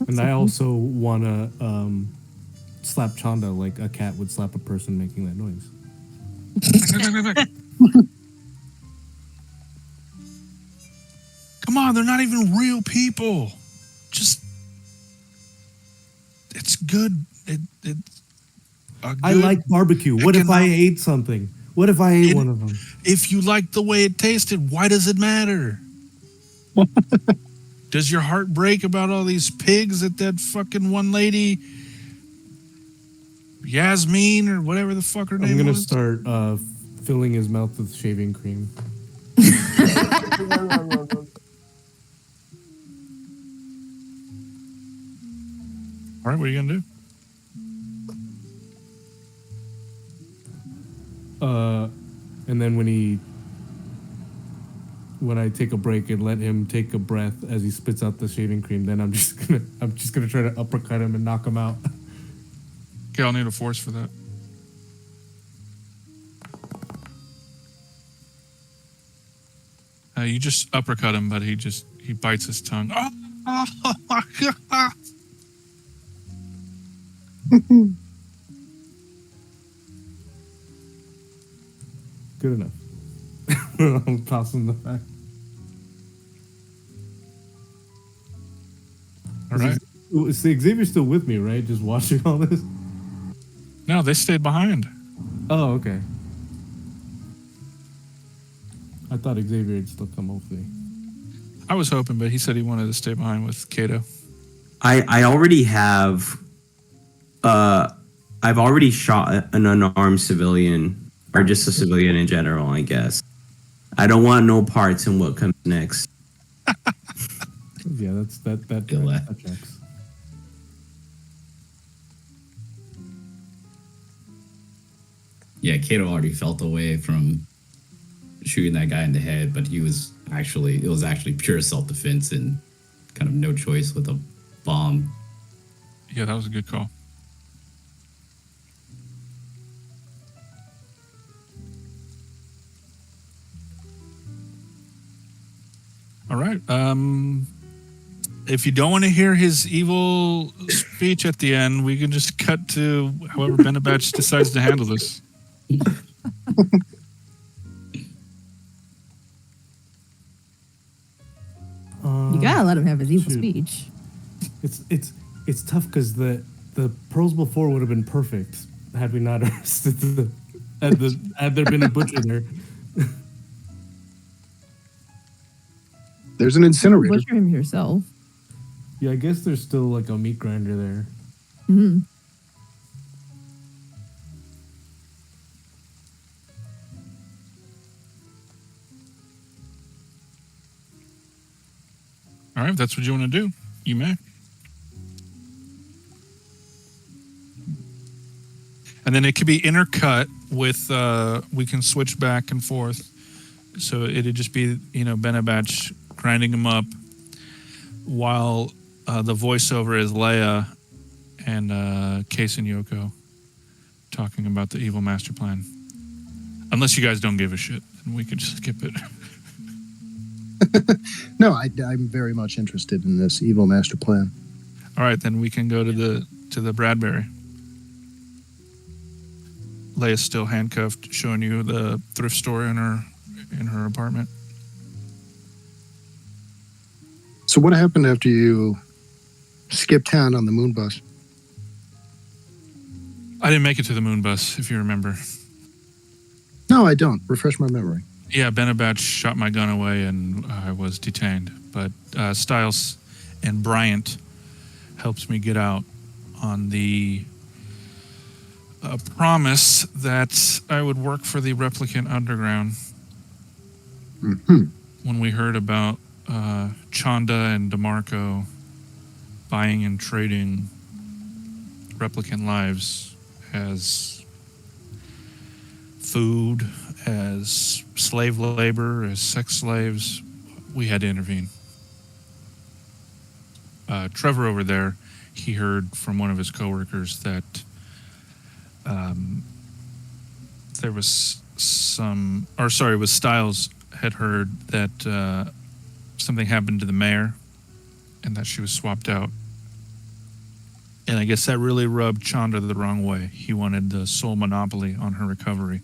And I also want to slap Chanda like a cat would slap a person making that noise. Come on, they're not even real people. Just, it's good. It's a I good- like barbecue. What if I economic- ate something? What if I ate It- one of them? If you like the way it tasted, why does it matter? Does your heart break about all these pigs that fucking one lady, Yasmin or whatever the fuck her I'm name gonna was? start filling his mouth with shaving cream. All right, what are you gonna do? And then when I take a break and let him take a breath as he spits out the shaving cream, then I'm just gonna try to uppercut him and knock him out. Okay, I'll need a force for that. You just uppercut him, but he bites his tongue. Good enough. I'm tossing the back. All right. See, Xavier's still with me, right? Just watching all this. No, they stayed behind. Oh, okay. I thought Xavier had still come with me. I was hoping, but he said he wanted to stay behind with Kato. I already have I've already shot an unarmed civilian or just a civilian in general, I guess. I don't want no parts in what comes next. Yeah, that Feel that. checks. Yeah, Kato already felt away from shooting that guy in the head, but it was actually pure self-defense and kind of no choice with a bomb. Yeah, that was a good call. All right. If you don't want to hear his evil speech at the end, we can just cut to however Benabatch decides to handle this. You gotta let him have his evil shoot. speech. It's tough because the pearls before would have been perfect had we not arrested had there been a butcher there. There's an incinerator. Butcher him yourself. Yeah, I guess there's still like a meat grinder there. Hmm. All right, if that's what you want to do, you may. And then it could be intercut with, we can switch back and forth. So it'd just be, Benabatch grinding him up while the voiceover is Leia and Case and Yoko talking about the evil master plan. Unless you guys don't give a shit, then we could just skip it. No, I'm very much interested in this evil master plan. All right, then we can go to the Bradbury. Leia's still handcuffed, showing you the thrift store in her apartment. So what happened after you skipped town on the moon bus? I didn't make it to the moon bus, if you remember. No, I don't. Refresh my memory. Yeah, Benabatch shot my gun away and I was detained. But Stiles and Bryant helped me get out on the promise that I would work for the Replicant Underground. Mm-hmm. When we heard about Chanda and DeMarco buying and trading replicant lives as food, as slave labor, as sex slaves, we had to intervene. Trevor over there, he heard from one of his coworkers that there was Stiles had heard that something happened to the mayor and that she was swapped out. And I guess that really rubbed Chanda the wrong way. He wanted the sole monopoly on her recovery.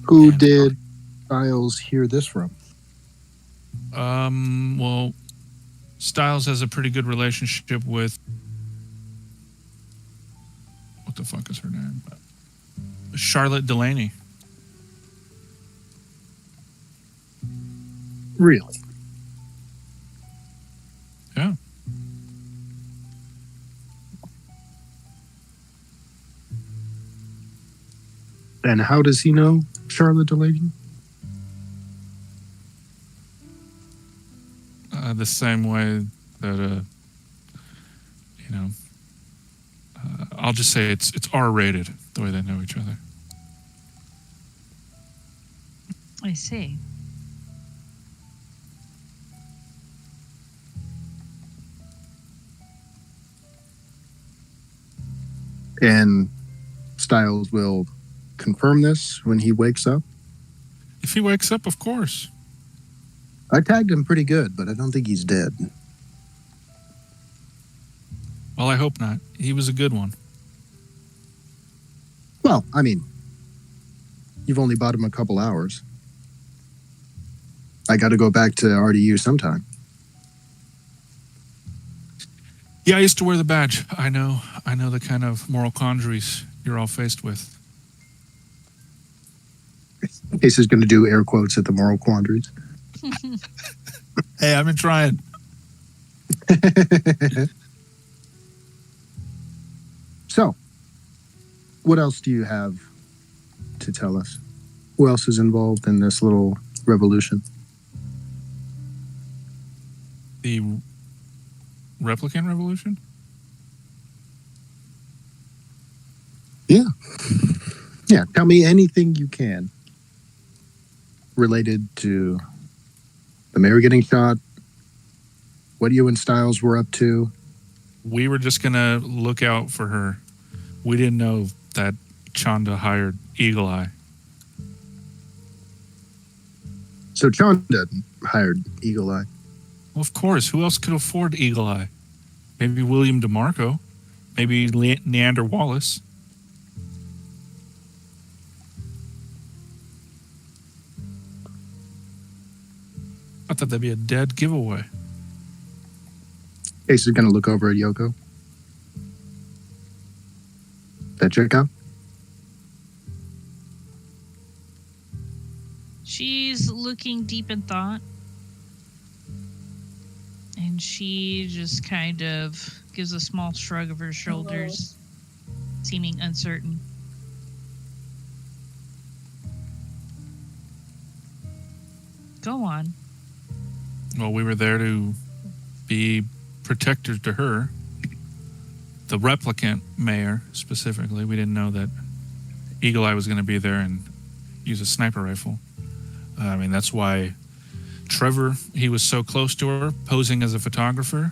Who did Stiles hear this from? Well, Stiles has a pretty good relationship with, what the fuck is her name? Charlotte Delaney. Really? Yeah. And how does he know Charlotte Delaney? The same way that, I'll just say it's R-rated, the way they know each other. I see. And Stiles will confirm this when he wakes up? If he wakes up, of course. I tagged him pretty good, but I don't think he's dead. Well, I hope not. He was a good one. Well, I mean, you've only bought him a couple hours. I got to go back to RDU sometime. Yeah, I used to wear the badge. I know the kind of moral quandaries you're all faced with. Case is going to do air quotes at the moral quandaries. Hey, I've been trying. So, what else do you have to tell us? Who else is involved in this little revolution? The replicant revolution? Yeah. Yeah, tell me anything you can related to the mayor getting shot, what you and Stiles were up to. We were just going to look out for her. We didn't know that Chanda hired Eagle Eye. So Chanda hired Eagle Eye. Well, of course. Who else could afford Eagle Eye? Maybe William DeMarco. Maybe Neander Wallace. I thought that'd be a dead giveaway. Ace is going to look over at Yoko. That check out? She's looking deep in thought. And she just kind of gives a small shrug of her shoulders, seeming uncertain. Go on. Well, we were there to be protectors to her. The replicant mayor, specifically. We didn't know that Eagle Eye was going to be there and use a sniper rifle. I mean, that's why Trevor, he was so close to her, posing as a photographer.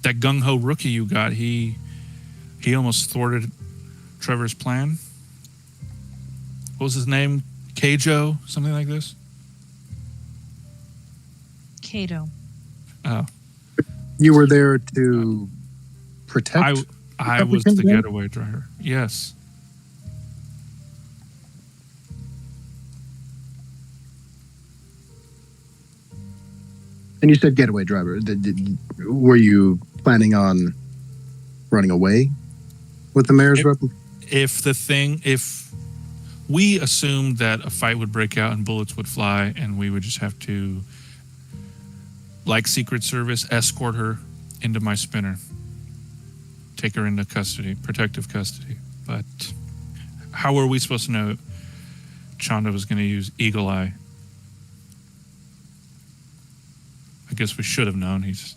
That gung-ho rookie you got, he almost thwarted Trevor's plan. What was his name? Keijo? Something like this? Kato. Oh. You were there to protect? I was the getaway driver. Yes. And you said getaway driver. Were you planning on running away with the mayor's replica? If we assumed that a fight would break out and bullets would fly and we would just have to, like Secret Service, escort her into my spinner, take her into custody, protective custody. But how were we supposed to know Chanda was going to use Eagle Eye? I guess we should have known. He's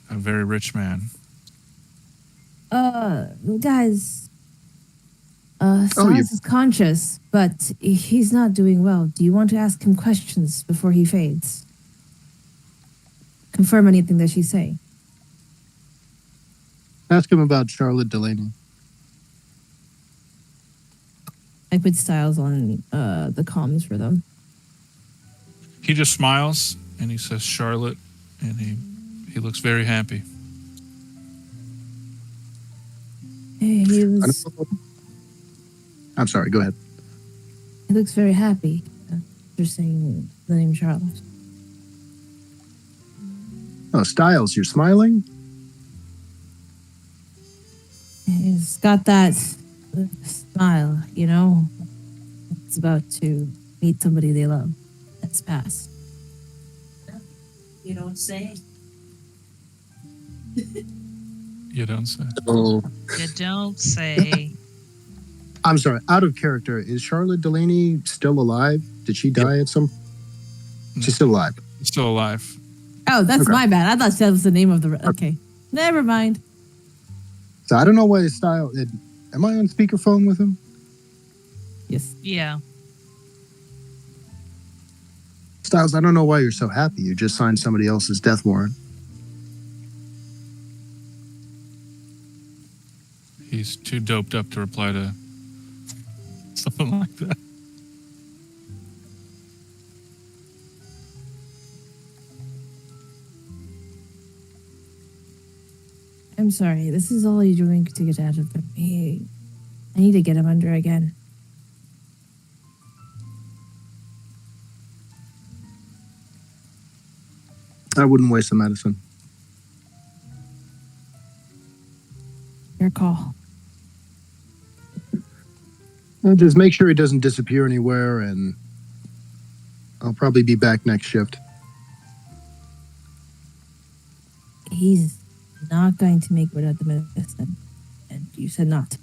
a very rich man. Guys, Silas is conscious, but he's not doing well. Do you want to ask him questions before he fades? Confirm anything that she's saying. Ask him about Charlotte Delaney. I put Styles on the comms for them. He just smiles and he says Charlotte, and he looks very happy. I'm sorry, go ahead. He looks very happy. After saying the name Charlotte. Oh, Styles, you're smiling? He's got that smile, you know? It's about to meet somebody they love. That's past. You don't say. You don't say. Oh, You don't say. I'm sorry, out of character. Is Charlotte Delaney still alive? Did she die at some... She's still alive. He's still alive. Oh, that's Okay. my bad. I thought that was the name of the... Okay. Never mind. So I don't know why Styles... Am I on speakerphone with him? Yes. Yeah. Styles, I don't know why you're so happy. You just signed somebody else's death warrant. He's too doped up to reply to something like that. I'm sorry. This is all you're doing to get out of me. I need to get him under again. I wouldn't waste the medicine. Your call. Well, just make sure he doesn't disappear anywhere, and I'll probably be back next shift. He's not going to make without the medicine. And you said not.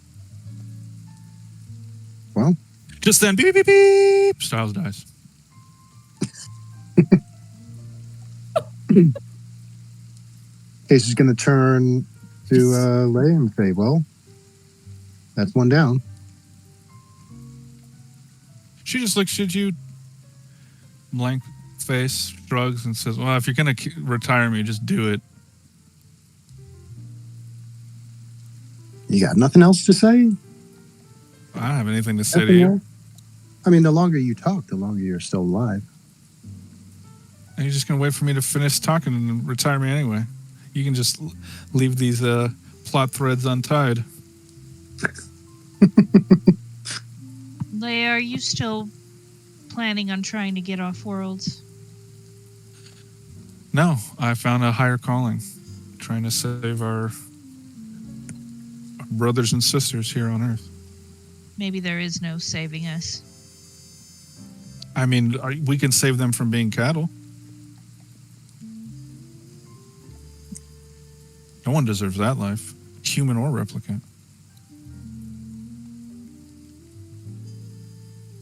Well, Just then, beep, beep, beep, beep, Styles dies. Case is going to turn to Lay and say, well, that's one down. She just looks at you, blank face, shrugs, and says, well, if you're going to retire me, just do it. You got nothing else to say? I don't have anything to say to Nothing you. else? I mean, the longer you talk, the longer you're still alive. And you're just gonna wait for me to finish talking and retire me anyway. You can just leave these plot threads untied. Leia, are you still planning on trying to get off worlds? No, I found a higher calling, trying to save our brothers and sisters here on Earth. Maybe there is no saving us. I mean, we can save them from being cattle. No one deserves that life, human or replicant.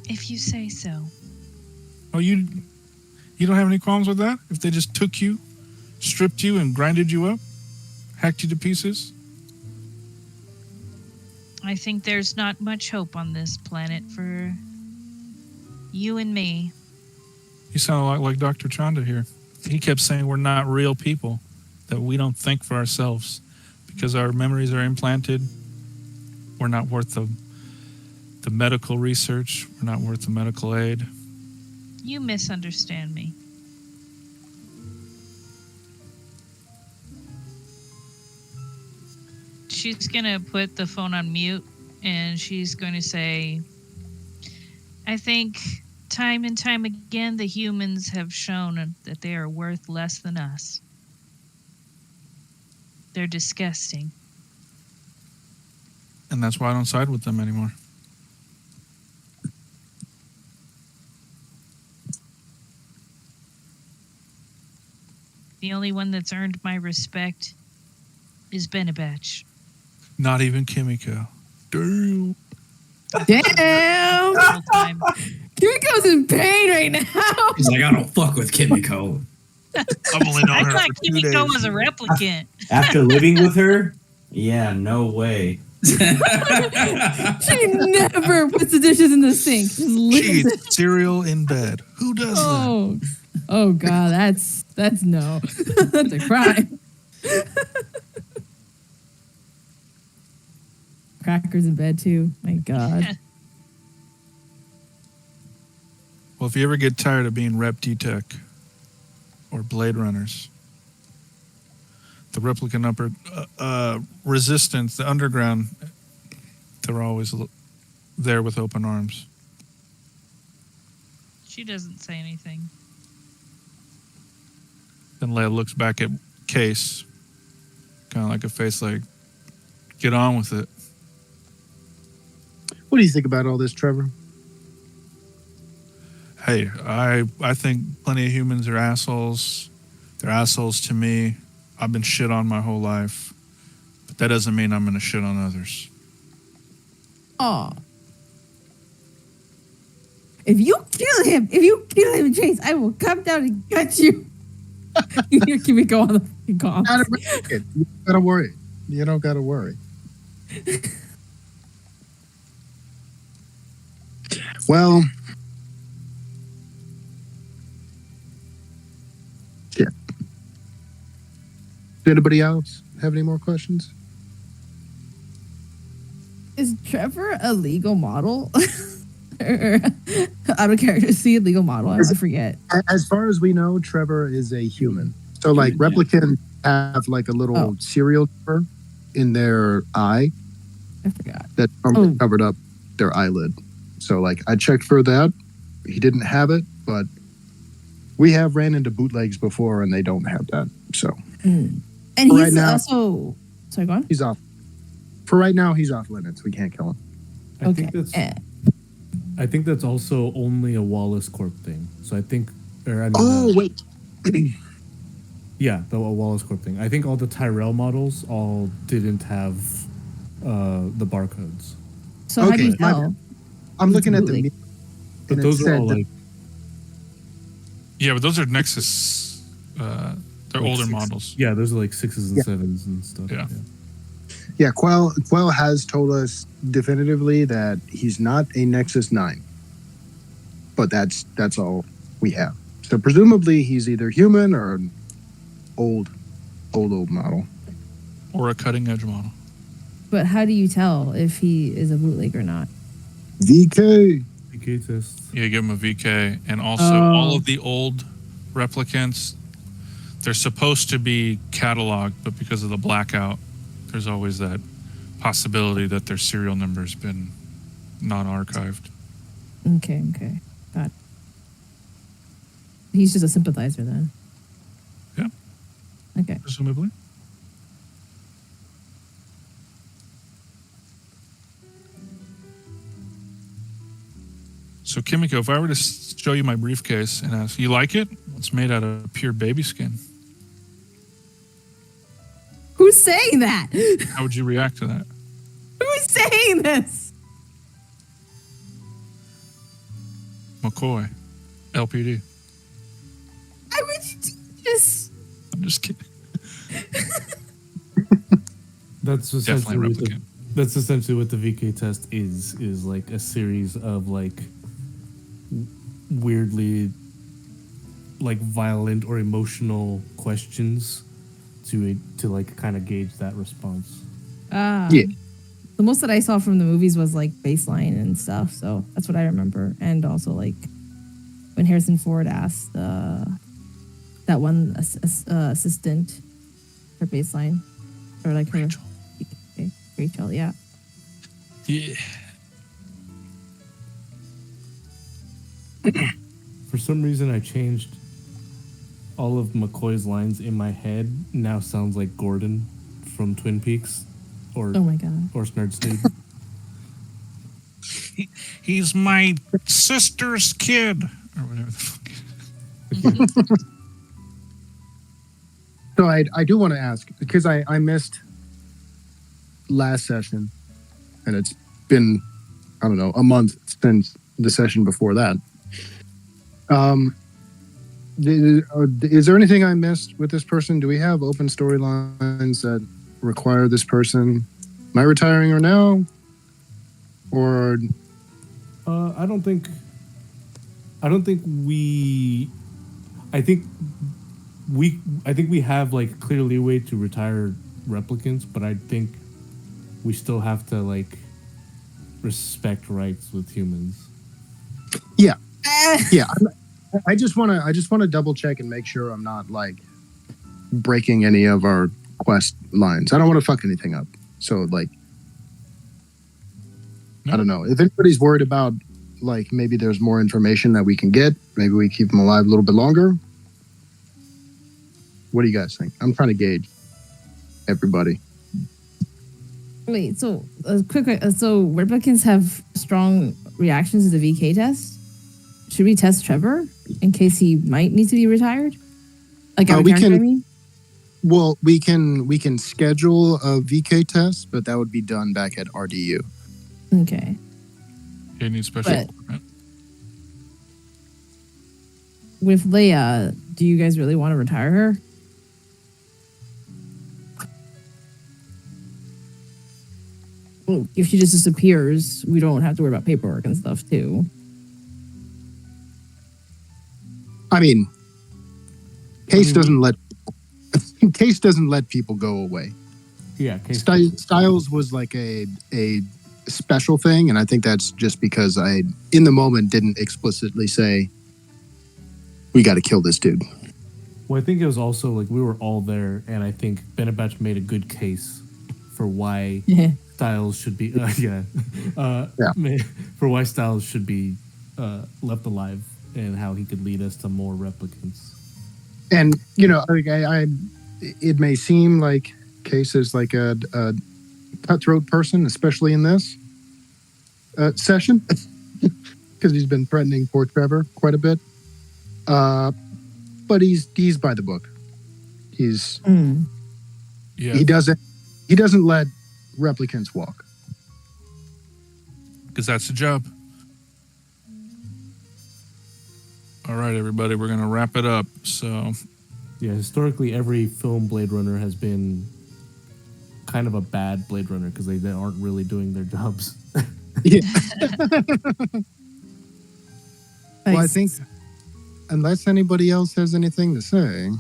If you say so. Oh, you don't have any qualms with that? If they just took you, stripped you, and grinded you up, hacked you to pieces? I think there's not much hope on this planet for you and me. You sound a lot like Dr. Chanda here. He kept saying we're not real people, that we don't think for ourselves. Because our memories are implanted, we're not worth the medical research, we're not worth the medical aid. You misunderstand me. She's going to put the phone on mute and she's going to say, I think time and time again the humans have shown that they are worth less than us. They're disgusting. And that's why I don't side with them anymore. The only one that's earned my respect is Benabatch. Not even Kimiko. Damn. Damn! Whole time. Kimiko's in pain right now. He's like, I don't fuck with Kimiko. I've only known I her thought for 2 Kimiko days. was a replicant. After living with her, yeah, no way. She never puts the dishes in the sink. Just She leaves it. eats cereal in bed. Who does that? Oh God, that's no. That's a crime. Crackers in bed too. My God. Well, if you ever get tired of being Rep D-Tech or Blade Runners, the replicant resistance, the underground, they're always there with open arms. She doesn't say anything. Then Leia looks back at Case, kind of like a face like, get on with it. What do you think about all this, Trevor? Hey, I think plenty of humans are assholes. They're assholes to me. I've been shit on my whole life. But that doesn't mean I'm going to shit on others. Aw. If you kill him, Chase, I will come down and gut you. You keep me going on the fucking comms. You don't gotta worry. You don't gotta worry. Well, shit. Does anybody else have any more questions? Is Trevor a legal model? Or out of character, see a legal model. I forget. As far as we know, Trevor is a human. So, like, replicants have like a little serial number in their eye I forgot. that normally covered up their eyelid. So, like, I checked for that. He didn't have it, but we have ran into bootlegs before, and they don't have that. So, And For he's right now- also. Sorry, go on. he's off. For right now, he's off limits. We can't kill him. I think that's also only a Wallace Corp thing. So I think, Wait. yeah, the Wallace Corp thing. I think all the Tyrell models all didn't have the barcodes. So how do you Okay, my tell? I'm looking at bootleg. the. But and it those are said all that- like Yeah, but those are Nexus. They're like older six- models. Yeah, those are like 6s and Yeah. 7s and stuff. Yeah. Yeah, Quell has told us definitively that he's not a Nexus 9. But that's all we have. So presumably he's either human or an old model. Or a cutting edge model. But how do you tell if he is a bootleg or not? VK. VK test. Yeah, give them a VK. And also, all of the old replicants, they're supposed to be cataloged, but because of the blackout, there's always that possibility that their serial number's been non-archived. Okay. Got it. He's just a sympathizer then. Yeah. Okay. Presumably. So, Kimiko, if I were to show you my briefcase and ask, you like it? It's made out of pure baby skin. Who's saying that? How would you react to that? Who's saying this? McCoy, LPD. Why would you do this? I'm just kidding. That's Definitely essentially replicant. that's essentially what the VK test is like a series of like weirdly like violent or emotional questions to like kind of gauge that response. Yeah. The most that I saw from the movies was like baseline and stuff, so that's what I remember. And also like when Harrison Ford asked that one assistant for baseline, or like her Rachel, yeah. Yeah. For some reason, I changed all of McCoy's lines in my head. Now sounds like Gordon from Twin Peaks, or Oh my god. or Snurd Snood. He's my sister's kid. Or whatever the fuck. So I do want to ask, because I missed last session, and it's been, I don't know, a month since the session before that. Is there anything I missed with this person? Do we have open storylines that require this person? Am I retiring her now? Or I don't think we. I think we have like clear leeway to retire replicants, but I think we still have to like respect rights with humans. yeah. I just want to double check and make sure I'm not like breaking any of our quest lines. I don't want to fuck anything up. So like, I don't know if anybody's worried about like maybe there's more information that we can get. Maybe we keep them alive a little bit longer. What do you guys think? I'm trying to gauge everybody. Wait, so quick. So replicants have strong reactions to the VK test. Should we test Trevor in case he might need to be retired? Like our we character, can- I mean? Well, we can schedule a VK test, but that would be done back at RDU. Okay. He needs special But- equipment. With Leia, do you guys really want to retire her? Well, if she just disappears, we don't have to worry about paperwork and stuff too. I mean, Case doesn't let people go away. Yeah, Styles was like a special thing, and I think that's just because I, in the moment, didn't explicitly say, we got to kill this dude. Well, I think it was also like we were all there, and I think Benabatch made a good case for why Styles should be for why Styles should be left alive and how he could lead us to more replicants. And you know, like it may seem like Case is like a cutthroat person, especially in this session, because he's been threatening poor Trevor quite a bit. But he's by the book. He's Yeah, he doesn't let replicants walk. because that's the job. All right, everybody, we're going to wrap it up. So, Yeah, historically, every film Blade Runner has been kind of a bad Blade Runner because they aren't really doing their jobs. Yeah. Well, I Nice. think unless anybody else has anything to say,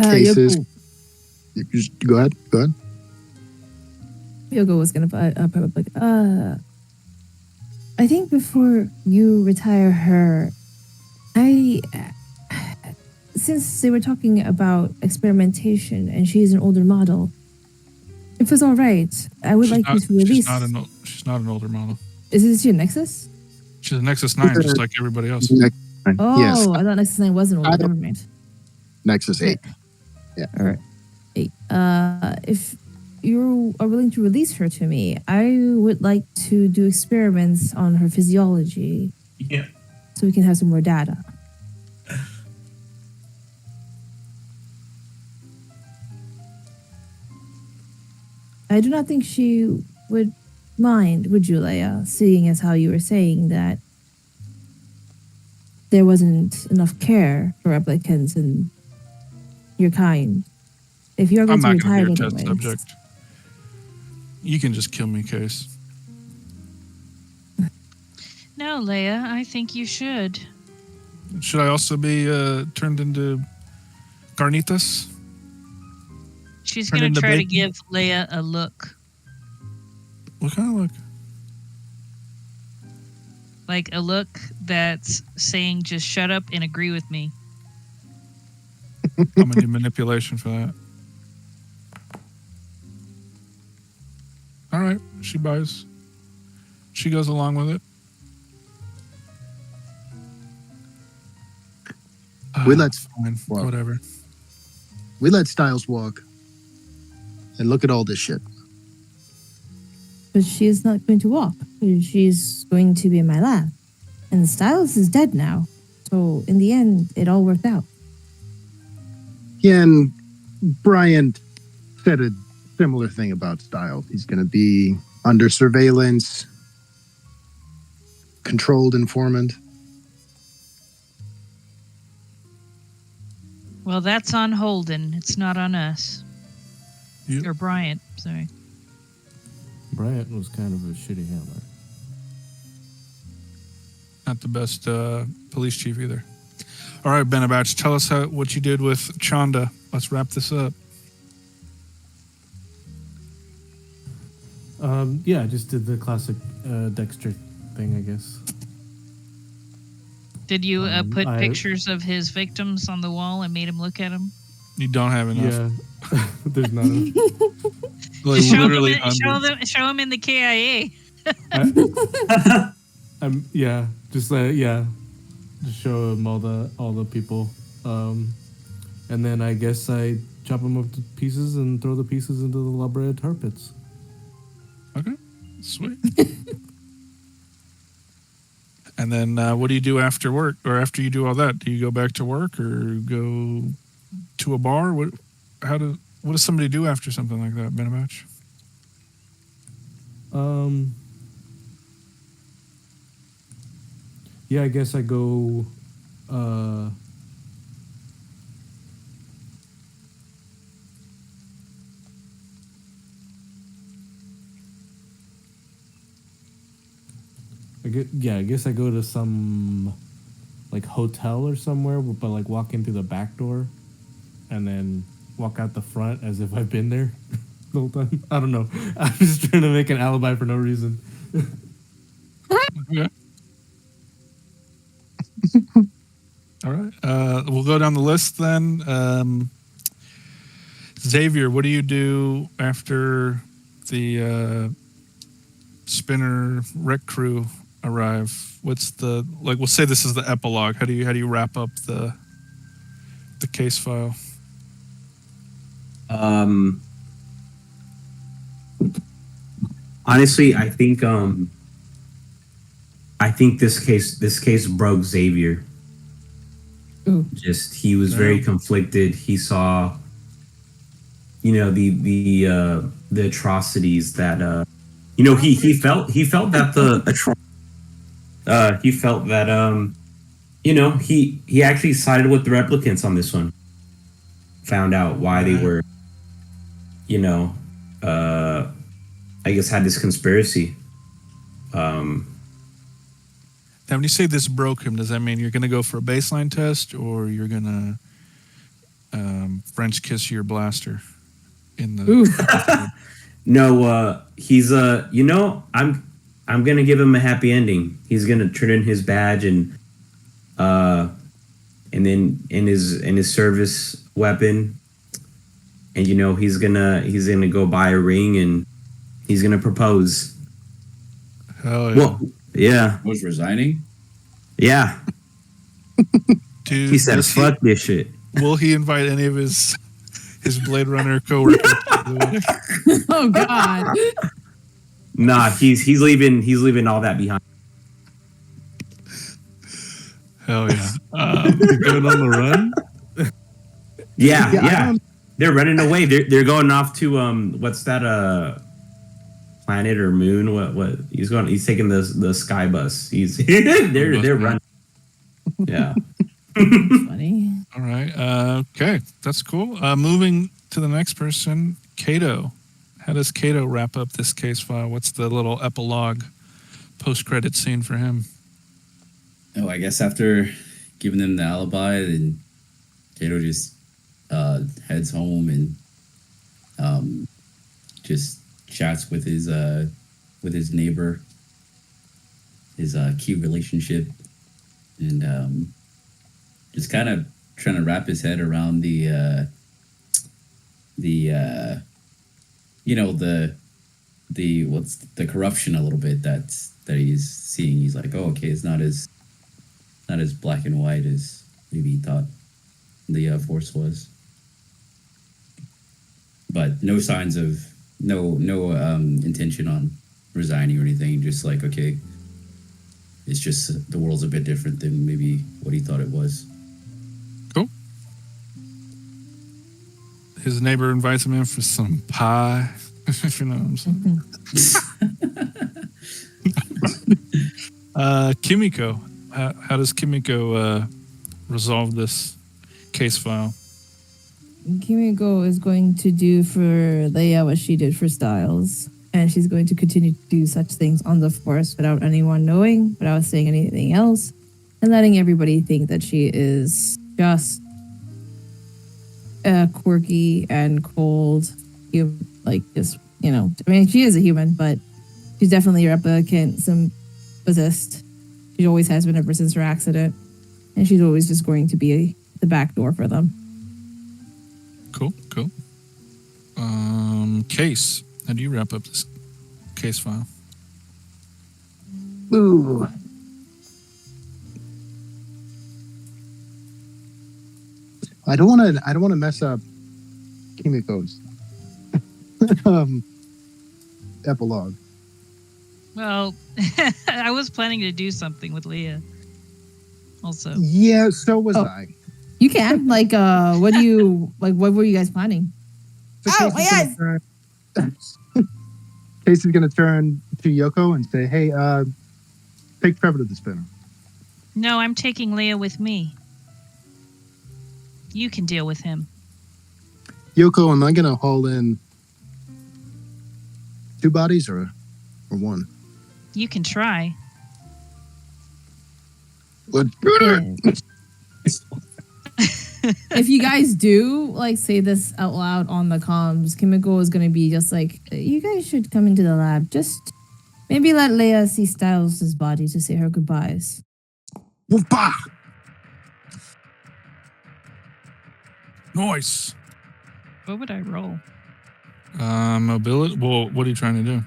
cases. Yoko, You just go ahead. Go ahead. Yoko was gonna put up like I think before you retire her, I since they were talking about experimentation and she's an older model, if it's all right, I would like you to release. She's not an older model. Is this your Nexus? She's a Nexus 9, just like everybody else. Oh, Yes, I thought Nexus 9 wasn't older. I don't- Never mind. Nexus 8. All right. Hey, if you are willing to release her to me, I would like to do experiments on her physiology Yeah. so we can have some more data. I do not think she would mind, would you, Leia, seeing as how you were saying that there wasn't enough care for replicants and your kind. If you're I'm going to not going retire to be a test anyways. subject. You can just kill me, Case. No, Leia, I think you should. Should I also be turned into carnitas? She's Turn going to into try to bacon? give Leia a look. What kind of look? Like a look that's saying just shut up and agree with me. I'm going to do manipulation for that. All right, she buys. She goes along with it. We let- Fine, well- whatever. We let Styles walk. And look at all this shit. But she is not going to walk. She's going to be in my lab. And Styles is dead now. So in the end, it all worked out. Yeah, and Brian said a similar thing about Styles. He's going to be under surveillance, controlled informant. Well, that's on Holden. It's not on us. You- Or Bryant, sorry. Bryant was kind of a shitty handler. Not the best police chief either. All right, Benabach, tell us what you did with Chanda. Let's wrap this up. Yeah, I just did the classic Dexter thing, I guess. Did you put I- pictures of his victims on the wall and made him look at them? You don't have enough. Yeah, there's not. Like, Show literally them, hundreds. show him in the KIA. Yeah, just just show him all the people, and then I guess I chop them up to pieces and throw the pieces into the La Brea tar pits. Okay, sweet. And then what do you do after work, or after you do all that? Do you go back to work or go to a bar? What does somebody do after something like that, Benabach? Yeah, I guess I go. I guess I go to some like hotel or somewhere, but like walk in through the back door, and then walk out the front as if I've been there the whole time. I don't know. I'm just trying to make an alibi for no reason. Okay. All right. We'll go down the list then. Xavier, what do you do after the spinner wreck crew arrive? What's the We'll say this is the epilogue. How do you wrap up the case file? Honestly, I think this case broke Xavier. Ooh. Just he was very conflicted. He saw, the atrocities that he felt that he felt that he actually sided with the replicants on this one. Found out why they were, I guess had this conspiracy. Now, when you say this broke him, does that mean you're going to go for a baseline test, or you're going to French kiss your blaster in the? No, he's I'm I'm gonna give him a happy ending. He's gonna turn in his badge and then in his service weapon, and he's gonna go buy a ring and he's gonna propose. Hell yeah. Well, yeah, Was resigning. yeah. Dude, He said, "Fuck this shit." will he invite any of his Blade Runner coworkers to the wedding? Oh God. Nah, he's leaving all that behind. Hell yeah. You're going on the run. Yeah, Yeah, I yeah. don't- They're running away. They're going off to what's that planet or moon? What he's taking the sky bus. They're running. Yeah. Funny. All right. Okay, that's cool. Moving to the next person, Kato. How does Kato wrap up this case file? What's the little epilogue post-credit scene for him? Oh, I guess after giving them the alibi, then Kato just heads home and just chats with his neighbor, his key relationship, and just kind of trying to wrap his head around the what's the corruption a little bit that he's seeing. He's like, oh, okay, it's not as black and white as maybe he thought the force was. But no signs of no intention on resigning or anything. Just like, okay, it's just the world's a bit different than maybe what he thought it was. Cool. His neighbor invites him in for some pie. If you know what I'm saying. Kimiko. How does Kimiko resolve this case file? Kimiko is going to do for Leia what she did for Styles, and she's going to continue to do such things on the Force without anyone knowing, without saying anything else, and letting everybody think that she is just quirky and cold. I mean, she is a human, but she's definitely a replicant, some possessed. She always has been ever since her accident, and she's always just going to be the back door for them. Cool. Case. How do you wrap up this case file? Ooh. I don't want to mess up Kimiko's epilogue. Well, I was planning to do something with Leah. Also, Yeah, so was Oh. I. You can what do you like? What were you guys planning? So Oh, my eyes! Casey's gonna turn to Yoko and say, "Hey, take Trevor to the spinner." no, I'm taking Leah with me. You can deal with him. Yoko, am I gonna haul in 2 bodies or 1? You can try. Let's do it. If you guys do say this out loud on the comms, Kimiko is gonna be just like, you guys should come into the lab. Just maybe let Leia see Styles' body to say her goodbyes. Whoopah! Nice. What would I roll? Mobility. Well, what are you trying to do?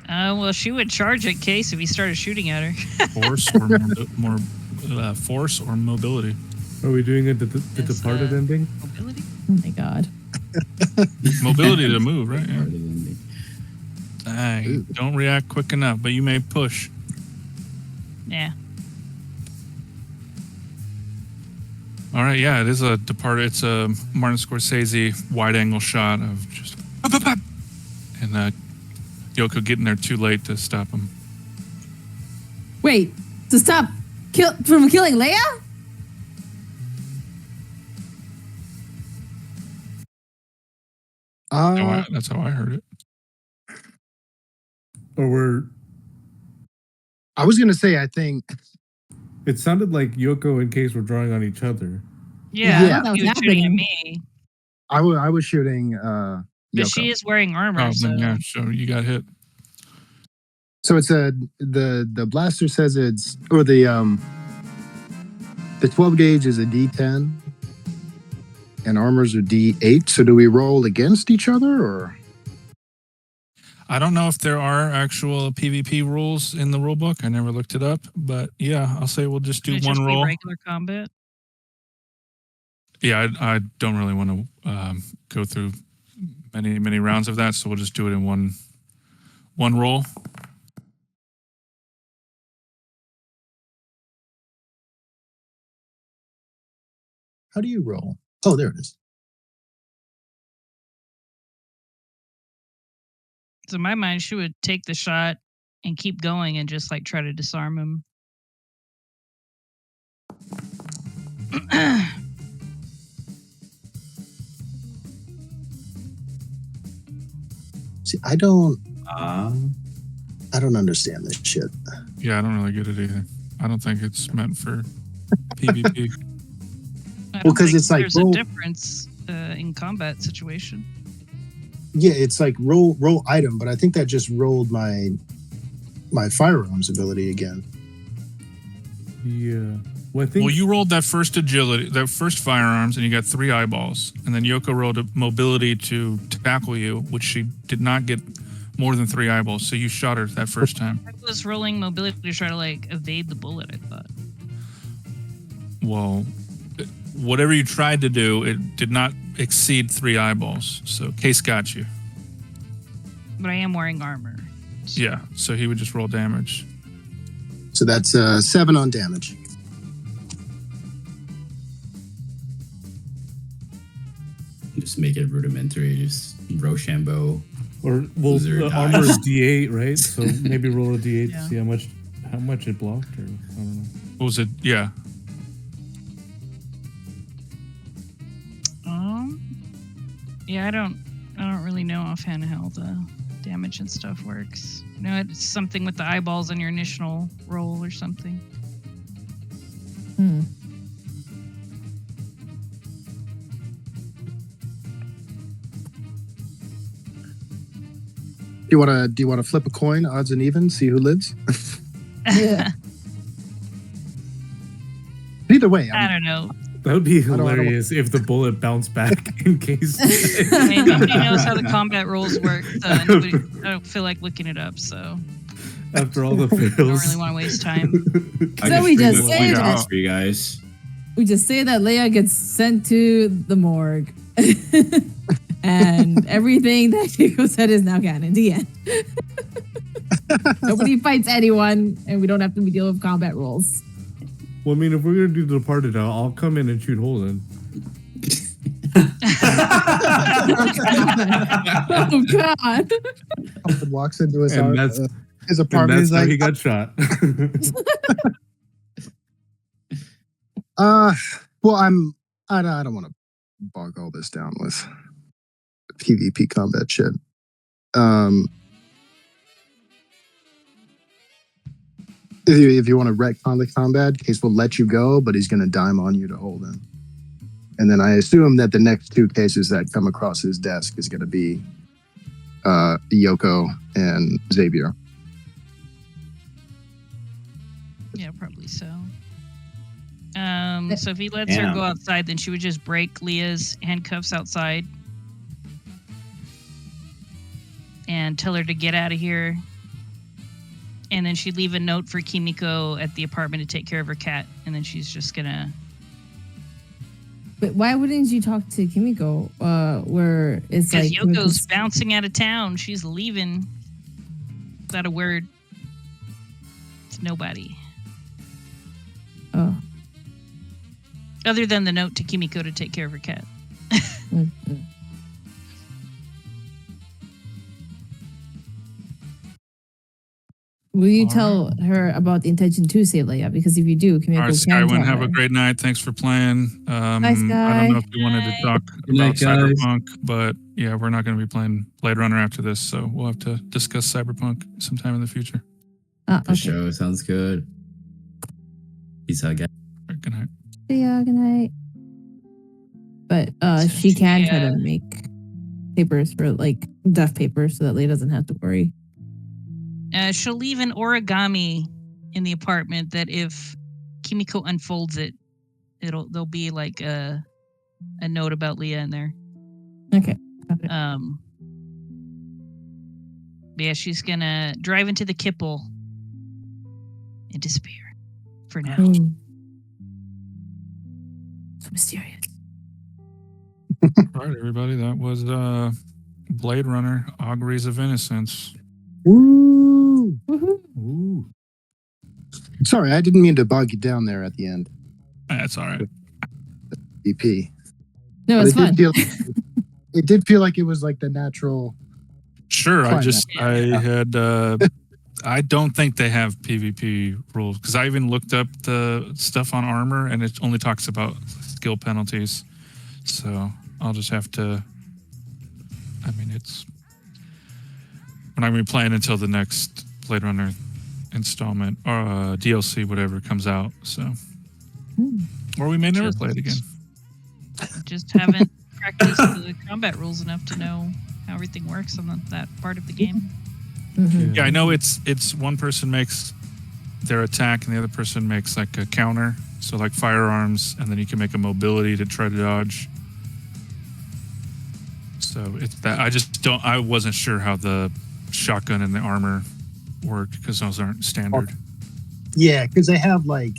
Well, she would charge at Case if he started shooting at her. Force or more force or mobility? Are we doing the Yes, Departed ending? Mobility? Oh my god. Mobility to move, right? Yeah. Part of the ending. Dang, don't react quick enough, but you may push. Yeah. All right, yeah, it is a Departed. It's a Martin Scorsese wide-angle shot of just and Yoko getting there too late to stop him. Wait, to stop from killing Leia? That's how I heard it. Or I was gonna say, I think it sounded like Yoko and Case were drawing on each other. Yeah, Yeah. I thought he was shooting at happening. me. I was shooting But Yoko. she is wearing armor, Oh, so then yeah, so you got hit. So it's the blaster says it's or the 12 gauge is a D10 and armor's a D8. So do we roll against each other or? I don't know if there are actual PvP rules in the rule book. I never looked it up, but yeah, I'll say we'll just do Should it one just be roll. regular combat? Yeah, I don't really want to go through many rounds of that, so we'll just do it in one roll. How do you roll? Oh, there it is. So in my mind, she would take the shot and keep going and just like try to disarm him. See, I don't Uh, understand this shit. Yeah, I don't really get it either. I don't think it's meant for PvP. Well, 'cause it's like there's roll- a difference in combat situation. Yeah, it's like roll item, but I think that just rolled my firearms ability again. Yeah. Well, I think Well, you rolled that first agility, that first firearms, and you got 3 eyeballs. And then Yoko rolled a mobility to tackle you, which she did not get more than 3 eyeballs. So you shot her that first time. I was rolling mobility to try to like evade the bullet, I thought. Well, whatever you tried to do, it did not exceed 3 eyeballs. So Case got you. But I am wearing armor. Yeah, so he would just roll damage. So that's 7 on damage. Just make it rudimentary. Just Rochambeau. or well, Loser the dies. armor is D8, right? So maybe roll a D8 Yeah. to see how much it blocked, or I don't know. What was it? Yeah. Yeah, I don't really know offhand how the damage and stuff works. You know, it's something with the eyeballs on your initial roll or something. Hmm. Do you wanna flip a coin, odds and evens, see who lives? Yeah. Either way, I don't know. That would be don't- hilarious if the bullet bounced back in case. I mean, nobody knows how the combat rules work. I don't feel like looking it up, so After all the I don't fails. really want to waste time. I So can we bring just the say point that- out for you guys. We just say that Leia gets sent to the morgue. And everything that Chico said is now canon. The end. Nobody fights anyone, and we don't have to deal with combat rules. Well, I mean, if we're gonna do the Departed, I'll come in and shoot Holden. Oh God! Alfred walks into his, And that's- his And apartment. that's He's how like, he got shot. well, I don't want to bog all this down with PvP combat shit. If you want to retcon the combat, Case will let you go, but he's going to dime on you to hold him. And then I assume that the next 2 cases that come across his desk is going to be Yoko and Xavier. Yeah, probably so. So if he lets her Damn. go outside, then she would just break Leah's handcuffs outside and tell her to get out of here. And then she'd leave a note for Kimiko at the apartment to take care of her cat. And then she's just gonna. But why wouldn't you talk to Kimiko? Where it's Because like Yoko's bouncing out of town. She's leaving without a word. It's nobody. Oh. Other than the note to Kimiko to take care of her cat. Mm-hmm. Will you All tell her about the intention to save Leia? Because if you do, Kimiko All right, can tell Skywin, have her. a great night. Thanks for playing. I Skye. don't know if you wanted to talk Good about night, guys. Cyberpunk, but yeah, we're not going to be playing Blade Runner after this, so we'll have to discuss Cyberpunk sometime in the future. Ah, For okay. sure. Sounds good. Peace out, guys. All right, good night. See ya, good night. But she can try to make papers for like death papers so that Leia doesn't have to worry. She'll leave an origami in the apartment that if Kimiko unfolds it, there'll be like a note about Leah in there. Okay. Got it. But yeah, she's gonna drive into the Kipple and disappear for now. Mm. So mysterious. All right, everybody. That was Blade Runner: Auguries of Innocence. Woo! Woohoo. Ooh. Sorry, I didn't mean to bog you down there at the end. That's all right. BP. No, But it's fun. It did feel like it was like the natural. Sure. Climax. I don't think they have PvP rules because I even looked up the stuff on armor and it only talks about skill penalties. So I'll just have to. I mean, we're not going to be playing until the next Blade Runner installment or DLC, whatever comes out. So, or we may never Just- play it again. Just haven't practiced the combat rules enough to know how everything works on that part of the game. Mhm. Yeah, I know it's one person makes their attack and the other person makes like a counter. So like firearms, and then you can make a mobility to try to dodge. So it's that I wasn't sure how the shotgun and the armor worked because those aren't standard. Yeah, because they have like.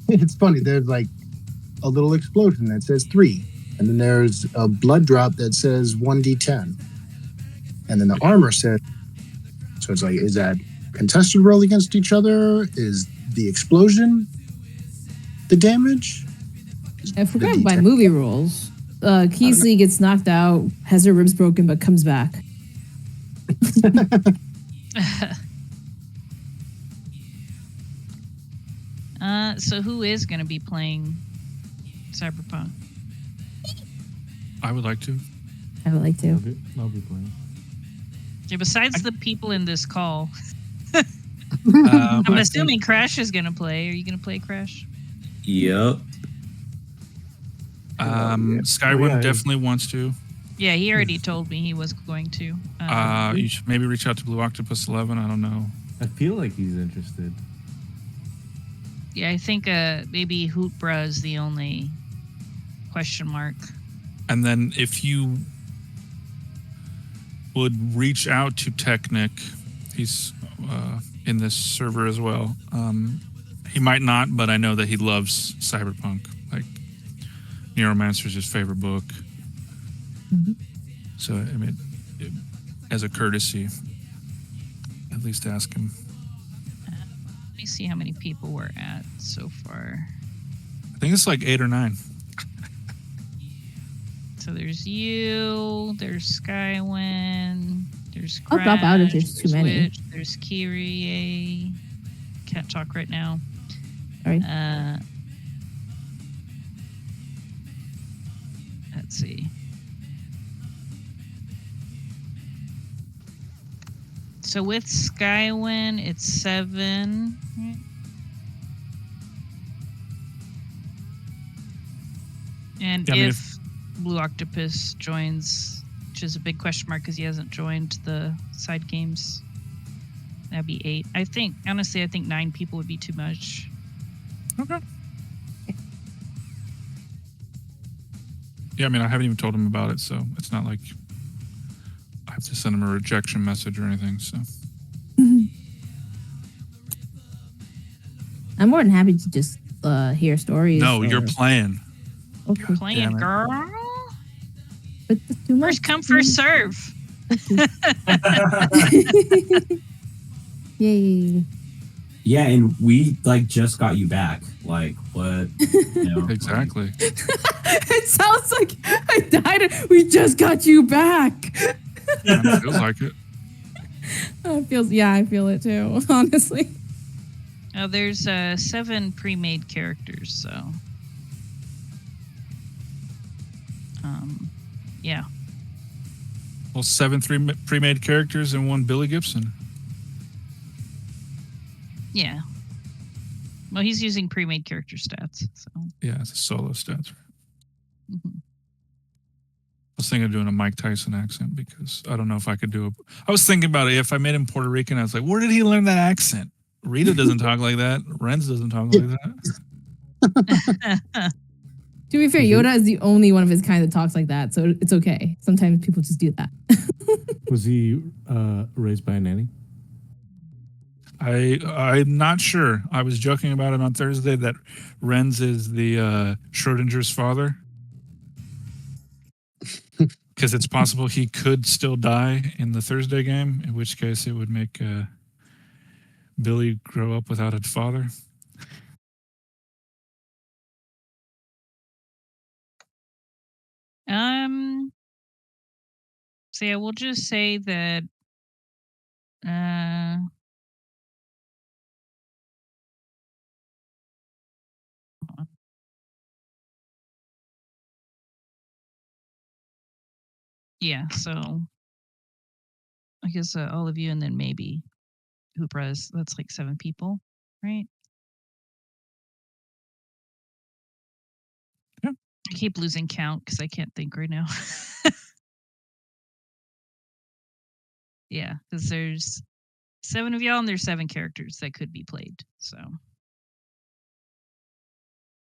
It's funny. There's like a little explosion that says 3, and then there's a blood drop that says 1d10, and then the armor says. So it's like, is that contested roll against each other? Is the explosion the damage? I forgot The my D10. movie rules. Keesley gets knocked out, has her ribs broken, but comes back. So who is going to be playing Cyberpunk? I would like to. I would like to. I'll be playing. Yeah, besides the people in this call, I'm I'm assuming Crash is going to play. Are you going to play Crash? Yep. Skyward yeah. definitely wants to. Yeah, he already told me he was going to. You should maybe reach out to Blue Octopus 11. I don't know. I feel like he's interested. Yeah, I think maybe Hootbra is the only question mark. And then if you would reach out to Technic, he's in this server as well. He might not, but I know that he loves Cyberpunk. Like, Neuromancer is his favorite book. Mhm. So, I mean, as a courtesy, at least ask him. Let me see how many people we're at so far. I think it's like 8 or 9. So there's you, there's Skywin, there's I'll Crash, drop out if there's too many. Switch, there's Kyrie. Can't talk right now. All right. Let's see. So with Skywin, it's 7. And Yeah, I mean, if Blue Octopus joins, which is a big question mark because he hasn't joined the side games, that'd be 8. I think, honestly, I think 9 people would be too much. Okay. Yeah, I mean, I haven't even told him about it, so it's not like I have to send him a rejection message or anything. So I'm more than happy to just hear stories. no, or- you're playing. Okay. Playing, damn it. girl. But that's too much. First come, first serve. Yay. Yeah, and we like just got you back. Like what? You know, Exactly. It sounds like I died. We just got you back. It feels like it. I feel it too, honestly. Oh, there's 7 pre-made characters, so yeah. Well, 7 pre-made characters and 1 Billy Gibson. Yeah. Well, he's using pre-made character stats, so Yeah, it's a solo stats. mhm. was thinking of doing a Mike Tyson accent because I don't know if I could do it. I was thinking about it. If I made him Puerto Rican, I was like, where did he learn that accent? Rita doesn't talk like that. Renz doesn't talk like that. To be fair, Yoda is the only one of his kind that talks like that, so it's okay. Sometimes people just do that. Was he raised by a nanny? I'm not sure. I was joking about it on Thursday that Renz is the Schrodinger's father. Because it's possible he could still die in the Thursday game, in which case it would make Billy grow up without a father. So yeah, we'll just say that yeah, so I guess all of you and then maybe Hoopras. That's like 7 people, right? Yeah. I keep losing count because I can't think right now. Yeah, because there's 7 of y'all and there's 7 characters that could be played. So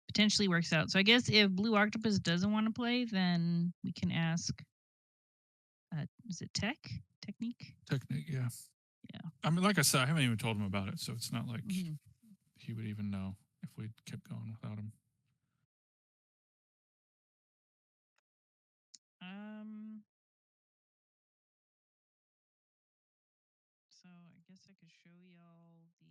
potentially works out. So I guess if Blue Octopus doesn't want to play, then we can ask. Is it Technique? Technique, yeah. Yeah. I mean, like I said, I haven't even told him about it, so it's not like he would even know if we kept going without him. So I guess I could show y'all the